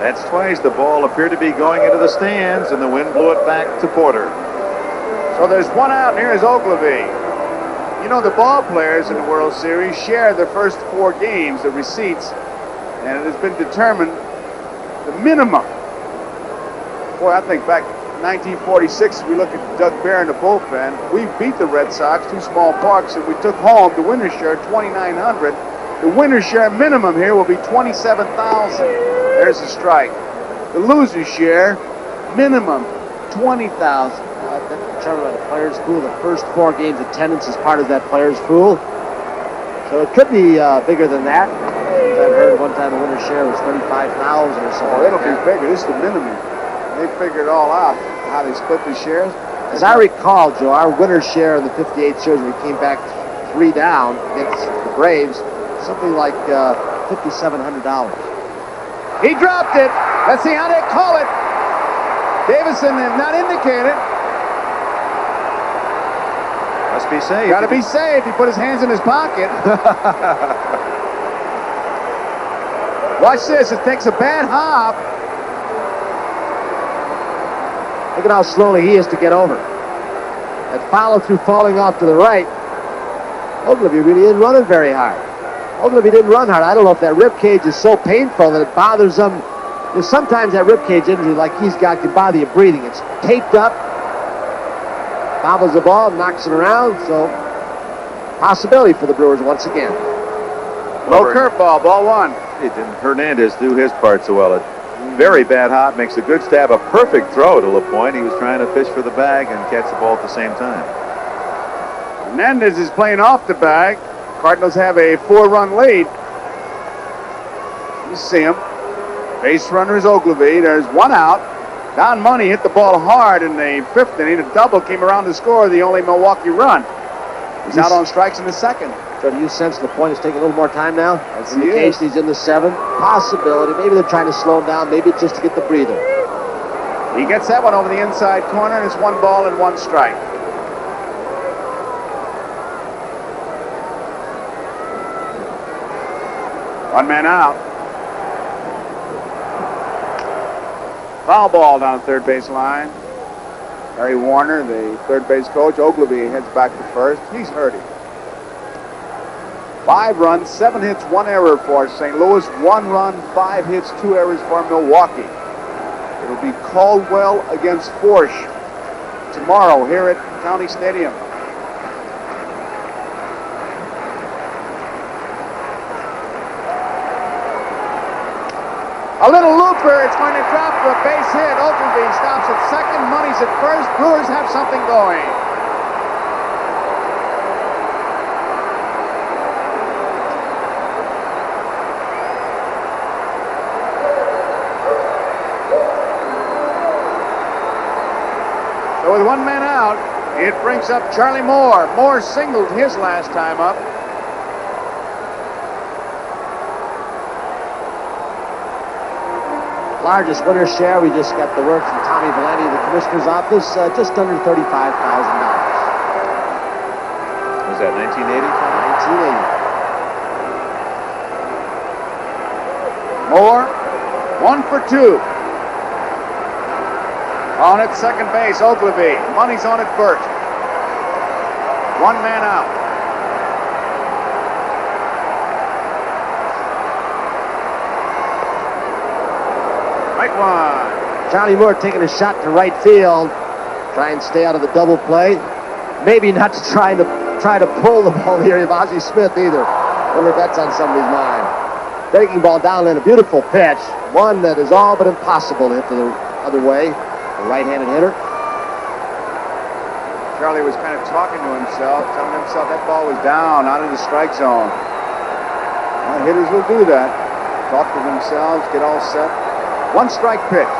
That's twice the ball appeared to be going into the stands, and the wind blew it back to Porter. So there's one out, and here's Ogilvy. You know, the ball players in the World Series share their first 4 games, the receipts, and it has been determined the minimum. Boy, I think back 1946, we look at Doug Bear in the bullpen. We beat the Red Sox, 2 small parks, and we took home the winner's share, 2,900. The winner's share minimum here will be 27,000. There's a strike. The loser's share minimum 20,000. That's determined by the players' pool. The first 4 games attendance is part of that players' pool. So it could be bigger than that. I've heard one time the winner's share was 35,000 or so. Oh, it'll be bigger. This is the minimum. They figured it all out, how they split the shares. As I recall, Joe, our winner's share in the 58 series, we came back 3 down against the Braves, something like $5,700. He dropped it. Let's see how they call it. Davison has not indicated. Must be safe. Got to be safe. He put his hands in his pocket. Watch this. It takes a bad hop. Look at how slowly he is to get over. That follow-through falling off to the right. Ogilvy really didn't run it very hard. Ogilvy didn't run hard. I don't know if that rib cage is so painful that it bothers him. There's sometimes that rib cage injury like he's got can bother you breathing. It's taped up. Bobbles the ball, knocks it around. So, possibility for the Brewers once again. Low curveball, ball 1. Hernandez do his part so well. A very bad hop, makes a good stab, a perfect throw to LaPoint. He was trying to fish for the bag and catch the ball at the same time. Hernandez is playing off the bag. Cardinals have a 4-run lead. You see him. Base runner is Ogilvy. There's 1 out. Don Money hit the ball hard in the 5th inning. A double came around to score the only Milwaukee run. He's out on strikes in the 2nd. So do you sense LaPoint is taking a little more time now? As indication he's in the 7th. Possibility. Maybe they're trying to slow him down. Maybe it's just to get the breather. He gets that one over the inside corner, and it's 1 ball and 1 strike. One man out. Foul ball down third base line. Harry Warner, the third base coach. Ogilvy heads back to first. He's hurting. 5 runs, 7 hits, 1 error for St. Louis. 1 run, 5 hits, 2 errors for Milwaukee. It'll be Caldwell against Forsch tomorrow here at County Stadium. A little looper. It's going to drop for a base hit. Ogilvy stops at second. Money's at first. Brewers have something going. So with 1 man out, it brings up Charlie Moore. Moore singled his last time up. Largest winner share, we just got the word from Tommy Valenti of the Commissioner's Office, just under $35,000. Was that 1980? 1980. Moore, 1 for 2. On at second base, Ogilvy. Money's on at first. 1 man out. Right one. Charlie Moore taking a shot to right field. Try and stay out of the double play. Maybe not to try to pull the ball here of Ozzie Smith either. Wonder if that's on somebody's mind. Taking ball down in a beautiful pitch. One that is all but impossible to hit the other way. A right-handed hitter. Charlie was kind of talking to himself, telling himself that ball was down, out of the strike zone. Well, hitters will do that. Talk to themselves, get all set. 1 strike pitch.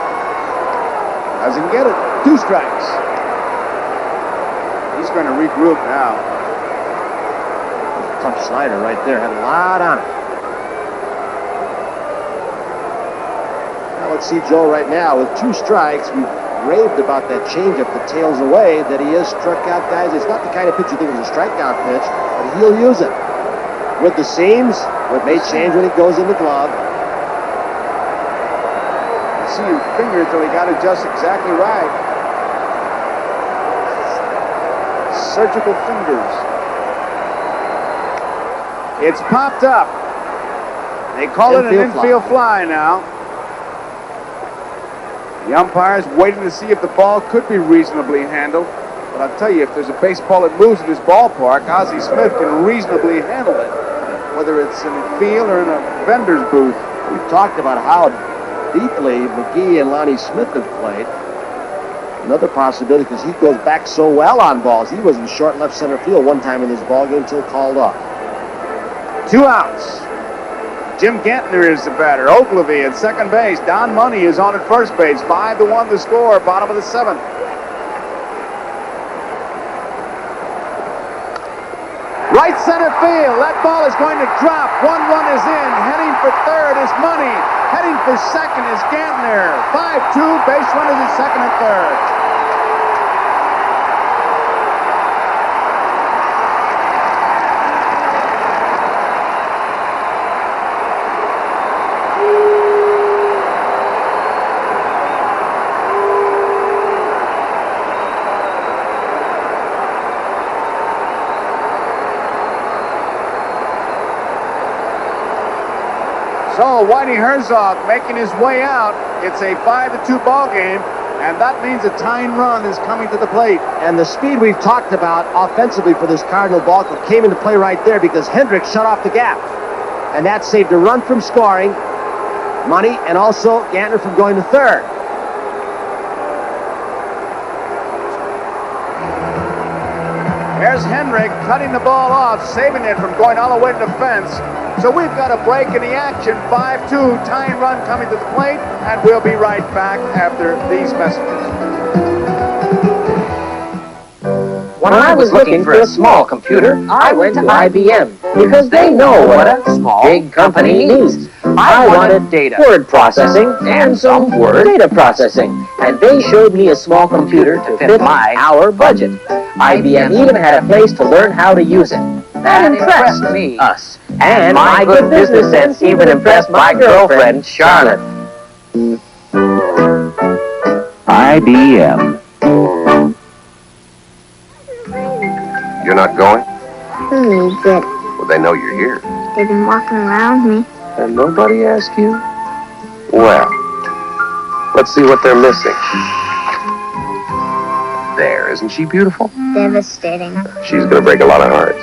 Doesn't get it. 2 strikes. He's going to regroup now. Tough slider right there. Had a lot on it. Now let's see Joe right now with 2 strikes. We've raved about that changeup that tails away, that he has struck out guys. It's not the kind of pitch you think is a strikeout pitch, but he'll use it. With the seams, what may change when it goes in the glove. See your finger until he got it just exactly right. Surgical fingers. It's popped up. They call it an infield fly now. The umpire's waiting to see if the ball could be reasonably handled. But I'll tell you, if there's a baseball that moves in this ballpark, Ozzie Smith can reasonably handle it, whether it's in the field or in a vendor's booth. We've talked about how deeply McGee and Lonnie Smith have played. Another possibility, because he goes back so well on balls. He was in short left center field one time in this ball game until called up. 2 outs. Jim Gantner is the batter. Ogilvy at second base. Don Money is on at first base. 5-1 the score, bottom of the 7th. Right center field. That ball is going to drop. 1 run is in. Heading for third is Money. Heading for second is Gantner. 5-2. Base runners at second and third. So Whitey Herzog making his way out. It's a 5-2 ball game, and that means a tying run is coming to the plate. And the speed we've talked about offensively for this Cardinal ball club came into play right there because Hendricks shut off the gap. And that saved a run from scoring, Money, and also Gantner from going to third. There's Hendrick cutting the ball off, saving it from going all the way to the fence. So we've got a break in the action. 5-2, tying run coming to the plate, and we'll be right back after these messages. When I was looking for a small computer, I went to IBM because they know what a small, big company needs. I wanted data, word processing, and some word data processing. And they showed me a small computer to fit our budget. IBM even had a place to learn how to use it. That impressed me, us. And my good business sense even impressed my girlfriend, Charlotte. IBM. You're not going? Who needs it? Well, they know you're here. They've been walking around me. And nobody asked you? Well, let's see what they're missing. There, isn't she beautiful? Devastating. She's gonna break a lot of hearts.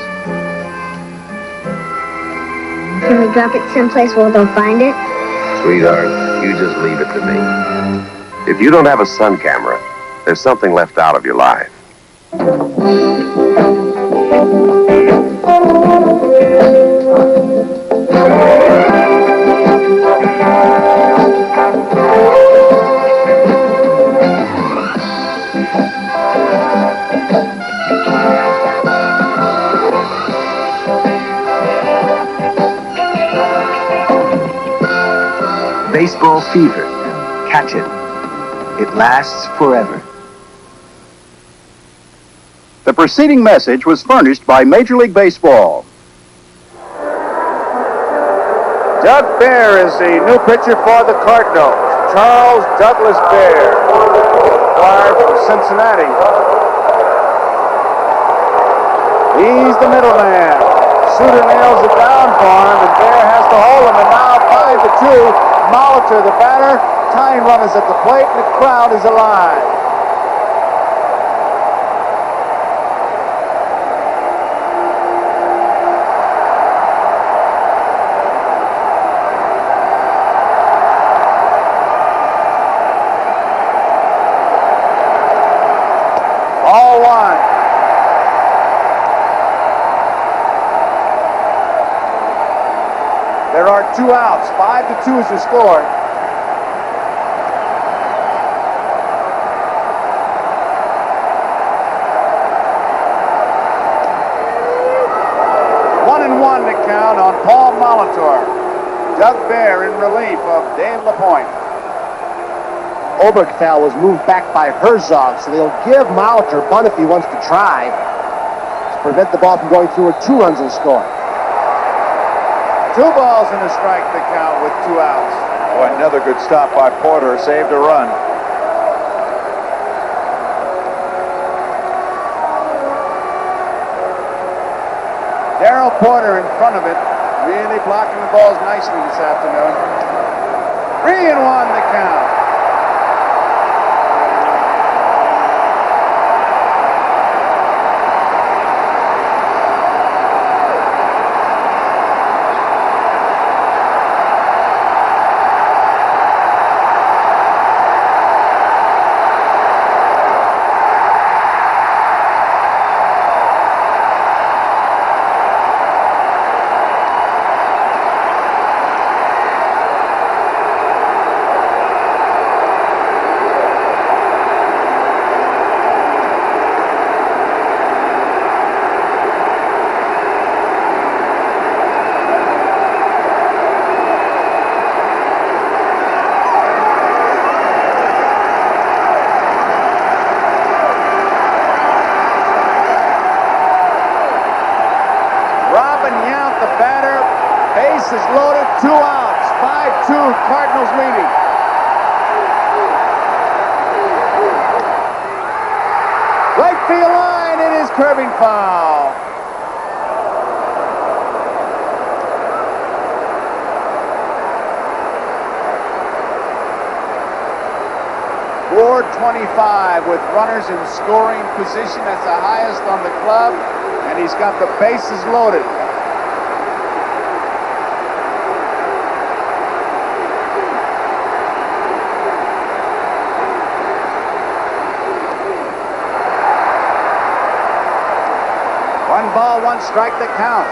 Can we drop it someplace where they'll find it? Sweetheart, you just leave it to me. If you don't have a sun camera, there's something left out of your life. Baseball fever. Catch it. It lasts forever. The preceding message was furnished by Major League Baseball. Doug Bear is the new pitcher for the Cardinals. Charles Douglas Bear, acquired from Cincinnati. He's the middleman. Suter nails it down for him, and Bear has to hold him, and now 5-2. Molitor, the batter, tying runners at the plate, and the crowd is alive. All one. There are 2 outs. 5-2 is the score. One to count on Paul Molitor. Doug Bear in relief of Dave LaPoint. Obergfell was moved back by Herzog, so they'll give Molitor bunt if he wants to try to prevent the ball from going through with 2 runs in score. 2 balls and a strike to count with 2 outs. Boy, another good stop by Porter. Saved a run. Darrell Porter in front of it. Really blocking the balls nicely this afternoon. 3-1 to count. Is loaded, 2 outs, 5-2, Cardinals leading. Right field line, it is curving foul. Ward 25 with runners in scoring position. That's the highest on the club, and he's got the bases loaded. One ball, 1 strike to count.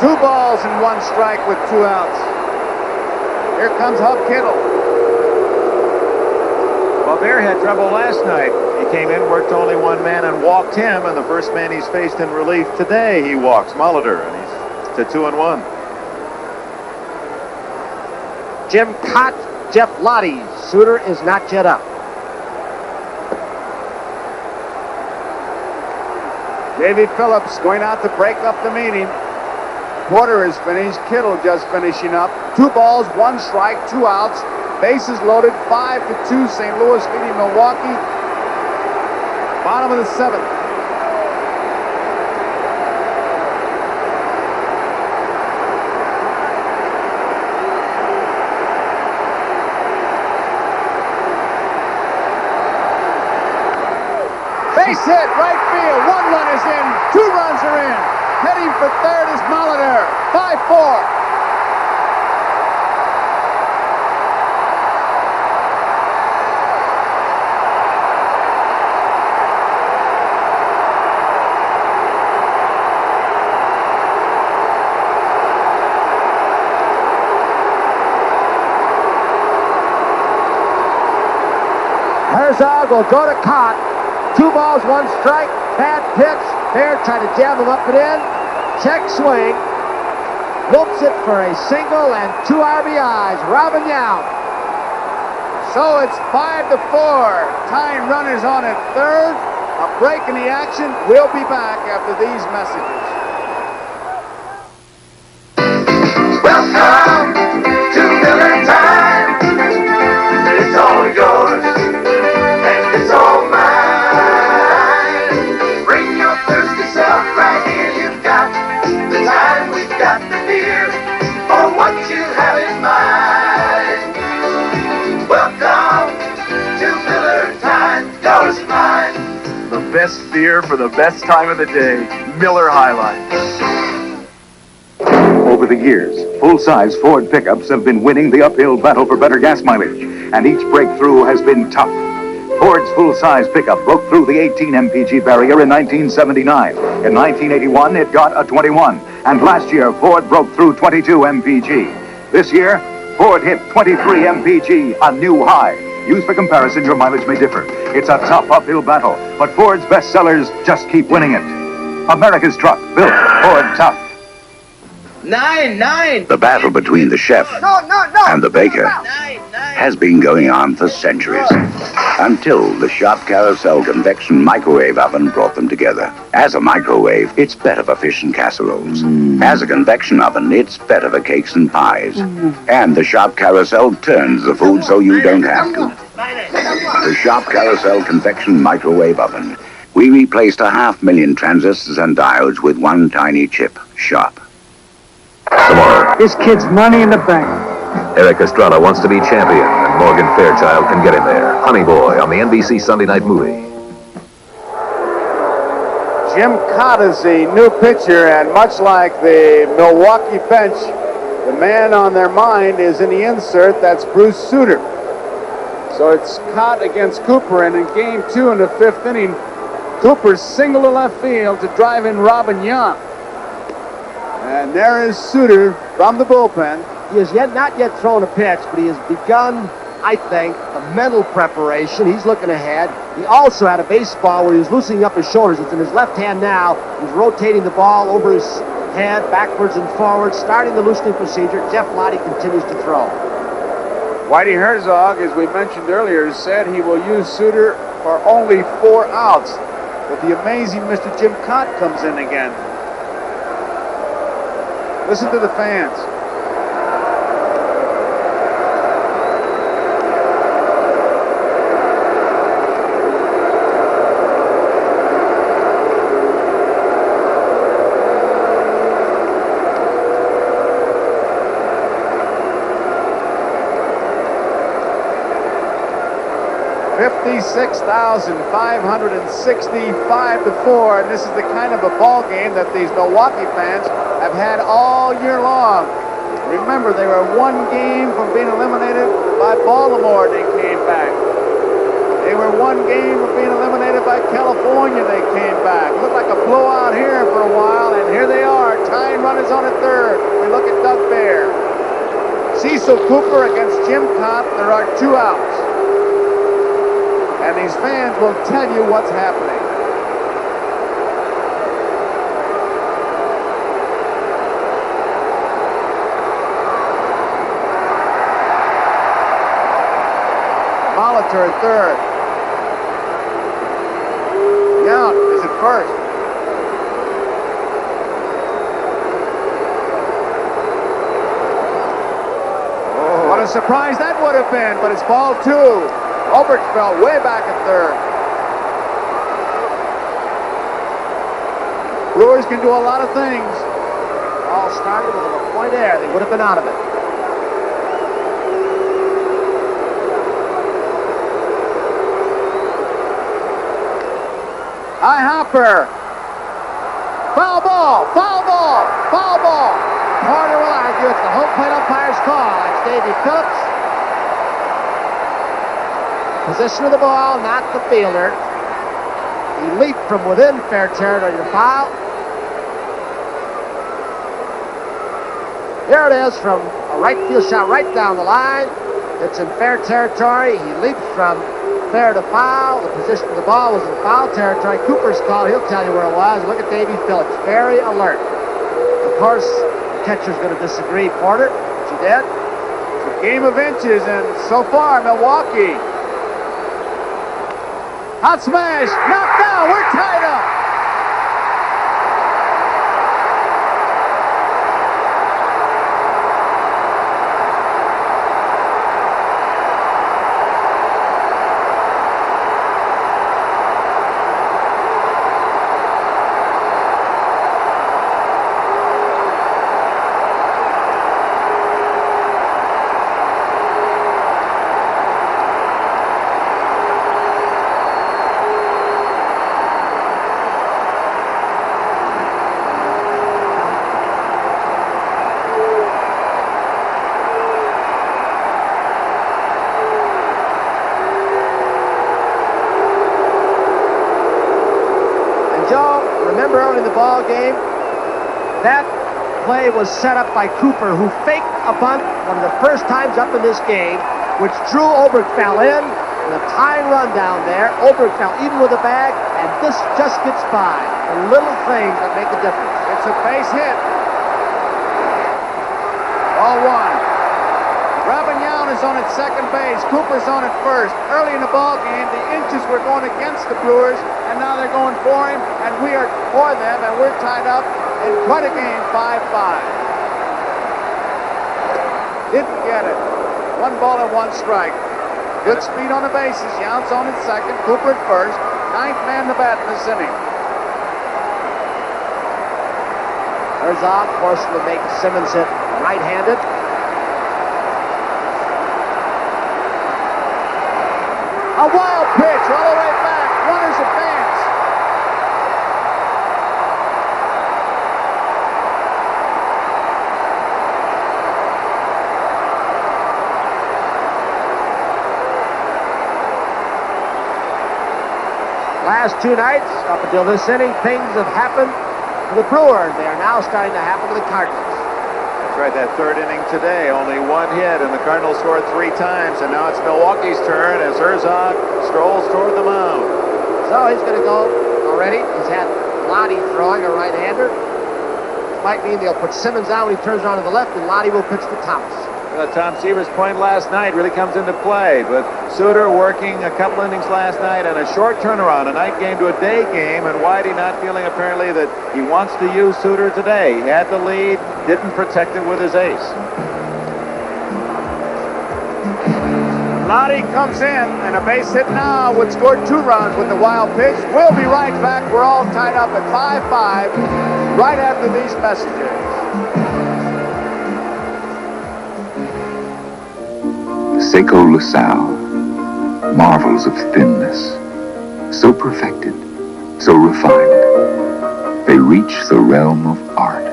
Two balls and 1 strike with 2 outs. Here comes Hub Kittle. Well, Bear had trouble last night. He came in, worked only 1 man, and walked him. And the first man he's faced in relief today, he walks Molitor, and he's to 2-1. Jim Cott Jeff Lottie. Suter is not yet up. Davey Phillips going out to break up the meeting. Porter is finished. Kittle just finishing up. 2 balls, 1 strike, 2 outs. Bases loaded, 5-2. St. Louis leading Milwaukee. Bottom of the 7th. Base hit, right field. 1 run is in. 2 runs are in. Heading for third is Molitor. 5-4. Herzog will go to Cott. 2 balls, 1 strike. Bad pitch. Bear tried to jab him up and in. Check swing. Whoops it for a single and 2 RBIs. Robin Yount. So it's 5-4. Tying runners on at third. A break in the action. We'll be back after these messages. Welcome to Miller Time. It's all yours and it's all mine. Bring your thirsty self right here. You've got the time, we've got the beer for what you have in mind. Welcome to Miller Time. Yours and mine. The best beer for the best time of the day. Miller High Life. Over the years, full-size Ford pickups have been winning the uphill battle for better gas mileage, and each breakthrough has been tough. Ford's full-size pickup broke through the 18 mpg barrier in 1979. In 1981, it got a 21, and last year, Ford broke through 22 mpg. This year, Ford hit 23 mpg, a new high. Used for comparison, your mileage may differ. It's a tough uphill battle, but Ford's best sellers just keep winning it. America's truck, built Ford tough. 9-9. The battle between the chef and the baker has been going on for centuries, until the Sharp Carousel convection microwave oven brought them together. As a microwave, it's better for fish and casseroles. As a convection oven, it's better for cakes and pies. And the Sharp Carousel turns the food so you don't have to. The Sharp Carousel convection microwave oven. We replaced 500,000 transistors and diodes with one tiny chip, Sharp. Tomorrow, This kid's money in the bank. Eric Estrada wants to be champion, and Morgan Fairchild can get him there. Honey Boy on the NBC Sunday night movie. Jim Cott is the new pitcher, and much like the Milwaukee bench, the man on their mind is in the insert. That's Bruce Suter. So it's Cott against Cooper, and in game 2 in the 5th inning, Cooper singled to left field to drive in Robin Yount. And there is Suter from the bullpen. He has not yet thrown a pitch, but he has begun, I think, the mental preparation. He's looking ahead. He also had a baseball where he was loosening up his shoulders. It's in his left hand now. He's rotating the ball over his head, backwards and forwards, starting the loosening procedure. Jeff Lottie continues to throw. Whitey Herzog, as we mentioned earlier, said he will use Suter for only 4 outs. But the amazing Mr. Jim Cott comes in again. Listen to the fans. $56,565-4, and this is the kind of a ball game that these Milwaukee fans have had all year long. Remember, they were 1 game from being eliminated by Baltimore. They came back. They were 1 game from being eliminated by California. They came back. Looked like a blowout here for a while, and here they are. Tying runners on at third. We look at Doug Bear. Cecil Cooper against Jim Cott. There are 2 outs. And these fans will tell you what's happening. Molitor at third. Yount is at first. Oh, what a surprise that would have been, but it's ball two. Oberkfell way back at third. Brewers can do a lot of things. All started with a LaPoint air. They would have been out of it. High hopper. Foul ball, foul ball, foul ball. Carter will argue it's the home plate umpire's call. It's Davey Phillips. Position of the ball, not the fielder. He leaped from within fair territory to foul. Here it is from a right field shot right down the line. It's in fair territory. He leaps from fair to foul. The position of the ball was in foul territory. Cooper's call, he'll tell you where it was. Look at Davey Phillips, very alert. Of course, the catcher's going to disagree, Porter. She did. It's a game of inches, and so far, Milwaukee. Hot smash, knocked down, we're tied up. Remember early in the ball game, that play was set up by Cooper, who faked a bunt one of the first times up in this game, which drew Oberkfell in, and a tying run down there. Oberkfell even with a bag, and this just gets by. The little things that make a difference. It's a base hit. Ball one. Robin Yount is on at second base. Cooper's on at first. Early in the ball game, the inches were going against the Brewers, and now they're going for him, and we are for them, and we're tied up in quite a game, 5-5. Didn't get it. 1 ball and 1 strike. Good speed on the bases. Yount's on at second. Cooper at first. 9th man to bat in this inning. Herzog forced to make Simmons hit right-handed. A wild pitch all the way back. Runners advance. Last 2 nights, up until this inning, things have happened to the Brewers. They are now starting to happen to the Cardinals. That's right, that third inning today, only 1 hit, and the Cardinals scored 3 times, and now it's Milwaukee's turn as Herzog strolls toward the mound. So he's going to go already. He's had Lottie throwing a right-hander. It might mean they'll put Simmons out when he turns around to the left, and Lottie will pitch to Thomas. Tom Seaver's point last night really comes into play, but Suter working a couple innings last night and a short turnaround, a night game to a day game, and Whitey not feeling apparently that he wants to use Suter today. He had the lead, didn't protect it with his ace. Lottie comes in, and a base hit now would score 2 runs with the wild pitch. We'll be right back. We're all tied up at 5-5 right after these messages. Seiko LaSalle, marvels of thinness, so perfected, so refined, they reach the realm of art.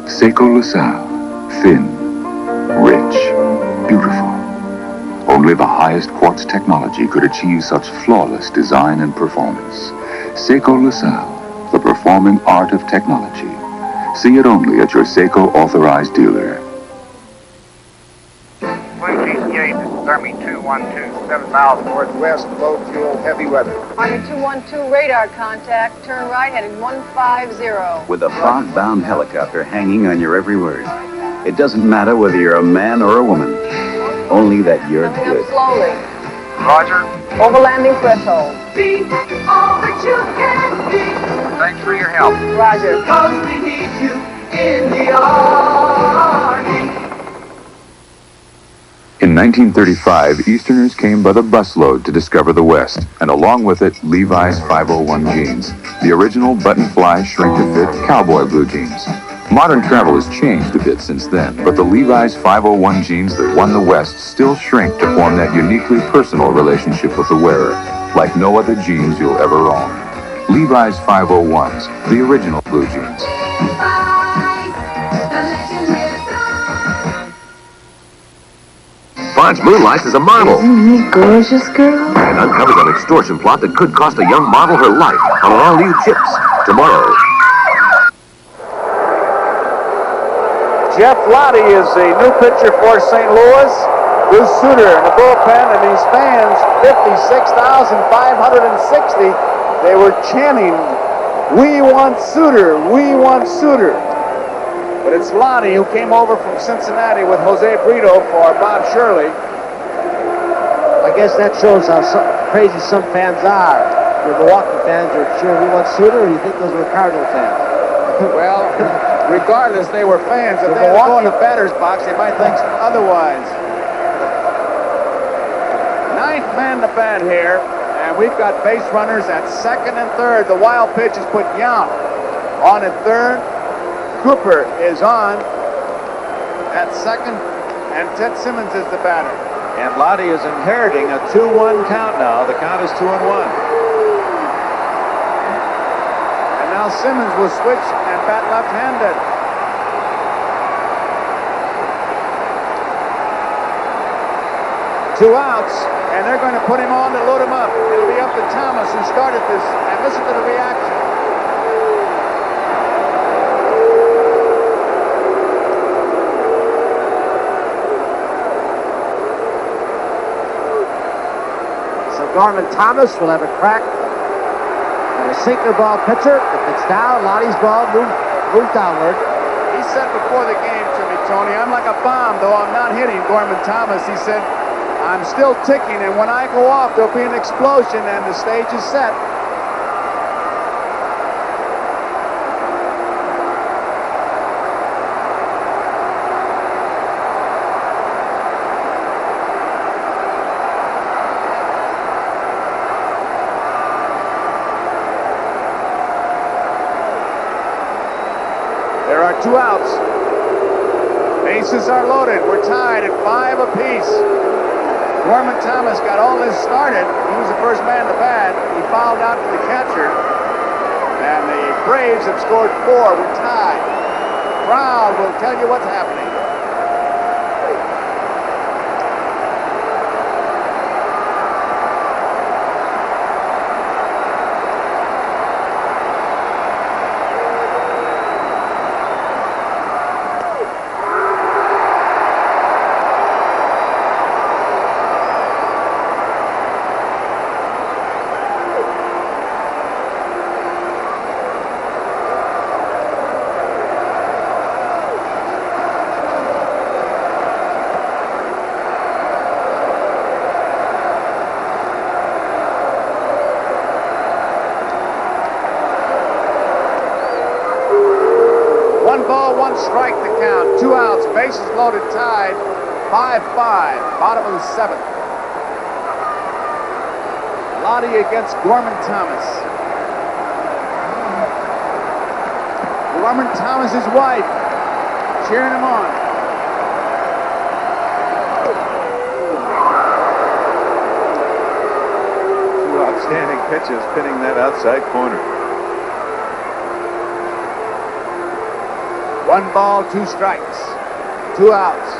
Seiko LaSalle, thin, rich, beautiful. Only the highest quartz technology could achieve such flawless design and performance. Seiko LaSalle, the performing art of technology. See it only at your Seiko authorized dealer. Army 212, 7 miles northwest, low fuel, heavy weather. Army 212, radar contact, turn right, heading 150. With a fog-bound helicopter hanging on your every word. It doesn't matter whether you're a man or a woman, only that you're Coming good. up slowly. Roger. Over landing threshold. Be all that you can be. Thanks for your help. Roger. Cause we need you in the Army. In 1935, Easterners came by the busload to discover the West, and along with it, Levi's 501 jeans, the original button-fly, shrink-to-fit cowboy blue jeans. Modern travel has changed a bit since then, but the Levi's 501 jeans that won the West still shrink to form that uniquely personal relationship with the wearer, like no other jeans you'll ever own. Levi's 501s, the original blue jeans. Bonds moonlights as a model Isn't he gorgeous, girl? and uncovers an extortion plot that could cost a young model her life on all-new Chips tomorrow. Jeff Lottie is the new pitcher for St. Louis. Bruce Sutter in the bullpen, and these fans, 56,560, they were chanting, "We want Sutter, we want Sutter." But it's Lottie who came over from Cincinnati with Jose Brito for Bob Shirley. I guess that shows how crazy some fans are. The Milwaukee fans are cheering, "We want Sutter," or you think those were Cardinal fans? Well, regardless, they were fans. If they go in the batter's box, they might think otherwise. Ninth man to bat here, and we've got base runners at second and third. The wild pitch is put Yount on at third. Cooper is on at second, and Ted Simmons is the batter. And Lottie is inheriting a 2-1 count now. The count is 2-1. And now Simmons will switch and bat left-handed. Two outs, and they're going to put him on to load him up. It'll be up to Thomas, who started this, and listen to the reaction. Norman Thomas will have a crack. And a sinker ball pitcher. If it's down, Lottie's ball moves downward. He said before the game to me, Tony, I'm like a bomb, though I'm not hitting. Gorman Thomas, he said, I'm still ticking, and when I go off, there'll be an explosion, and the stage is set. There are two outs. Bases are loaded. We're tied at 5 apiece. Gorman Thomas got all this started. He was the first man to bat. He fouled out to the catcher. And the Braves have scored 4. We're tied. Crowd will tell you what's happening. Strike the count. 2 outs. Bases loaded, tied. 5-5. Bottom of the 7th. Lottie against Gorman Thomas. Gorman Thomas's wife cheering him on. Two outstanding pitches pinning that outside corner. 1 ball, 2 strikes. 2 outs.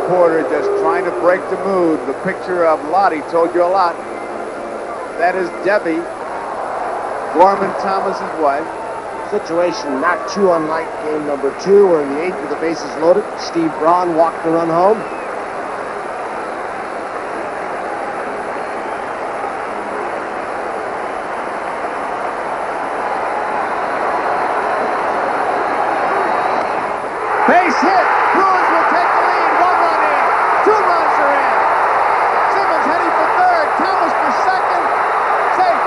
Porter just trying to break the mood. The picture of Lottie told you a lot. That is Debbie, Gorman Thomas's wife. Situation not too unlike game number 2, where in the 8th with the bases loaded, Steve Braun walked the run home. Base hit. Brewers will take the lead. 1 run in. 2 runs are in. Simmons heading for third. Thomas for second. Safe.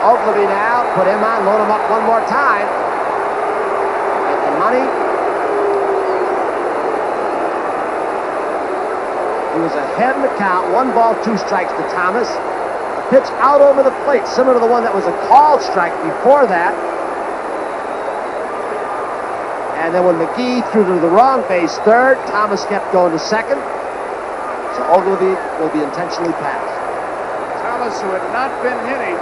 Oakley now, put him on, load him up one more time. Get the money. He was ahead in the count, 1 ball, 2 strikes to Thomas. A pitch out over the plate, similar to the one that was a called strike before that. And then when McGee threw to the wrong base third, Thomas kept going to second. So Oglevy will be intentionally passed. Thomas, who had not been hitting,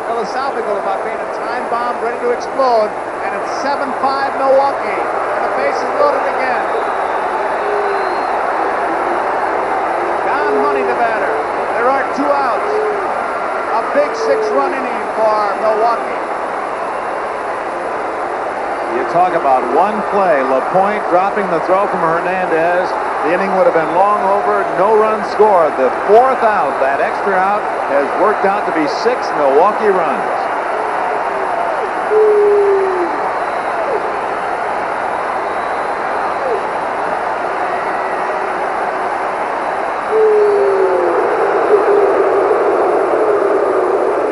philosophical about being a time bomb ready to explode, and it's 7-5 Milwaukee, and the base is loaded again. Don Money the batter. There are 2 outs. A big 6-run inning for Milwaukee. You talk about one play, LaPoint dropping the throw from Hernandez. The inning would have been long over, no runs scored. The 4th out, that extra out, has worked out to be 6 Milwaukee runs.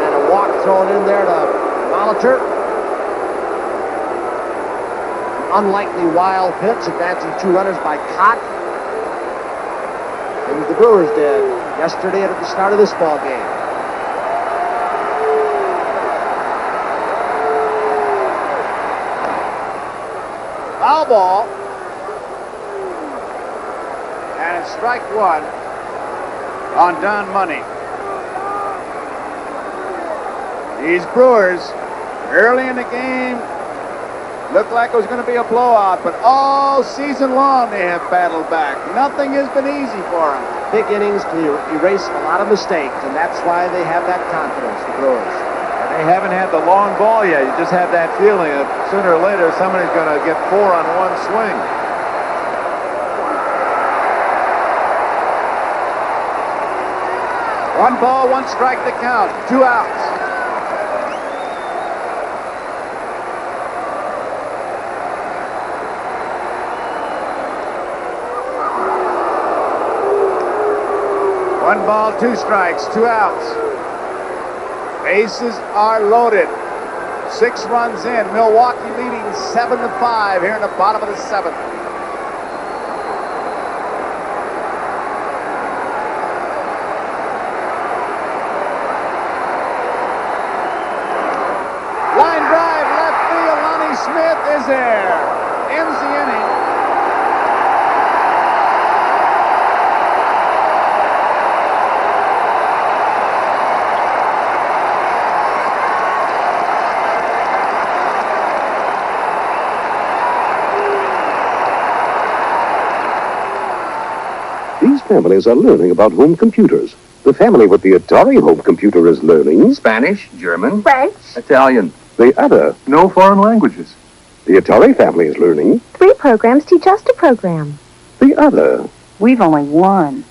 And a walk thrown in there to Molitor. Unlikely wild pitch, advancing 2 runners by Cott. As the Brewers did yesterday at the start of this ball game. Foul ball. And it's strike 1 on Don Money. These Brewers, early in the game, looked like it was going to be a blowout, but all season long they have battled back. Nothing has been easy for them. Big innings to erase a lot of mistakes, and that's why they have that confidence, the Brewers. And they haven't had the long ball yet. You just have that feeling that sooner or later somebody's going to get 4 on one swing. One ball, 1 strike to count. 2 outs. One ball, 2 strikes, 2 outs. Bases are loaded. 6 runs in. Milwaukee leading 7-5 here in the bottom of the 7th. Line drive, left field. Lonnie Smith is there. Ends the inning. Families are learning about home computers. The family with the Atari home computer is learning Spanish, German, French, Italian. The other, No foreign languages. the Atari family is learning 3 programs teach us to program. the other. We've only 1.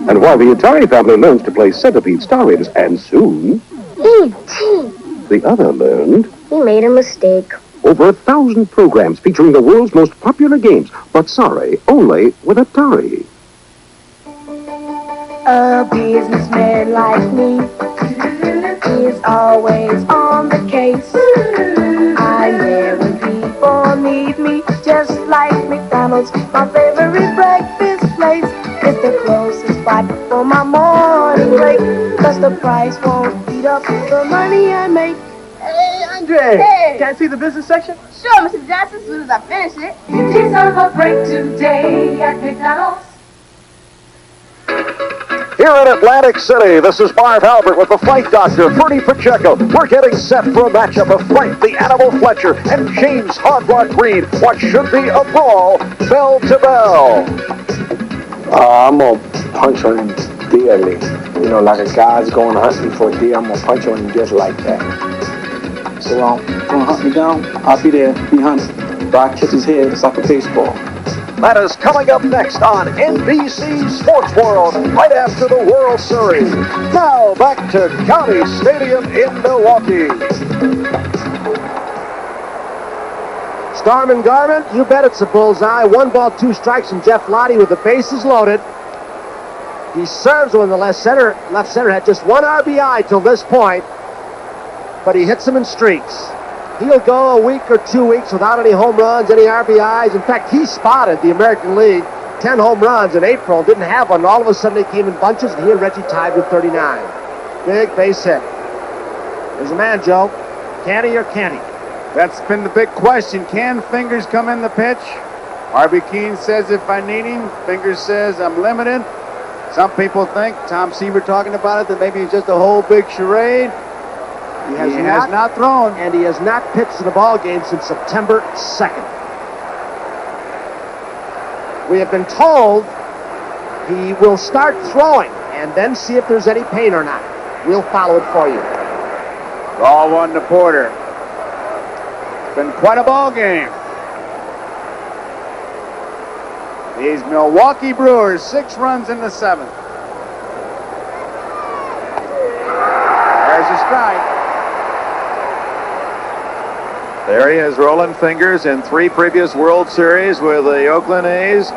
And while the Atari family learns to play Centipede Star Raiders and soon, E.T. the other learned He made a mistake. over 1,000 programs featuring the world's most popular games, but sorry, only with Atari. A businessman like me is always on the case. I'm there when people need me, just like McDonald's, my favorite breakfast place. It's the closest spot for my morning break, 'cause the price won't eat up the money I make. Hey, Andre! Hey! Can't see the business section? Sure, Mr. Johnson, as soon as I finish it. You deserve a break today at McDonald's. Here in Atlantic City, this is Marv Albert with the Fight Doctor, Ferdy Pacheco. We're getting set for a matchup of Frank the Animal Fletcher and James Hard Rock Green. What should be a brawl, bell to bell. I'm going to punch on him dearly. You know, like a guy's going hunting for a deer, I'm going to punch on him just like that. So, going to hunt me down, I'll be there, be hunting. But I kiss his head, it's like a baseball. That is coming up next on NBC Sports World, right after the World Series. Now, back to County Stadium in Milwaukee. Starman Garvin, you bet it's a bullseye. 1 ball, 2 strikes from Jeff Lottie with the bases loaded. He serves when the left center had just 1 RBI till this point, but he hits him in streaks. He'll go a week or 2 weeks without any home runs, any RBIs. In fact, he spotted the American League 10 home runs in April, didn't have one. All of a sudden they came in bunches, and he and Reggie tied with 39. Big base hit. There's a man, Joe. Can he or can't he? That's been the big question. Can Fingers come in the pitch? Harvey Keene says if I need him. Fingers says I'm limited. Some people think, Tom Seaver talking about it, that maybe it's just a whole big charade. He has not thrown. And he has not pitched in a ball game since September 2nd. We have been told he will start throwing and then see if there's any pain or not. We'll follow it for you. Ball 1 to Porter. It's been quite a ball game. These Milwaukee Brewers, 6 runs in the 7th. There's a strike. There he is, rolling Fingers in 3 previous World Series with the Oakland A's.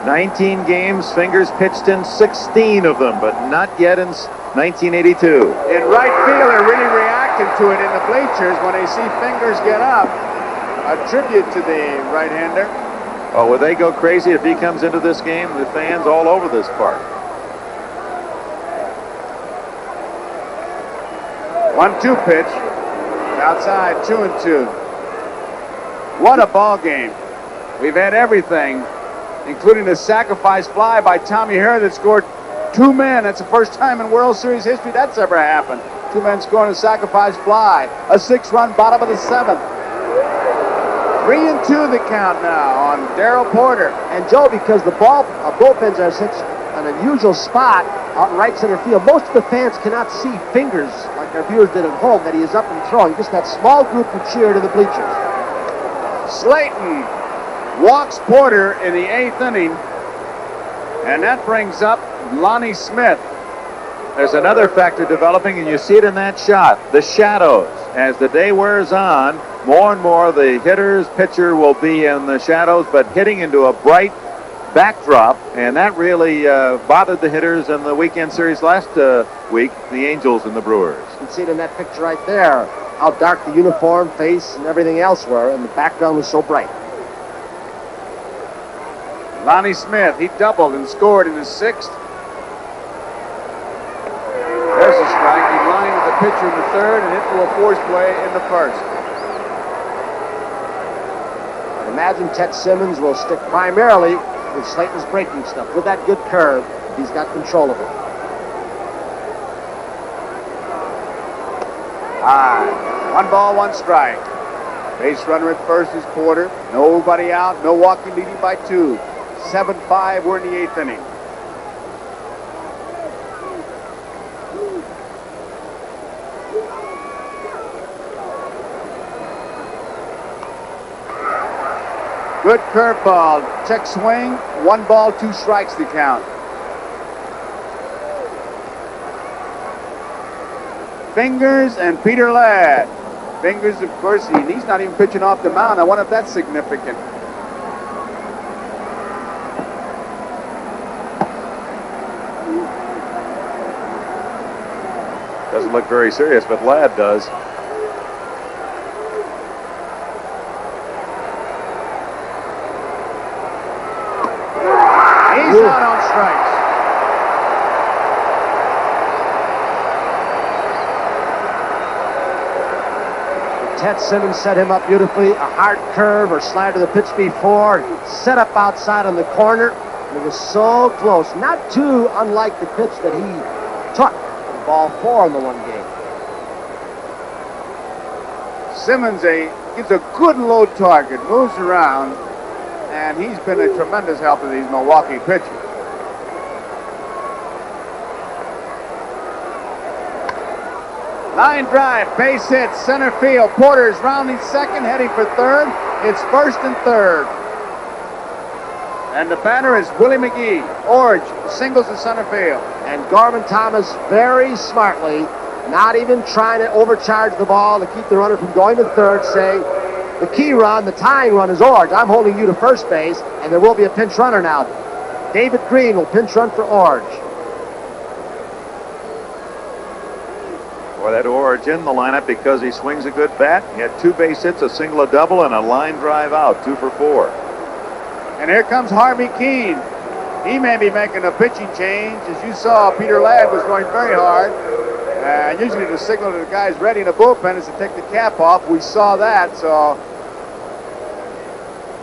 19 games, Fingers pitched in 16 of them, but not yet in 1982. In right field, they're really reacting to it in the bleachers when they see Fingers get up. A tribute to the right-hander. Oh, will they go crazy if he comes into this game? The fans all over this park. 1-2 pitch. Outside, 2-2. What a ball game. We've had everything, including the sacrifice fly by Tommy Herr that scored 2 men. That's the first time in World Series history that's ever happened. 2 men scoring a sacrifice fly. A 6-run bottom of the 7th. 3-2 the count now on Darrell Porter. And Joe, because the bullpens are such an unusual spot out in right center field, most of the fans cannot see Fingers like our viewers did at home, that he is up and throwing. Just that small group who cheered in the bleachers. Slayton walks Porter in the 8th inning, and that brings up Lonnie Smith. There's another factor developing, and you see it in that shot, the shadows. As the day wears on, more and more the pitcher will be in the shadows, but hitting into a bright backdrop, and that really bothered the hitters in the weekend series last week, the Angels and the Brewers. You can see it in that picture right there, how dark the uniform, face, and everything else were, and the background was so bright. Lonnie Smith, he doubled and scored in his 6th. There's a strike. He lined with the pitcher in the 3rd and hit to a force play in the 1st. I imagine Ted Simmons will stick primarily with Slayton's breaking stuff. With that good curve, he's got control of it. High. 1 ball, 1 strike. Base runner at first is Porter. Nobody out. Milwaukee leading by 2. 7-5. We're in the 8th inning. Good curveball. Check swing. 1 ball, 2 strikes to count. Fingers and Peter Ladd. Fingers, of course, he's not even pitching off the mound. I wonder if that's significant. Doesn't look very serious, but Ladd does. He's out on strikes. Ted Simmons set him up beautifully. A hard curve or slide to the pitch before. Set up outside on the corner. And it was so close. Not too unlike the pitch that he took. Ball 4 in the one game. Simmons gives a good low target, moves around, and he's been a tremendous help to these Milwaukee pitchers. Line drive, base hit, center field. Porter's rounding second, heading for third. It's first and third. And the batter is Willie McGee. Orge singles to center field. And Gorman Thomas very smartly, not even trying to overcharge the ball to keep the runner from going to third, saying, the key run, the tying run is Orge. I'm holding you to first base, and there will be a pinch runner now. David Green will pinch run for Orge. Boy, that Orge in the lineup because he swings a good bat. He had 2 base hits, a single, a double, and a line drive out, 2 for 4. And here comes Harvey Keene. He may be making a pitching change. As you saw, Peter Ladd was going very hard. And usually the signal to the guys ready in the bullpen is to take the cap off. We saw that, so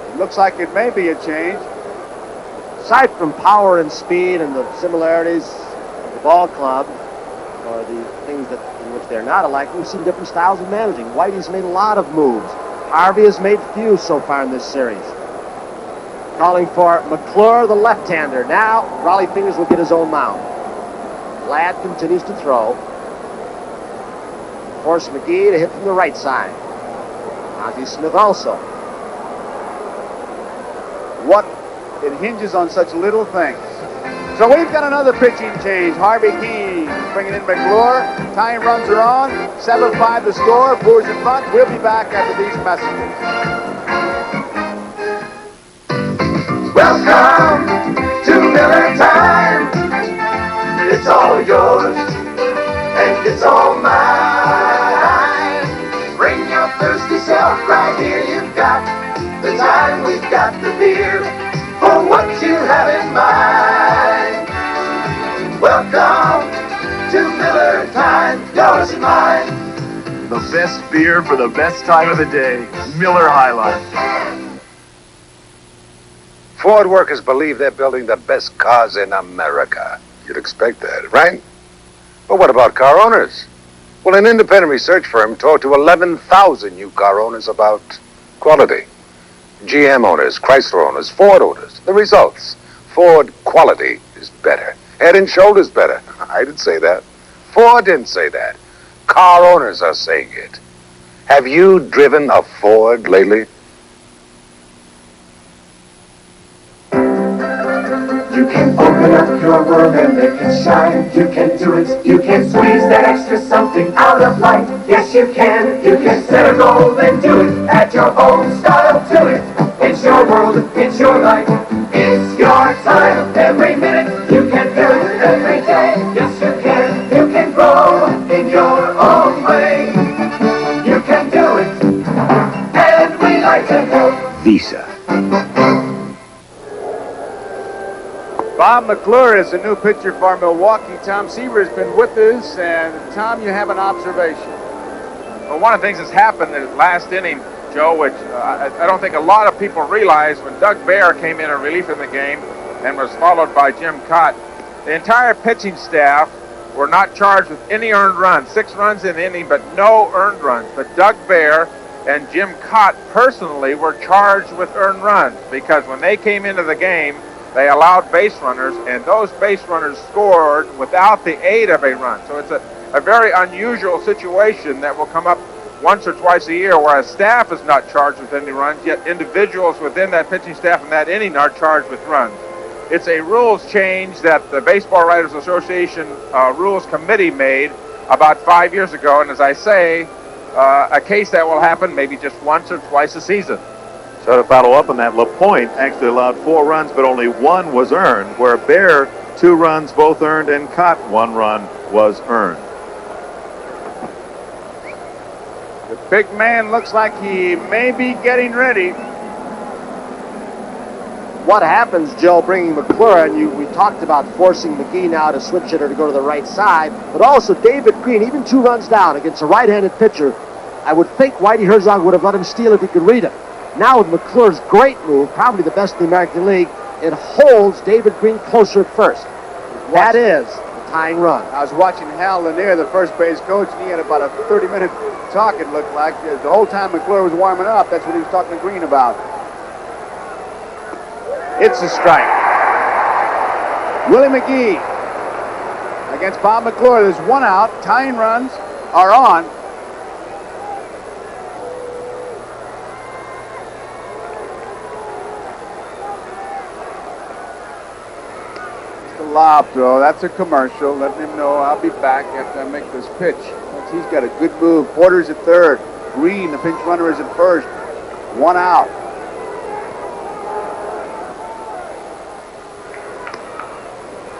it looks like it may be a change. Aside from power and speed and the similarities of the ball club, or the things in which they're not alike, we've seen different styles of managing. Whitey's made a lot of moves. Harvey has made few so far in this series. Calling for McClure, the left-hander. Now, Raleigh Fingers will get his own mound. Ladd continues to throw. Force McGee to hit from the right side. Ozzie Smith also. It hinges on such little things. So we've got another pitching change. Harvey Keene bringing in McClure. Tying runs are on. 7-5 the score. Brewers in front. We'll be back after these messages. Welcome to Miller Time. It's all yours and it's all mine. Bring your thirsty self right here. You've got the time, we've got the beer for what you have in mind. Welcome to Miller Time, yours and mine. The best beer for the best time of the day. Miller High Life. Ford workers believe they're building the best cars in America. You'd expect that, right? But what about car owners? Well, an independent research firm talked to 11,000 new car owners about quality. GM owners, Chrysler owners, Ford owners. The results: Ford quality is better. Head and shoulders better. I didn't say that. Ford didn't say that. Car owners are saying it. Have you driven a Ford lately? You can open up your world and make it shine. You can do it. You can squeeze that extra something out of life. Yes, you can. You can set a goal and do it. Add your own style to it. It's your world. It's your life. It's your time. Every minute you can feel it. Every day. Yes, you can. You can grow in your own way. You can do it. And we like to help. Visa. Bob McClure is the new pitcher for Milwaukee. Tom Seaver has been with us, and Tom, you have an observation. Well, one of the things that's happened in the last inning, Joe, which I don't think a lot of people realize, when Doug Bear came in relief in the game and was followed by Jim Cott, the entire pitching staff were not charged with any earned runs. 6 runs in the inning, but no earned runs. But Doug Bear and Jim Cott personally were charged with earned runs, because when they came into the game, they allowed base runners, and those base runners scored without the aid of a run. So it's a very unusual situation that will come up once or twice a year, where a staff is not charged with any runs, yet individuals within that pitching staff in that inning are charged with runs. It's a rules change that the Baseball Writers Association Rules Committee made about 5 years ago, and as I say, a case that will happen maybe just once or twice a season. So to follow up on that, LaPoint actually allowed 4 runs, but only 1 was earned, where Bear, 2 runs, both earned, and Cott, 1 run was earned. The big man looks like he may be getting ready. What happens, Joe, bringing McClure in? We talked about forcing McGee now to switch hitter to go to the right side, but also David Green, even 2 runs down against a right-handed pitcher, I would think Whitey Herzog would have let him steal if he could read it. Now with McClure's great move, probably the best in the American League, it holds David Green closer at first. That is the tying run. I was watching Hal Lanier, the first base coach, and he had about a 30-minute talk, it looked like. The whole time McClure was warming up, that's what he was talking to Green about. It's a strike. Willie McGee against Bob McClure. There's one out. Tying runs are on. Lob throw. That's a commercial. Letting him know I'll be back after I make this pitch. He's got a good move. Porter's at third. Green, the pinch runner, is at first. One out.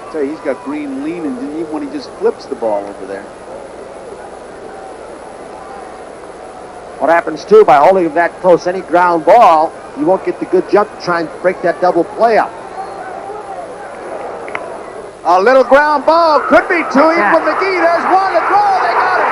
I tell you, he's got Green leaning even when he just flips the ball over there. What happens too by holding him that close, any ground ball, you won't get the good jump to try and break that double play up. A little ground ball could be to him from McGee. There's one to throw. They got it.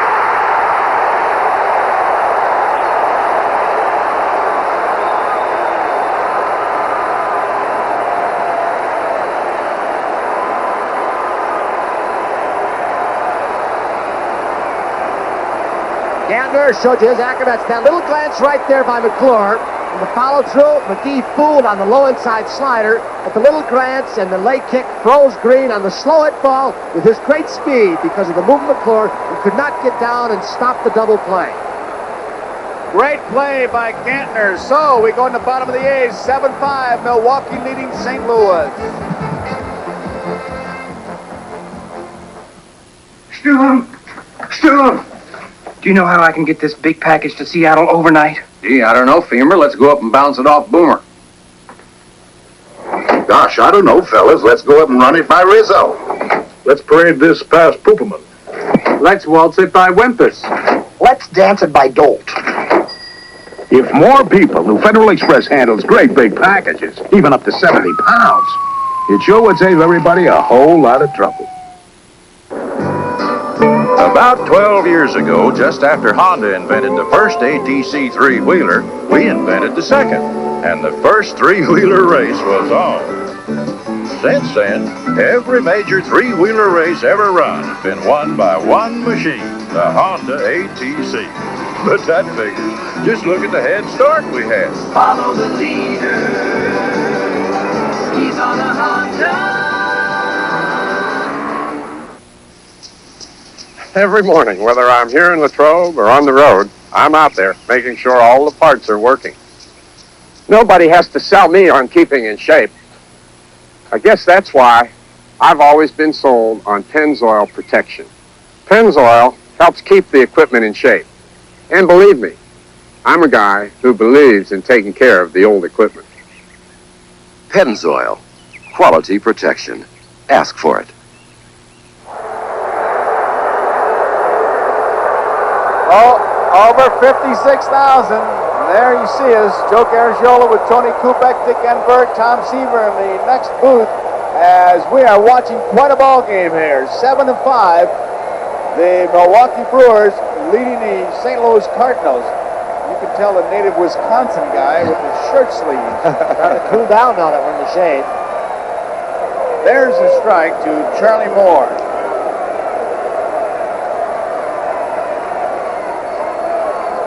Gantner showed you his acrobats. That little glance right there by McClure. And the follow through, McGee fooled on the low inside slider, but the little glance and the leg kick throws Green on the slow hit ball with his great speed because of the move of McClure, who could not get down and stop the double play. Great play by Gantner. So we go in the bottom of the A's, 7-5, Milwaukee leading St. Louis. Stu, do you know how I can get this big package to Seattle overnight? Gee, I don't know, Femur. Let's go up and bounce it off Boomer. Gosh, I don't know, fellas. Let's go up and run it by Rizzo. Let's parade this past Pooperman. Let's waltz it by Wempus. Let's dance it by Dolt. If more people knew Federal Express handles great big packages, even up to 70 pounds, it sure would save everybody a whole lot of trouble. About 12 years ago, just after Honda invented the first ATC three-wheeler, we invented the second, and the first three-wheeler race was on. Since then, every major three-wheeler race ever run has been won by one machine, the Honda ATC. But that figures. Just look at the head start we had. Follow the leader. He's on a Honda. Every morning, whether I'm here in Latrobe or on the road, I'm out there making sure all the parts are working. Nobody has to sell me on keeping in shape. I guess that's why I've always been sold on Pennzoil protection. Pennzoil helps keep the equipment in shape. And believe me, I'm a guy who believes in taking care of the old equipment. Pennzoil. Quality protection. Ask for it. Oh, over 56,000. There you see us, Joe Garagiola with Tony Kubek, Dick Enberg, Tom Seaver in the next booth as we are watching quite a ball game here. 7-5, the Milwaukee Brewers leading the St. Louis Cardinals. You can tell the native Wisconsin guy with his shirt sleeves. Trying to cool down now that we're in the shade. There's a strike to Charlie Moore.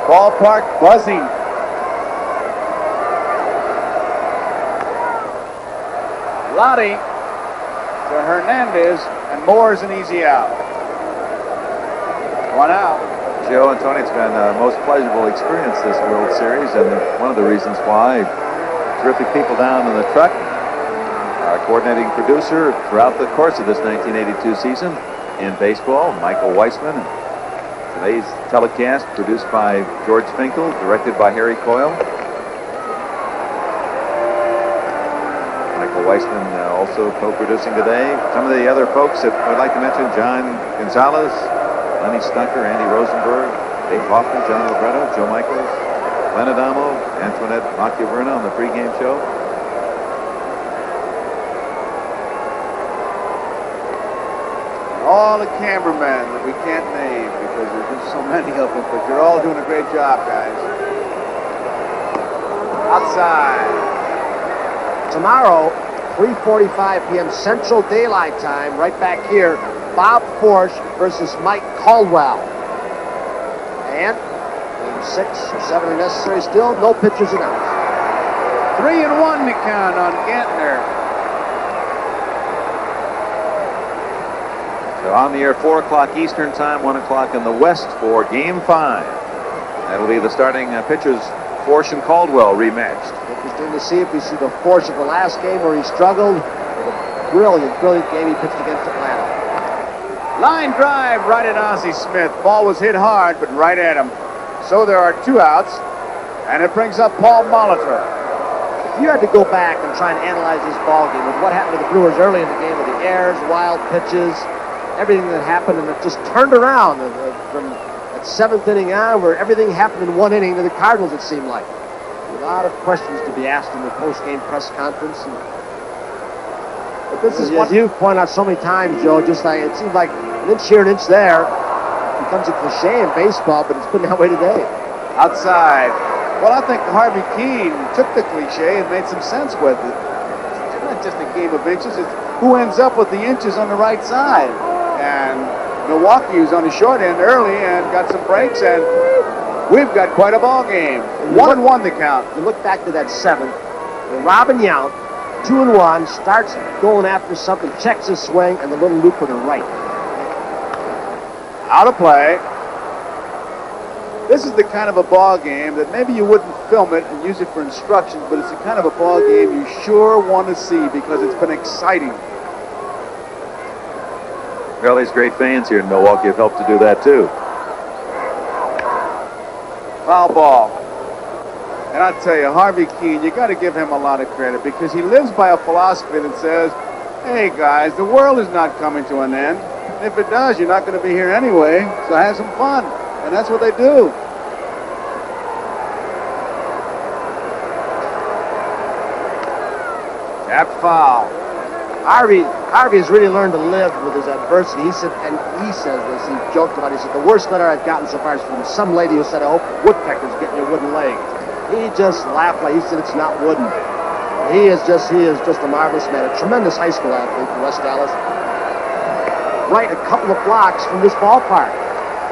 Ballpark buzzing. Lottie to Hernandez, and Moore's an easy out. One out. Joe and Tony, it's been a most pleasurable experience this World Series, and one of the reasons why, terrific people down in the truck. Our coordinating producer throughout the course of this 1982 season in baseball, Michael Weissman. Today's telecast produced by George Finkel, directed by Harry Coyle. Michael Weissman also co-producing today. Some of the other folks that we'd like to mention: John Gonzalez, Lenny Stucker, Andy Rosenberg, Dave Hoffman, John Libretto, Joe Michaels, Len Adamo, Antoinette Macchiaverna on the pregame show. all the cameramen that we can't name because there's just so many of them, but you're all doing a great job, guys. Outside. Tomorrow, 3:45 p.m. Central Daylight Time, right back here, Bob Forsch versus Mike Caldwell. And game 6 or 7 are necessary still. No pitchers announced. 3-1 to count on Gantner. So on the air, 4 o'clock Eastern time, 1 o'clock in the West for Game 5. That'll be the starting pitchers, Forsch and Caldwell, rematched. Interesting to see if we see the Forsch of the last game where he struggled. With a brilliant game he pitched against Atlanta. Line drive right at Ozzie Smith. Ball was hit hard, but right at him. So there are 2 outs, and it brings up Paul Molitor. If you had to go back and try and analyze this ball game with what happened to the Brewers early in the game with the errors, wild pitches, everything that happened, and it just turned around from that 7th inning on, where everything happened in 1 inning to the Cardinals, it seemed like. A lot of questions to be asked in the post-game press conference. But this is what you point out so many times, Joe. Just like it seems like an inch here, an inch there. It becomes a cliche in baseball, but it's been that way today. Outside. Well, I think Harvey Keene took the cliche and made some sense with it. It's not just a game of inches. It's who ends up with the inches on the right side. And Milwaukee was on the short end early and got some breaks, and we've got quite a ball game. 1-1 the count. You look back to that 7th. Robin Yount, 2-1, starts going after something, checks his swing, and the little looper to right. Out of play. This is the kind of a ball game that maybe you wouldn't film it and use it for instructions, but it's the kind of a ball game you sure want to see because it's been exciting. Well, these great fans here in Milwaukee have helped to do that too. Foul ball. And I tell you, Harvey Keene, you got to give him a lot of credit because he lives by a philosophy that says, hey guys, the world is not coming to an end. And if it does, you're not going to be here anyway, so have some fun. And that's what they do. Tap foul. Harvey has really learned to live with his adversity. He said, and he says this, he joked about it, he said, the worst letter I've gotten so far is from some lady who said, I hope woodpeckers get your wooden leg. He just laughed like he said it's not wooden. He is just a marvelous man, a tremendous high school athlete from West Dallas. Right a couple of blocks from this ballpark.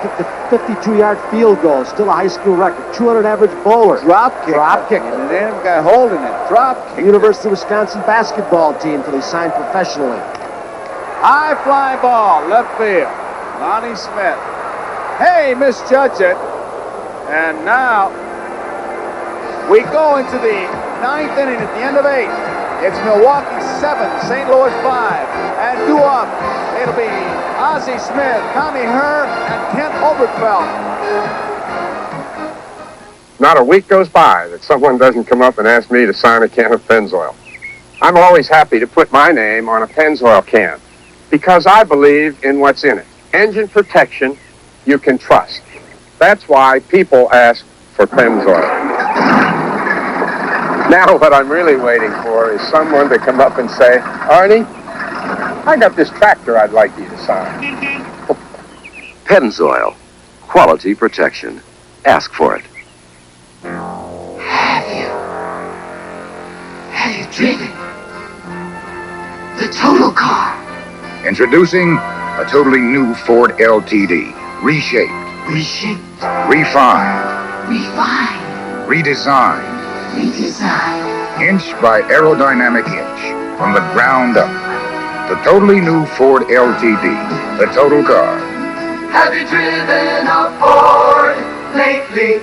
Kicked a 52-yard field goal, still a high school record. 200 average bowler. Drop kick. And then the guy holding it. Drop kick. University of Wisconsin basketball team until he signed professionally. High fly ball, left field. Lonnie Smith. Hey, misjudged it. And now we go into the 9th inning at the end of 8. It's Milwaukee 7, St. Louis 5. And due up, it'll be Ozzie Smith, Tommy Herr, and Kent Oberfeld. Not a week goes by that someone doesn't come up and ask me to sign a can of Pennzoil. I'm always happy to put my name on a Pennzoil can because I believe in what's in it. Engine protection you can trust. That's why people ask for Pennzoil. Now what I'm really waiting for is someone to come up and say, Arnie, I got this tractor I'd like you to sign. Pennzoil. Quality protection. Ask for it. Have you driven the total car? Introducing a totally new Ford LTD. Reshaped. Refined. Redesigned. Inch by aerodynamic inch. From the ground up. The totally new Ford LTD. The total car. Have you driven a Ford lately?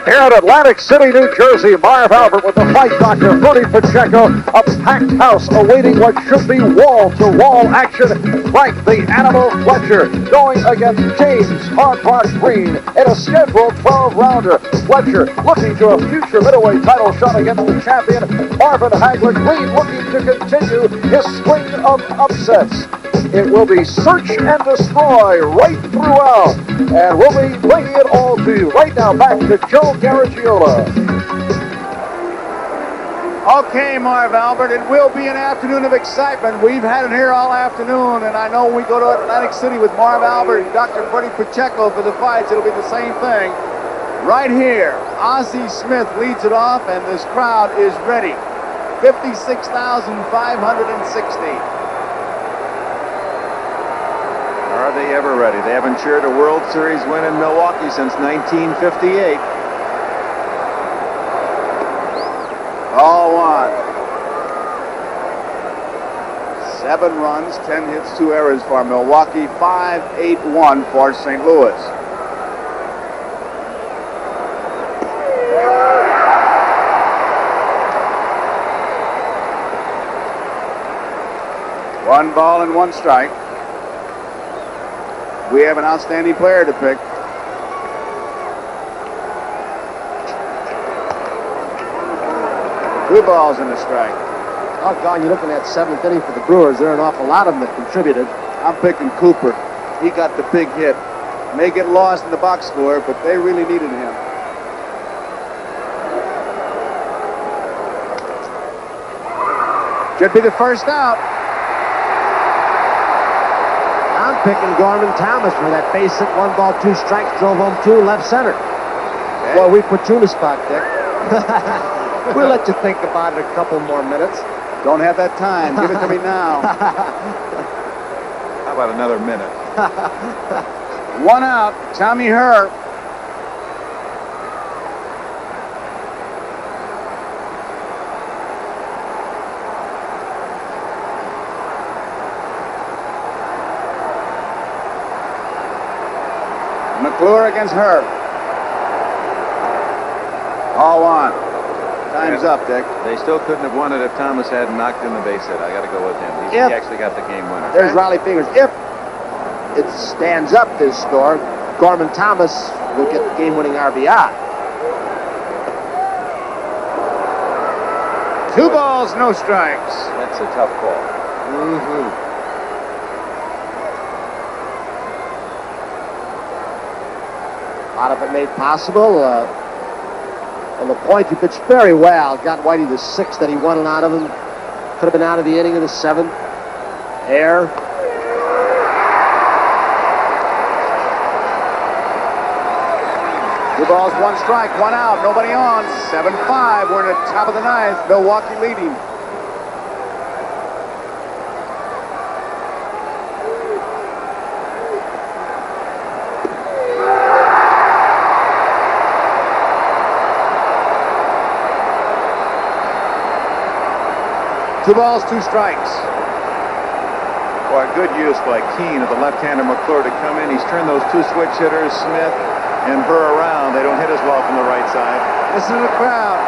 Here at Atlantic City, New Jersey, Marv Albert with the fight doctor, Rudy Pacheco, a packed house awaiting what should be wall-to-wall action. Frank the Animal Fletcher going against James Hard Rock Green in a scheduled 12-rounder. Fletcher looking to a future middleweight title shot against the champion, Marvin Hagler. Green looking to continue his string of upsets. It will be search and destroy right throughout. And we'll be bringing it all to you right now. Back to Joe Garagiola. Okay, Marv Albert, it will be an afternoon of excitement. We've had it here all afternoon, and I know when we go to Atlantic City with Marv Albert and Dr. Bertie Pacheco for the fights, it'll be the same thing. Right here, Ozzie Smith leads it off, and this crowd is ready. 56,560. Are they ever ready? They haven't cheered a World Series win in Milwaukee since 1958. All one. 7 runs, 10 hits, 2 errors for Milwaukee, 5-8-1 for St. Louis. One ball and 1 strike. We have an outstanding player to pick. Two balls and a strike. Oh, God, you're looking at 7th inning for the Brewers. There are an awful lot of them that contributed. I'm picking Cooper. He got the big hit. May get lost in the box score, but they really needed him. Should be the first out. I'm picking Gorman Thomas for that base hit, 1 ball, 2 strikes, drove home 2, left center. Okay. Boy, we put you in the spot, Dick. We'll let you think about it a couple more minutes. Don't have that time. Give it to me now. How about another minute? 1 out. Tommy Herr. McClure against Herb. All on. Time's up, Dick. They still couldn't have won it if Thomas hadn't knocked in the base hit. I got to go with him. He actually got the game winner. There's Riley Fingers. If it stands up this score, Gorman Thomas will get the game-winning RBI. 2 balls, no strikes. That's a tough call. Mm-hmm. A lot of it made possible. On LaPoint, he pitched very well. Got Whitey the 6th that he wanted out of him. Could have been out of the inning of the 7th. Air. Two balls, 1 strike, 1 out, nobody on. 7-5. We're in the top of the 9th. Milwaukee leading. Two balls, 2 strikes. Boy, good use by Keene of the left-hander McClure to come in. He's turned those 2 switch hitters, Smith and Burr, around. They don't hit as well from the right side. Listen to the crowd.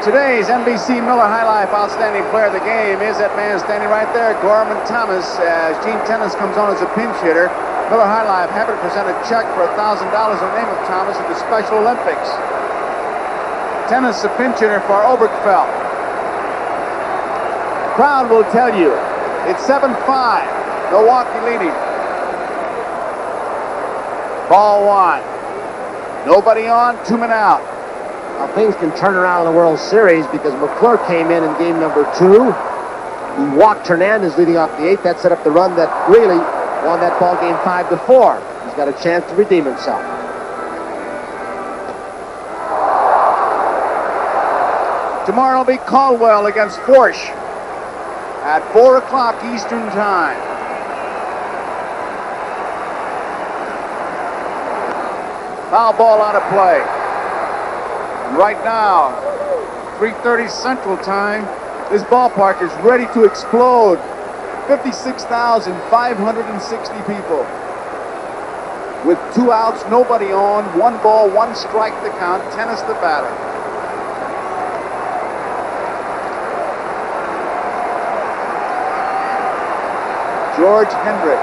Today's NBC Miller High Life Outstanding Player of the Game is that man standing right there, Gorman Thomas, as Gene Tennis comes on as a pinch hitter. Miller High Life happy to present a check for $1,000 in the name of Thomas at the Special Olympics. Tennis, a pinch hitter for Obergefell. Crowd will tell you it's 7-5. Milwaukee leading. Ball 1. Nobody on, 2 men out. Now, things can turn around in the World Series because McClure came in game number 2. He walked Hernandez leading off the 8th. That set up the run that really won that ball game 5-4. He's got a chance to redeem himself. Tomorrow will be Caldwell against Forsch at 4 o'clock Eastern Time. Foul ball out of play. Right now, 3:30 Central Time, this ballpark is ready to explode. 56,560 people. With 2 outs, nobody on, 1 ball, 1 strike to count, Tennis the batter. George Hendrick.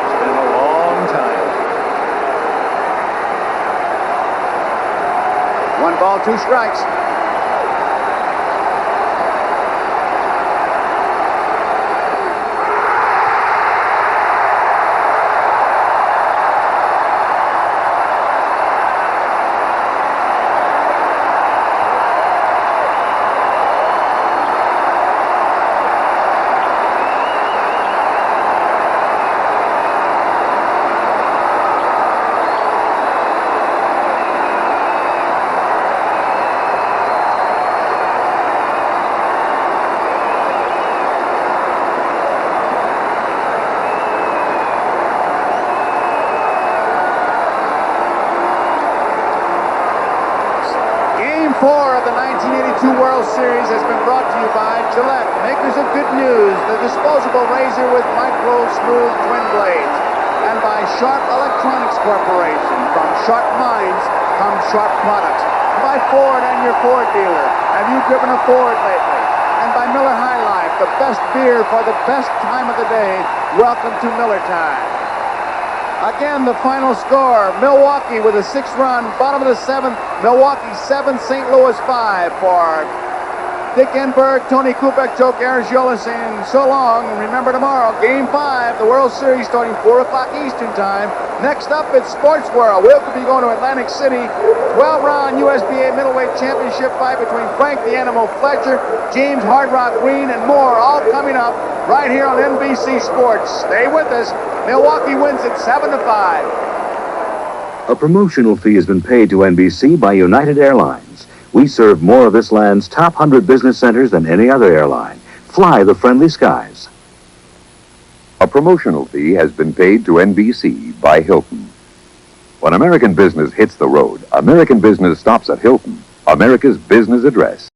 It's been a long time. 1 ball, 2 strikes. Game 4 of the 1982 World Series has been brought to you by Gillette, makers of good news, the disposable razor with micro smooth twin blades, and by Sharp Electronics Corporation. From sharp minds come sharp products. And by Ford and your Ford dealer. Have you driven a Ford lately? And by Miller High Life, the best beer for the best time of the day. Welcome to Miller Time. Again, the final score, Milwaukee with a 6-run, bottom of the 7th, Milwaukee 7, St. Louis 5 for Dick Enberg, Tony Kubek, Joe Garagiola saying so long. And remember tomorrow, Game 5, the World Series starting 4 o'clock Eastern Time. Next up, it's Sports World. We'll be going to Atlantic City. 12-round USBA middleweight championship fight between Frank the Animal Fletcher, James Hard Rock Green, and more, all coming up right here on NBC Sports. Stay with us. Milwaukee wins it 7-5. A promotional fee has been paid to NBC by United Airlines. We serve more of this land's top 100 business centers than any other airline. Fly the friendly skies. A promotional fee has been paid to NBC by Hilton. When American business hits the road, American business stops at Hilton, America's business address.